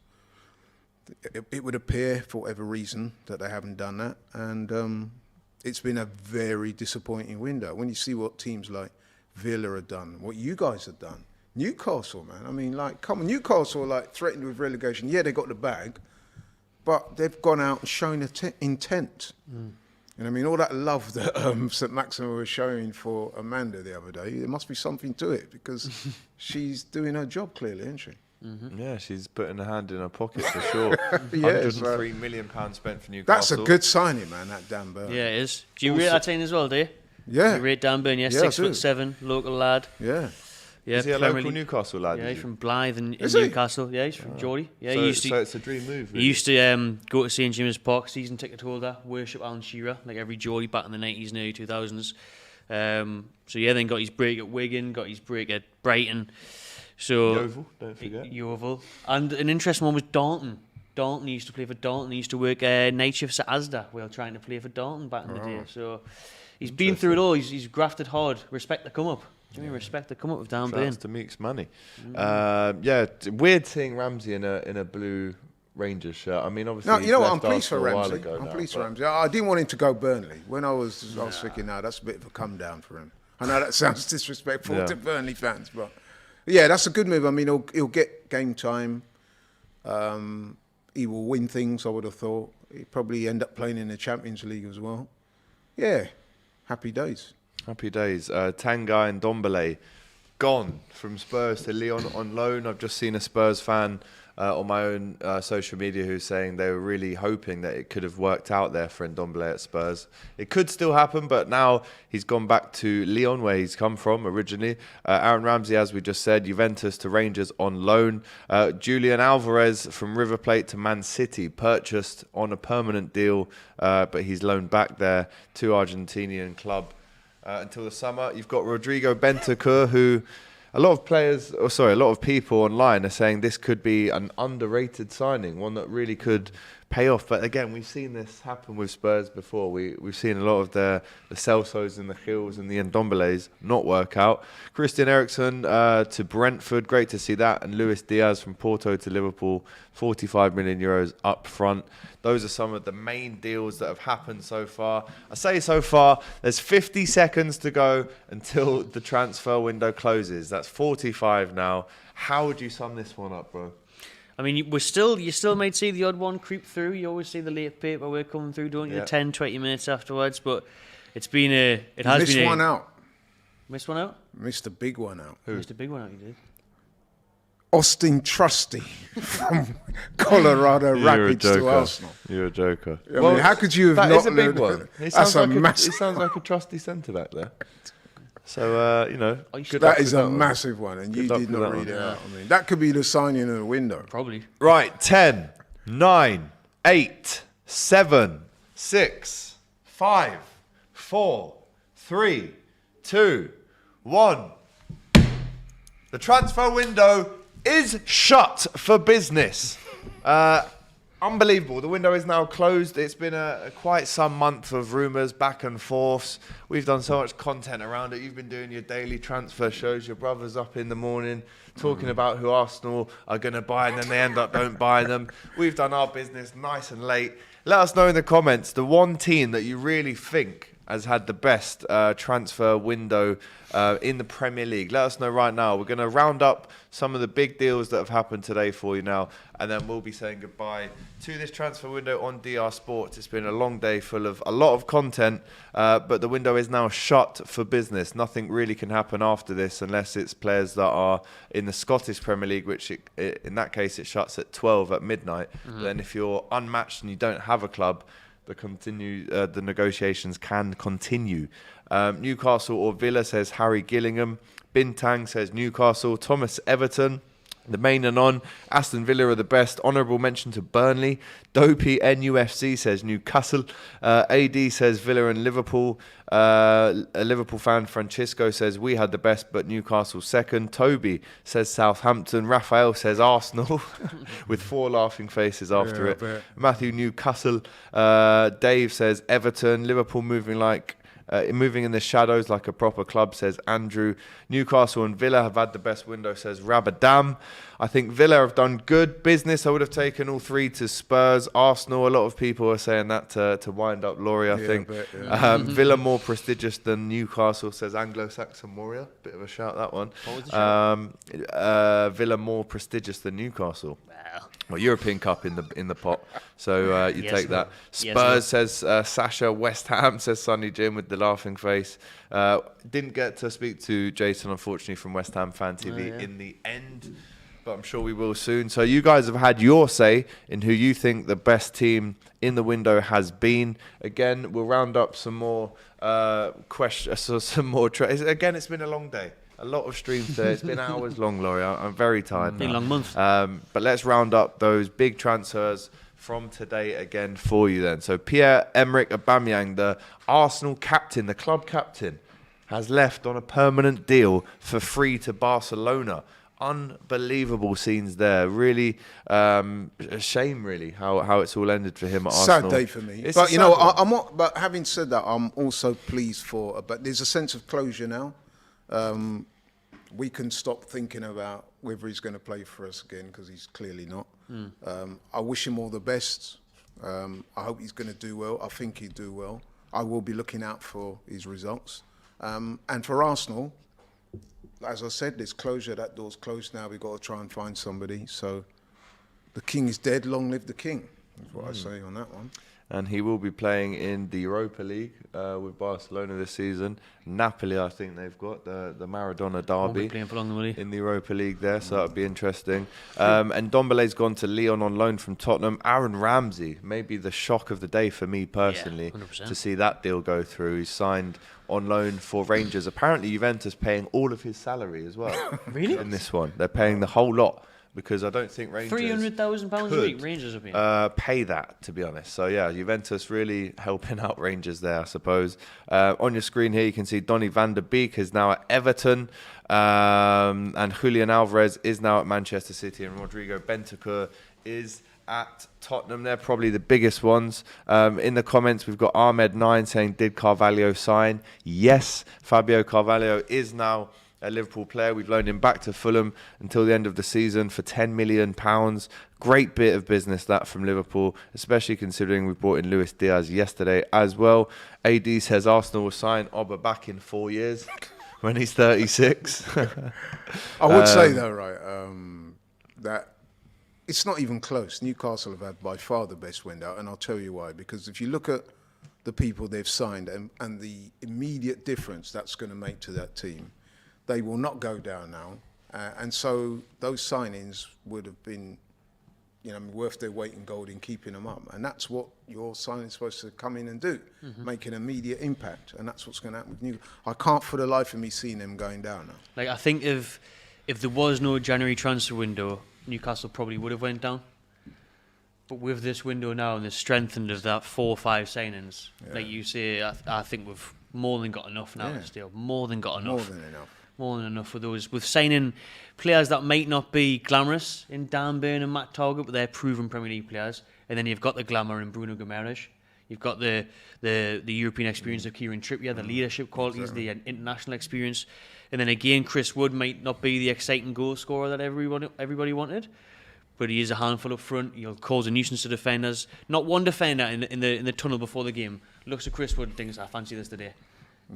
It would appear, for whatever reason, that they haven't done that. And it's been a very disappointing window. When you see what teams like Villa have done, what you guys have done, Newcastle, man. I mean, like, come on, Newcastle are like threatened with relegation. Yeah, they got the bag, but they've gone out and shown intent. And I mean, all that love that St. Maxima was showing for Amanda the other day, there must be something to it because she's doing her job clearly, isn't she? Yeah, she's putting her hand in her pocket for sure. Yeah, £103 million spent for Newcastle. That's a good signing, man, that Dan Burn. Yeah, it is. Do you rate that team as well, do you? Yeah. You rate Dan Burn, yeah, Yeah, I 6'7", local lad. Yeah. Yeah, Is he a Premier local League- Newcastle lad? Yeah, is he's he? from Blythe in Is he? Newcastle. Yeah, he's from Geordie. Yeah, so, he used to. so it's a dream move. He Really. used to go to St James's Park, season ticket holder, worship Alan Shearer, like every Geordie back in the 90s and early 2000s. So yeah, then got his break at Wigan, got his break at Brighton. So Yeovil, don't forget. Yeovil. And an interesting one was Dalton. Dalton, he used to play for Dalton. He used to work night shifts at Asda while trying to play for Dalton back in the day. So he's been through it all. He's grafted hard. Respect the come up. Do you mean respect the come up with Dan Burn? Shouts to Meek's money. Yeah, weird seeing Ramsey in a blue Rangers shirt. I mean, obviously, No, he's you know what? I'm left pleased for Arsenal a while Ramsey. ago I'm now, pleased for but- Ramsey. I didn't want him to go Burnley. When I was thinking, no, that's a bit of a come down for him. I know that sounds disrespectful Yeah. to Burnley fans, but yeah, that's a good move. I mean, he'll get game time. He will win things, I would have thought. He'll probably end up playing in the Champions League as well. Yeah, happy days. Happy days. Tanguy and Ndombele gone from Spurs to Lyon on loan. I've just seen a Spurs fan on my own social media who's saying they were really hoping that it could have worked out there for Ndombele at Spurs. It could still happen, but now he's gone back to Lyon, where he's come from originally. Aaron Ramsey, as we just said, Juventus to Rangers on loan. Julian Alvarez from River Plate to Man City, purchased on a permanent deal, but he's loaned back there to Argentinian club until the summer. You've got Rodrigo Bentancur, who a lot of people online are saying this could be an underrated signing, one that really could pay off. But again, we've seen this happen with Spurs before. We've seen a lot of the Celsos and the Hills and the Ndombeles not work out. Christian Eriksen to Brentford, great to see that. And Luis Diaz from Porto to Liverpool, 45 million euros up front. Those are some of the main deals that have happened so far. I say so far, there's 50 seconds to go until the transfer window closes. That's 45 now. How would you sum this one up, bro? I mean, you still might see the odd one creep through. You always see the late paperwork coming through, don't you? Yeah. 10, 20 minutes afterwards. But it has been Missed one out. Missed one out? Missed a big one out. Missed a big one out, you did. Austin Trusty from Colorado Rapids to Arsenal. You're a joker. I mean, how could you have that not is a big learned- one. He That's sounds, a like massive. he sounds like a trusty centre back there. So, good luck That is with a one. massive one, and you luck did with not that read one. it out. I mean, that could be the signing of the window. Probably. Right, 10, 9, 8, 7, 6, 5, 4, 3, 2, 1. The transfer window is shut for business. Unbelievable. The window is now closed. It's been quite some month of rumours, back and forths. We've done so much content around it. You've been doing your daily transfer shows. Your brother's up in the morning talking about who Arsenal are going to buy, and then they end up don't buy them. We've done our business nice and late. Let us know in the comments the one team that you really think has had the best transfer window in the Premier League? Let us know right now. We're going to round up some of the big deals that have happened today for you now, and then we'll be saying goodbye to this transfer window on DR Sports. It's been a long day full of a lot of content, but the window is now shut for business. Nothing really can happen after this unless it's players that are in the Scottish Premier League, which in that case it shuts at 12 at midnight. Then if you're unmatched and you don't have a club, the negotiations can continue. Newcastle or Villa, says Harry Gillingham. Bintang says Newcastle. Thomas Everton. The main and on. Aston Villa are the best. Honourable mention to Burnley. Dopey NUFC says Newcastle. AD says Villa and Liverpool. A Liverpool fan, Francisco, says we had the best, but Newcastle second. Toby says Southampton. Raphael says Arsenal, with 4 laughing faces after it. Matthew, Newcastle. Dave says Everton. Liverpool moving in the shadows like a proper club, says Andrew. Newcastle and Villa have had the best window, says Rabadam. I think Villa have done good business. I would have taken all 3 to Spurs. Arsenal, a lot of people are saying that to wind up Laurie, I think. Villa more prestigious than Newcastle, says Anglo-Saxon Warrior. Bit of a shout, that one. Villa more prestigious than Newcastle. Well, European Cup in the pot, so you take that. Spurs, says Sasha. West Ham, says Sonny Jim with the laughing face. Didn't get to speak to Jason, unfortunately, from West Ham Fan TV in the end, but I'm sure we will soon. So you guys have had your say in who you think the best team in the window has been. Again, we'll round up some more questions, some more. Again, it's been a long day. A lot of streams today. It's been hours long, Laurie. I'm very tired now. Been a long month. But let's round up those big transfers from today again for you then. So Pierre-Emerick Aubameyang, the Arsenal captain, the club captain, has left on a permanent deal for free to Barcelona. Unbelievable scenes there. Really a shame, really, how it's all ended for him at Arsenal. Sad day for me. It's But, you know, but having said that, I'm also pleased but there's a sense of closure now. We can stop thinking about whether he's going to play for us again, because he's clearly not. I wish him all the best. I hope he's going to do well. I think he'll do well. I will be looking out for his results. And for Arsenal, as I said, there's closure. That door's closed now. We've got to try and find somebody. So the king is dead. Long live the king. That's what I say on that one. And he will be playing in the Europa League with Barcelona this season. Napoli, I think they've got the Maradona derby in the Europa League there, so that'll be interesting. And Dombele's gone to Lyon on loan from Tottenham. Aaron Ramsey, maybe the shock of the day for me personally, to see that deal go through. He's signed on loan for Rangers. Apparently Juventus paying all of his salary as well. Really? In this one. They're paying the whole lot. Because I don't think Rangers £300,000 a week. Rangers have been pay that, to be honest. So yeah, Juventus really helping out Rangers there, I suppose. On your screen here, you can see Donny van der Beek is now at Everton, and Julian Alvarez is now at Manchester City, and Rodrigo Bentancur is at Tottenham. They're probably the biggest ones. In the comments, we've got Ahmed9 saying, "Did Carvalho sign?" Yes, Fabio Carvalho is now a Liverpool player. We've loaned him back to Fulham until the end of the season for £10 million. Great bit of business that from Liverpool, especially considering we brought in Luis Diaz yesterday as well. AD says Arsenal will sign Oba back in 4 years when he's 36. I would say though, right, that it's not even close. Newcastle have had by far the best window, and I'll tell you why. Because if you look at the people they've signed and the immediate difference that's going to make to that team, they will not go down now, and so those signings would have been, worth their weight in gold in keeping them up. And that's what your signing is supposed to come in and do, make an immediate impact. And that's what's going to happen with Newcastle. I can't for the life of me see them going down now. Like, I think if there was no January transfer window, Newcastle probably would have went down. But with this window now and the strengthened of that 4 or 5 signings, like you say, I think we've more than got enough now to steal. More than got enough. More than enough with those. With signing players that might not be glamorous in Dan Burn and Matt Target, but they're proven Premier League players. And then you've got the glamour in Bruno Guimaraes. You've got the European experience of Kieran Trippier, the leadership qualities, the international experience. And then again, Chris Wood might not be the exciting goal scorer that everybody wanted. but he is a handful up front. He'll cause a nuisance to defenders. Not one defender in the tunnel before the game looks at Chris Wood and thinks, I fancy this today.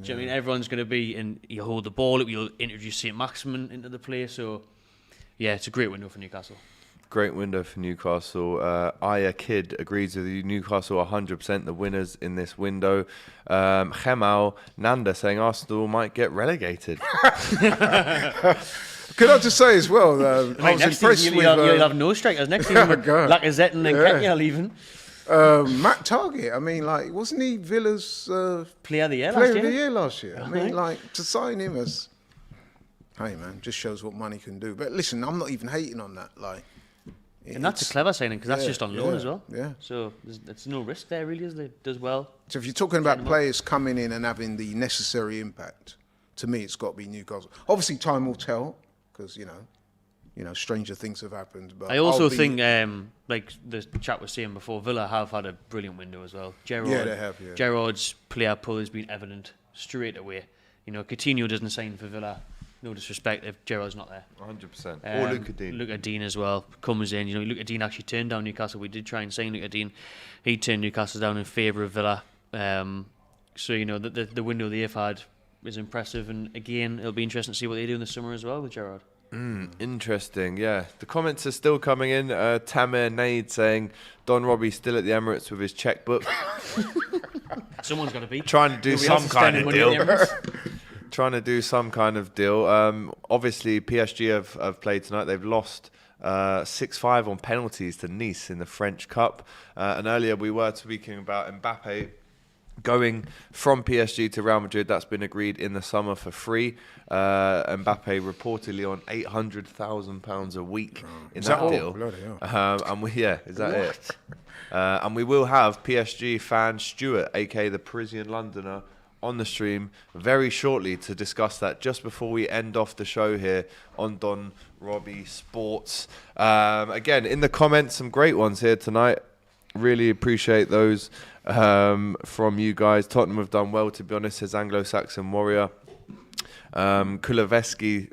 Do you know what I mean? Everyone's going to be, and he'll hold the ball up, he'll introduce St. Maximin into the play. So, yeah, it's a great window for Newcastle. Great window for Newcastle. Aya Kid agrees with you. Newcastle are 100% the winners in this window. Gemal Nanda saying Arsenal might get relegated. Could I just say as well, I was impressed with... You'll have no strikers next season. Lacazette and Nketiah leaving. Matt Target, I mean, like, wasn't he Villa's Player of the year last year? I mean, like, to sign him as... Hey, man, just shows what money can do. But listen, I'm not even hating on that. Like, and that's a clever signing because that's just on loan as well. Yeah. So there's no risk there, really, as it does well. So if you're talking about players coming in and having the necessary impact, to me, it's got to be Newcastle. Obviously, time will tell because, you know, stranger things have happened. But I also think, like the chat was saying before, Villa have had a brilliant window as well. Gerrard, yeah, they have. Yeah. Gerrard's player pull has been evident straight away. You know, Coutinho doesn't sign for Villa. No disrespect if Gerrard's not there. 100%. Or Luca Dean. Luca Dean as well comes in. You know, Luca Dean actually turned down Newcastle. We did try and sign Luca Dean. He turned Newcastle down in favour of Villa. So, you know, the window they've had is impressive. And again, it'll be interesting to see what they do in the summer as well with Gerrard. Interesting, yeah. The comments are still coming in. Tamer Nade saying Don Robbie still at the Emirates with his checkbook. Someone's got to be. Trying to do some kind of deal. Obviously, PSG have played tonight. They've lost 6-5 on penalties to Nice in the French Cup. And earlier we were speaking about Mbappe going from PSG to Real Madrid. That's been agreed in the summer for free. Mbappe reportedly on £800,000 a week in that deal. It? And we will have PSG fan Stuart, aka the Parisian Londoner, on the stream very shortly to discuss that just before we end off the show here on Don Robbie Sports. Again, in the comments, some great ones here tonight. Really appreciate those from you guys. Tottenham have done well, to be honest, says Anglo-Saxon Warrior. Kulusevski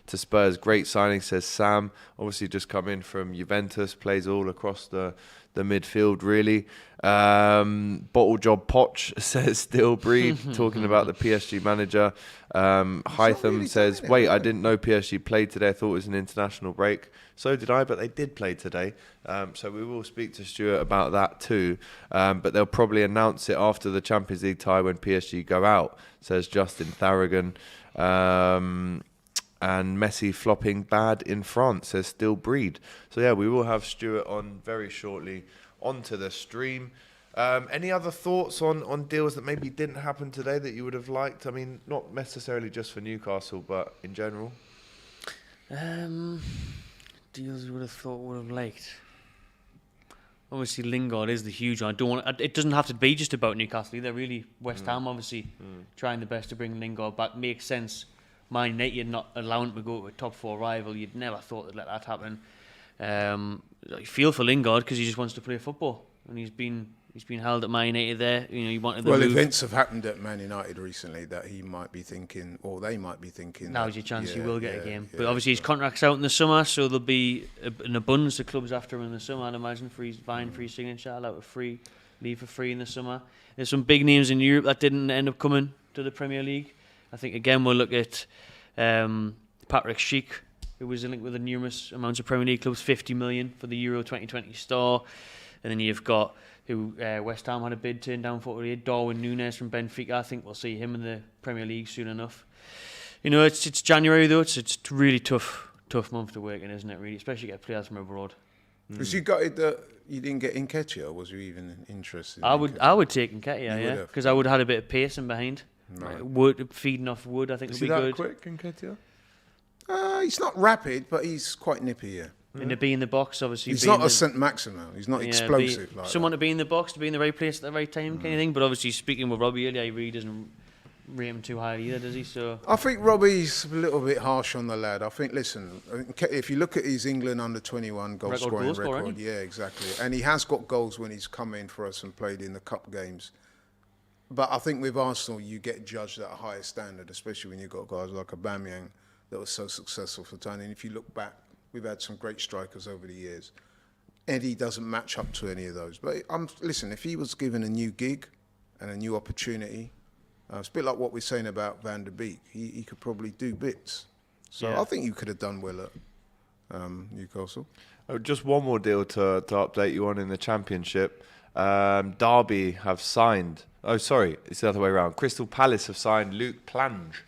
to Spurs, great signing, says Sam. Obviously just come in from Juventus, plays all across the midfield, really. Bottle Job Poch says still breed, talking about the PSG manager. Hytham says, wait, I didn't know PSG played today. I thought it was an international break. So did I, but they did play today. So we will speak to Stuart about that too. But they'll probably announce it after the Champions League tie when PSG go out, says Justin Tharagon. And Messi flopping bad in France, says still breed. So yeah, we will have Stuart on very shortly onto the stream. Any other thoughts on deals that maybe didn't happen today that you would have liked? I mean, not necessarily just for Newcastle, but in general. Deals you would have thought would have liked. Obviously, Lingard is the huge one. It doesn't have to be just about Newcastle either. Really, West Ham obviously trying the best to bring Lingard back makes sense. Man United not allowing him to go to a top 4 rival. You'd never thought they'd let that happen. I feel for Lingard because he just wants to play football, and he's been held at Man United there. You know, he wanted the move. Events have happened at Man United recently that he might be thinking, or they might be thinking. Now's your chance. You will get a game, but obviously his contract's out in the summer, so there'll be an abundance of clubs after him in the summer. I'd imagine vying for his signature, allowed to leave for free in the summer. There's some big names in Europe that didn't end up coming to the Premier League. I think again we'll look at Patrick Schick, who was linked with the numerous amounts of Premier League clubs, 50 million for the Euro 2020 star. And then you've got West Ham had a bid turned down for Darwin Núñez from Benfica. I think we'll see him in the Premier League soon enough. You know, it's January though. It's really tough month to work in, isn't it? Really, especially get players from abroad. Because you got it that you didn't get Nketiah, or was you even interested? I would take Nketiah, yeah, because I would have had a bit of pacing behind. Right. Wood feeding off Wood, I think would be good. Is he that quick, Nketiah? He's not rapid, but he's quite nippy, yeah. And to be in the box, obviously. He's not a St. Maximin. He's not explosive. Someone to be in the box, to be in the right place at the right time, kind of thing. But obviously, speaking with Robbie earlier, he really doesn't rate him too high either, does he? So I think Robbie's a little bit harsh on the lad. I think, listen, if you look at his England under-21 goal scoring record, yeah, exactly. And he has got goals when he's come in for us and played in the cup games. But I think with Arsenal, you get judged at a higher standard, especially when you've got guys like Aubameyang that was so successful for Tottenham. And if you look back We've had some great strikers over the years. Eddie doesn't match up to any of those. But listen, if he was given a new gig and a new opportunity, it's a bit like what we're saying about Van der Beek. He could probably do bits. So I think you could have done well at Newcastle. Oh, just one more deal to update you on in the Championship. Derby have signed... Oh, sorry, it's the other way around. Crystal Palace have signed Luke Plange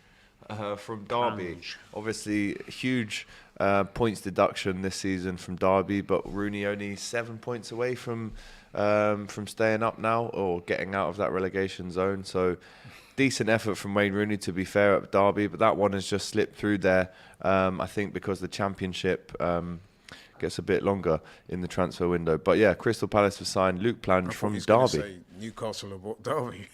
from Derby. Obviously, huge points deduction this season from Derby, but Rooney only 7 points away from staying up now or getting out of that relegation zone. So decent effort from Wayne Rooney, to be fair, at Derby, but that one has just slipped through there. I think because the Championship gets a bit longer in the transfer window. But yeah, Crystal Palace have signed Luke Plange from Derby. Say Newcastle have bought Derby.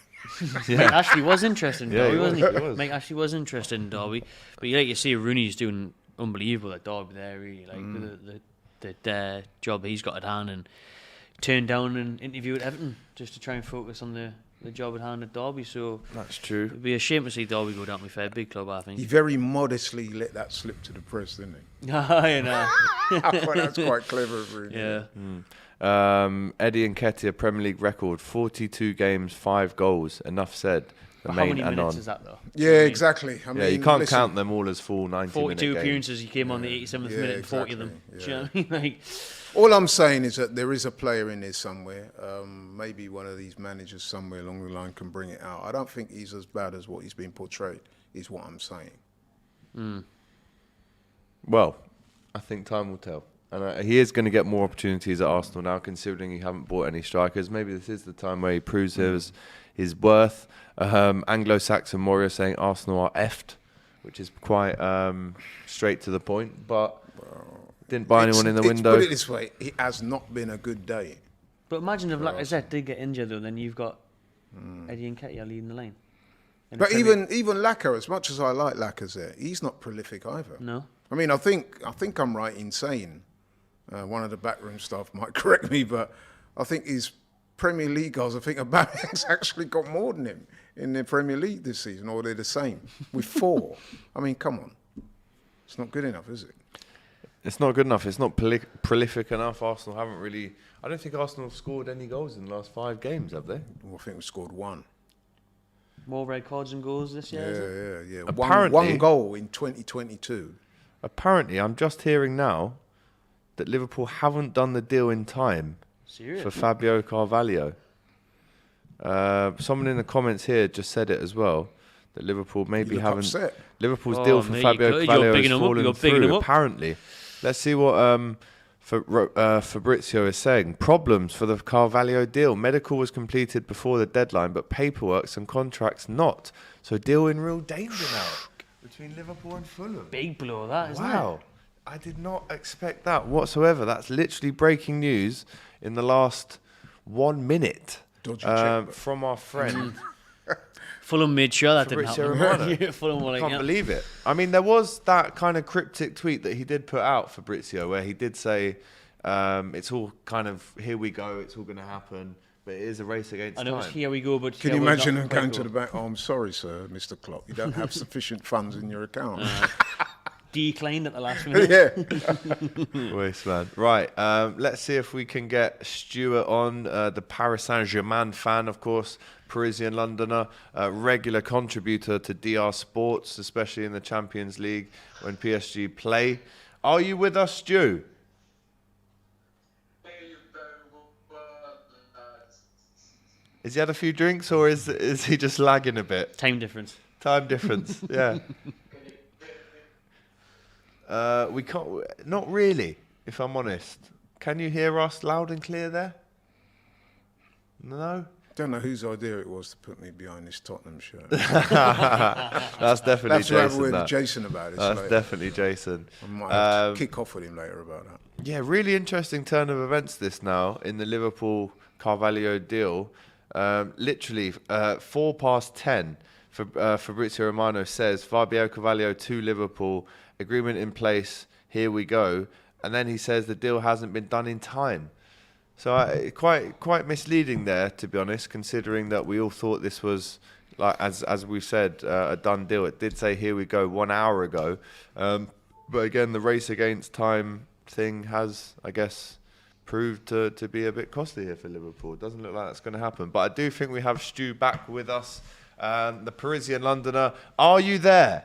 Mate Ashley was interested in Derby, wasn't he? He was. Mate Ashley was interested in Derby. But you see Rooney's doing unbelievable at Derby there, really. Like the job he's got at hand, and turned down an interview at Everton just to try and focus on the job at hand at Derby. So That's true. it'd be a shame to see Derby go down, to be fair. Big club, I think. He very modestly let that slip to the press, didn't he? I know. I thought that's quite clever of Rooney. Yeah. Eddie Nketiah Premier League record, 42 games, 5 goals. Enough said. The But how main many and minutes on. is that, though? Yeah, exactly. I mean, Yeah, you can't listen, count them all as full 90-minute 42 games. appearances, he came on the 87th Yeah, minute and 40 of them. exactly, Do you know what I mean? Like, All I'm saying is that there is a player in there somewhere. Maybe one of these managers somewhere along the line can bring it out. I don't think he's as bad as what he's been portrayed, is what I'm saying. Well, I think time will tell. And he is going to get more opportunities at Arsenal now, considering he haven't bought any strikers. Maybe this is the time where he proves his worth. Anglo-Saxon Moria saying Arsenal are effed, which is quite straight to the point. But didn't buy anyone in the window. Put it this way, it has not been a good day. but imagine if Lacazette did get injured, though, then you've got Eddie Nketiah leading the lane. In the But Premier- even Lacazette, as much as I like Lacazette, he's not prolific either. No. I mean, I think I'm right in saying, one of the backroom staff might correct me, but I think his Premier League goals, I think Aubameyang's actually got more than him in the Premier League this season, or they're the same, with 4. I mean, come on. It's not good enough, is it? It's not good enough. It's not prolific enough. Arsenal haven't really... I don't think Arsenal have scored any goals in the last 5 games, have they? Well, I think we scored 1. More red cards and goals this year, is it? Yeah. Apparently- One goal in 2022. Apparently, I'm just hearing now that Liverpool haven't done the deal in time Serious? for Fabio Carvalho. Someone in the comments here just said it as well, that Liverpool maybe look haven't... upset. Liverpool's Oh, deal for mate, Fabio you're Carvalho bigging has him up, fallen you're bigging him through, up. apparently. Let's see what Fabrizio is saying. Problems for the Carvalho deal. Medical was completed before the deadline, but paperwork and contracts not. So deal in real danger now between Liverpool and Fulham. Big blow, that, isn't it? Wow. I did not expect that whatsoever. That's literally breaking news in the last 1 minute Dodgy check, but- from our friend. Fulham made sure that didn't Fabrizio happen. Romano. Yeah, Fulham were like, Can't yeah. believe it. I mean, there was that kind of cryptic tweet that he did put out, Fabrizio, where he did say, it's all kind of, here we go, it's all going to happen, but it is a race against I know it's time. here we go, but Can here you we're imagine not them quite going to go. the bank? Oh, I'm sorry, sir, Mr. Klopp. You don't have sufficient funds in your account. Declined at the last minute. Yeah. Waste, man. Right, let's see if we can get Stuart on, the Paris Saint-Germain fan, of course, Parisian Londoner, regular contributor to DR Sports, especially in the Champions League when PSG play. Are you with us, Stu? Has he had a few drinks, or is he just lagging a bit? Time difference. Time difference, yeah. We can't. Not really, if I'm honest. Can you hear us loud and clear there? No. Don't know whose idea it was to put me behind this Tottenham shirt. That's definitely That's to have a Jason. word with That. Jason about it. That's later. definitely Jason. I might have to kick off with him later about that. Yeah, really interesting turn of events this now in the Liverpool Carvalho deal. Literally 10:04. Fabrizio Romano says Fabio Carvalho to Liverpool, agreement in place, here we go. And then he says the deal hasn't been done in time. So quite misleading there, to be honest, considering that we all thought this was, like as we've said, a done deal. It did say here we go 1 hour ago. But again, the race against time thing has, I guess, proved to be a bit costly here for Liverpool. It doesn't look like that's going to happen. But I do think we have Stu back with us, the Parisian Londoner. Are you there?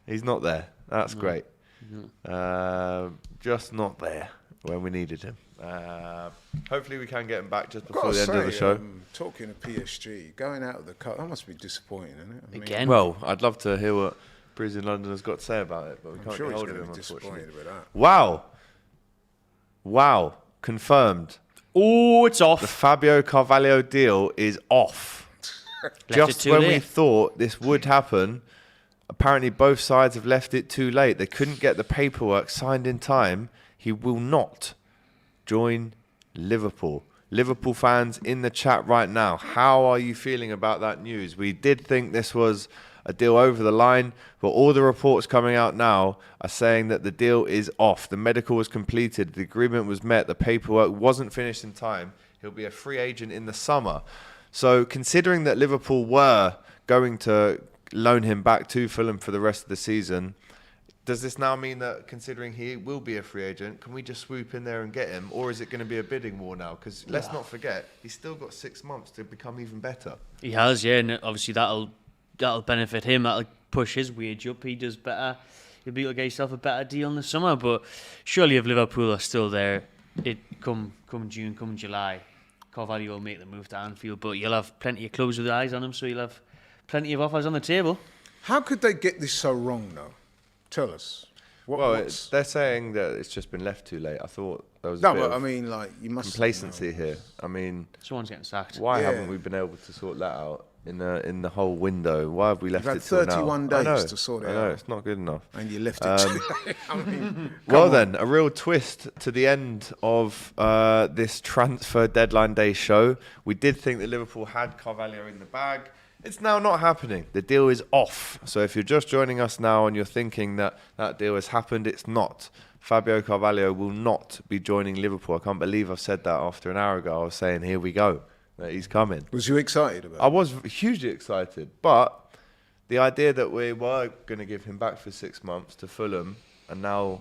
He's not there. That's great. Just not there when we needed him. Hopefully we can get him back just before the end of the show. Talking of PSG, going out of the cup, that must be disappointing, isn't it? I mean, Again? Well, I'd love to hear what Parisian Londoner's got to say about it, but we can't sure get he's hold of going him, to be unfortunately. disappointed with that. Wow. Confirmed. Oh, it's The off. Fabio Carvalho deal is off. Just when we thought this would happen, apparently both sides have left it too late. They couldn't get the paperwork signed in time. He will not join Liverpool. Liverpool fans in the chat right now, how are you feeling about that news? We did think this was a deal over the line, but all the reports coming out now are saying that the deal is off. The medical was completed, the agreement was met, the paperwork wasn't finished in time. He'll be a free agent in the summer. So considering that Liverpool were going to loan him back to Fulham for the rest of the season, does this now mean that, considering he will be a free agent, can we just swoop in there and get him? Or is it going to be a bidding war now? Because let's not forget, he's still got 6 months to become even better. He has, yeah, and obviously that'll benefit him. That'll push his wage up. He does better. He'll be able to get himself a better deal in the summer. But surely if Liverpool are still there, come June, come July, Carvalho will make the move to Anfield. But you'll have plenty of clubs with eyes on him, so you'll have plenty of offers on the table. How could they get this so wrong, though? Tell us. They're saying that it's just been left too late. I thought there was a No, bit but of I mean, like, you must complacency here. I mean, Someone's getting sacked. why Yeah. haven't we been able to sort that out in the whole window? Why have we left had it till now? 31 I know, days to sort it I know, out. it's not good enough. And you left it too late. I mean, Well then, a real twist to the end of this transfer deadline day show. We did think that Liverpool had Carvalho in the bag. It's now not happening. The deal is off. So if you're just joining us now and you're thinking that that deal has happened, it's not. Fabio Carvalho will not be joining Liverpool. I can't believe I've said that after an hour ago. I was saying, here we go, that he's coming. was you excited about I was hugely excited, but the idea that we were going to give him back for 6 months to Fulham, and now...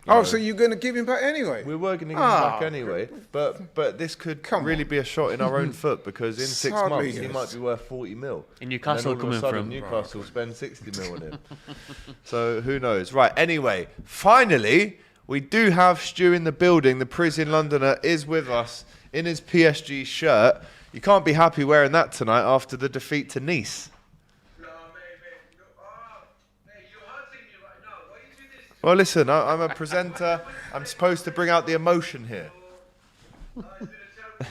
Oh, so you're going to give him back anyway? We were going to give him back anyway, but this could really be a shot in our own foot, because in 6 months he might be worth 40 mil. In Newcastle And then all of a coming sudden from. Newcastle spend 60 mil on him. So who knows? Right, anyway, finally, we do have Stu in the building. The Parisian Londoner is with us in his PSG shirt. You can't be happy wearing that tonight after the defeat to Nice. Well, listen, I'm a presenter. I'm supposed to bring out the emotion here. It's been a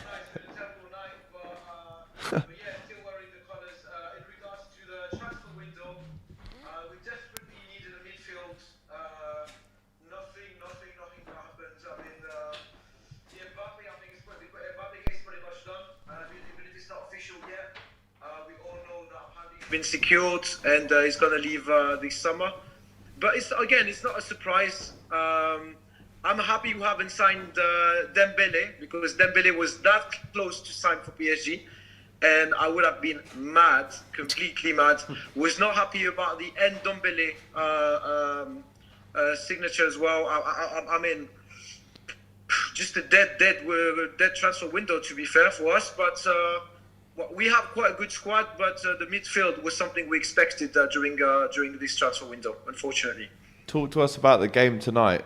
terrible night, but yeah, still wearing the colours. In regards to the transfer window, we desperately needed a midfield. Nothing happened. I mean, the Mbappe, I think Mbappe is pretty much done. Even if it's not official yet, we all know that Hamdi's been secured and he's going to leave this summer. But it's not a surprise. I'm happy we haven't signed Dembele, because Dembele was that close to sign for PSG, and I would have been mad, completely mad. Was not happy about the Ndombele signature as well. I mean, just a dead transfer window, to be fair, for us. But we have quite a good squad, but the midfield was something we expected during this transfer window, unfortunately. Talk to us about the game tonight.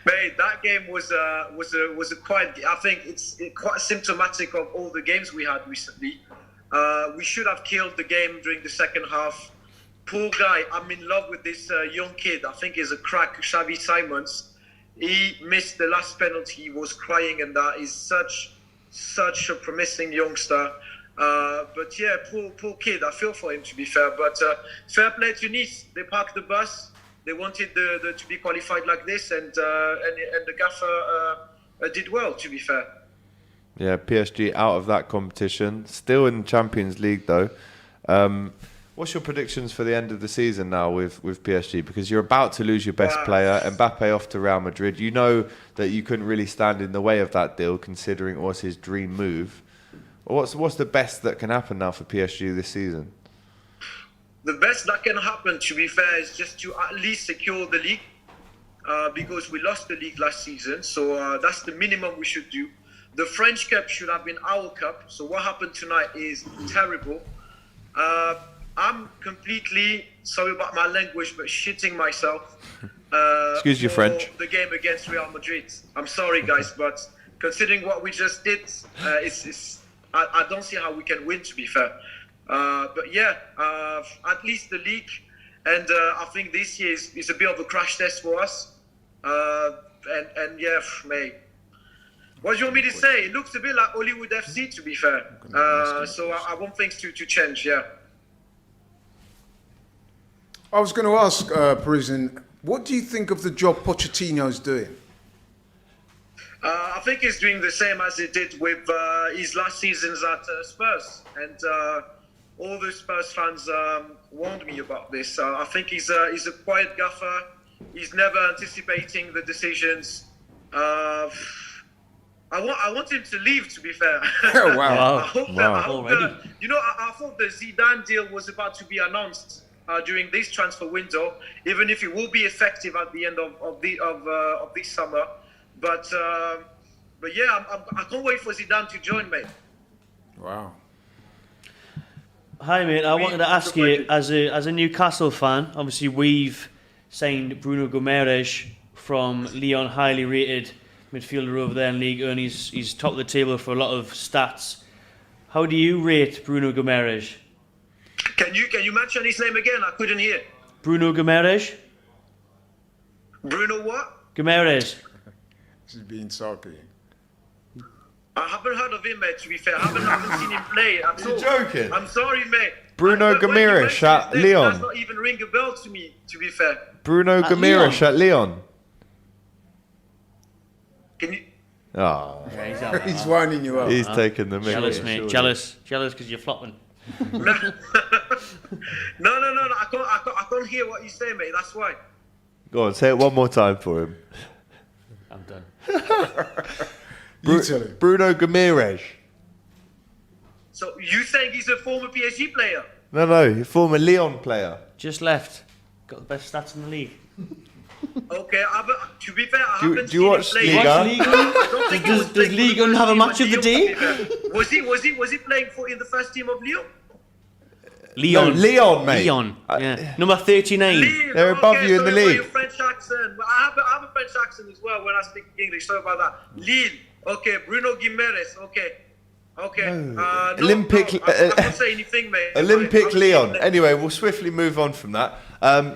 Mate, that game was a quite. I think it's quite symptomatic of all the games we had recently. We should have killed the game during the second half. Poor guy, I'm in love with this young kid. I think he's a crack, Xavi Simons. He missed the last penalty. He was crying, and that is such a promising youngster. But yeah, poor kid. I feel for him, to be fair. But fair play to Nice. They parked the bus. They wanted to be qualified like this, and the gaffer did well, to be fair. Yeah, PSG out of that competition. Still in Champions League, though. What's your predictions for the end of the season now with PSG? Because you're about to lose your best player, Mbappe off to Real Madrid. You know that you couldn't really stand in the way of that deal, considering it was his dream move. What's the best that can happen now for PSG this season? The best that can happen, to be fair, is just to at least secure the league, because we lost the league last season. So that's the minimum we should do. The French Cup should have been our cup. So what happened tonight is terrible. I'm completely, sorry about my language, but shitting myself. Excuse you, for French. The game against Real Madrid. I'm sorry, guys, but considering what we just did, I don't see how we can win, to be fair. But yeah, at least the league, and I think this year is a bit of a crash test for us. And yeah, mate. What do you want me to say? It looks a bit like Hollywood FC, to be fair. So I want things to change, yeah. I was going to ask, Parisian, what do you think of the job Pochettino's doing? I think he's doing the same as he did with his last seasons at Spurs. And all the Spurs fans warned me about this. I think he's a quiet gaffer. He's never anticipating the decisions. I want him to leave, to be fair. Oh, wow. I hope I thought the Zidane deal was about to be announced during this transfer window, even if it will be effective at the end of this summer. But yeah, I can't wait for Zidane to join, mate. Wow. Hi, mate. I wanted to ask you, as a Newcastle fan, obviously we've signed Bruno Guimaraes from Lyon, highly rated midfielder over there in League 1. He's top of the table for a lot of stats. How do you rate Bruno Guimaraes? Can you mention his name again? I couldn't hear. Bruno Guimaraes? Bruno what? Guimaraes. This is being sulky. I haven't heard of him, mate, to be fair. I haven't seen him play at all. You're joking? I'm sorry, mate. Bruno When you Guimaraes mention at his name, Lyon. It does not even ring a bell to me, to be fair. Bruno Guimaraes at Lyon. Can you... Oh, Yeah, He's winding you up. he's taking the mick. jealous, mate. surely. Jealous because you're flopping. No, I can't hear what you say, mate. That's why. Go on, say it one more time for him. I'm done. You tell him. Bruno Guimaraes. So you saying he's a former PSG player? No, former Lyon player. Just left. Got the best stats in the league. Okay, to be fair, I Do you- haven't do you seen watch him play. Liga? Watch League One? I don't think he was Does playing for League the One first have a team match of the Lyon, day? to be fair. Was he playing in the first team of Lyon? Leon. No, Lyon, mate. Leon. Yeah. Number 39. Lille, They're above you in the sorry for league. your French accent. I have a French accent as well when I speak English. Sorry about that. Lille. Okay, Bruno Guimaraes. Okay. No, Olympic- I can't say anything, mate. Olympic I'm Lyon. saying Anyway, we'll swiftly move on from that.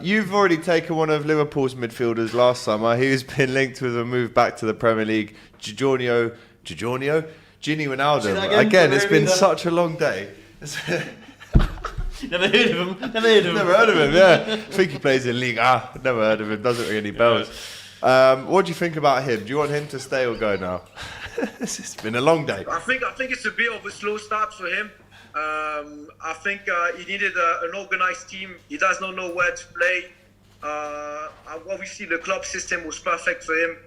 You've already taken one of Liverpool's midfielders last summer. He's been linked with a move back to the Premier League. Gini Wijnaldum. Again, it's been such a long day. Never heard of him. Never heard of him, yeah. I think he plays in League A. Never heard of him. Doesn't ring any bells. What do you think about him? Do you want him to stay or go now? It's been a long day. I think it's a bit of a slow start for him. I think he needed an organised team. He does not know where to play. Obviously, the club system was perfect for him.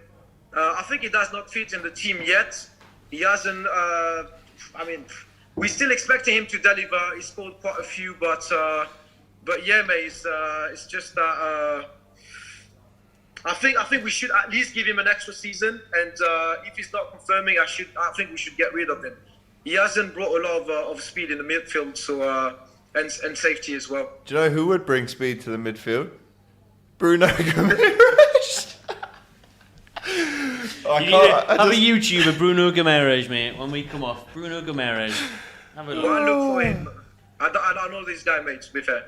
I think he does not fit in the team yet. He hasn't. We're still expecting him to deliver. He scored quite a few, but yeah, mate. It's just that. I think we should at least give him an extra season, and if he's not confirming, I think we should get rid of him. He hasn't brought a lot of speed in the midfield, so and safety as well. Do you know who would bring speed to the midfield? Bruno Guimaraes. Have a YouTuber, Bruno Guimaraes, mate. When we come off, Bruno Guimaraes. Have a Go look. and look for him. I don't know this guy, mate. To be fair.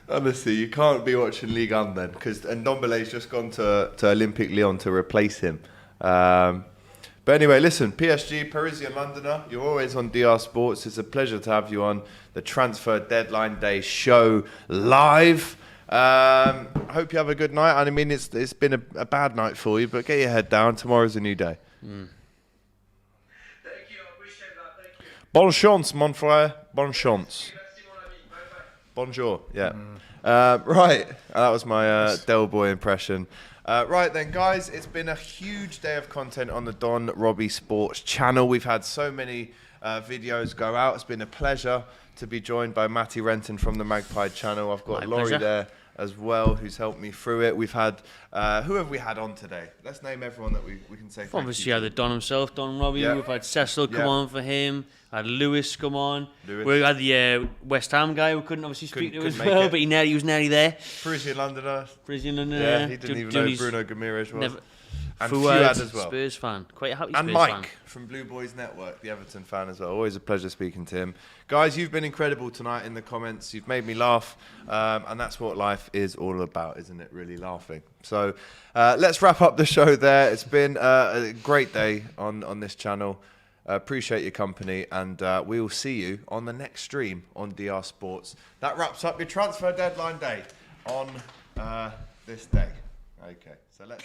Honestly, you can't be watching Ligue 1 then, because Ndombele's just gone to Olympic Lyon to replace him. But anyway, listen, PSG, Parisian Londoner, you're always on DR Sports. It's a pleasure to have you on the Transfer Deadline Day show live. I hope you have a good night. I mean, it's been a bad night for you, but get your head down. Tomorrow's a new day. Thank you. I appreciate that. Thank you. Bonne chance, mon frère. Bonne chance. Merci, mon ami. Bye bye. Bonjour. Yeah. Right. That was my Del Boy impression. Right then, guys, it's been a huge day of content on the Don Robbie Sports channel. We've had so many videos go out. It's been a pleasure to be joined by Matty Renton from the Magpie channel. I've got Laurie there as well, who's helped me through it. We've had, who have we had on today? Let's name everyone that we can say thank Obviously, you you had the Don himself, Don Robbie. Yeah. We've had Cecil come Yeah. on for him. Had Lewis come on. Lewis. We had the West Ham guy who couldn't obviously speak to Couldn't as make well, it. but he was nearly there. Parisian Londoner. Parisian Londoner. Yeah, he didn't even know Bruno Gomes was. And Fuad as well. Spurs fan. Quite a happy And Spurs Mike fan. from Blue Boys Network, the Everton fan as well. Always a pleasure speaking to him. Guys, you've been incredible tonight in the comments. You've made me laugh. And that's what life is all about, isn't it? Really laughing. So let's wrap up the show there. It's been a great day on this channel. Appreciate your company. And we will see you on the next stream on DR Sports. That wraps up your transfer deadline day on this day. Okay, so let's...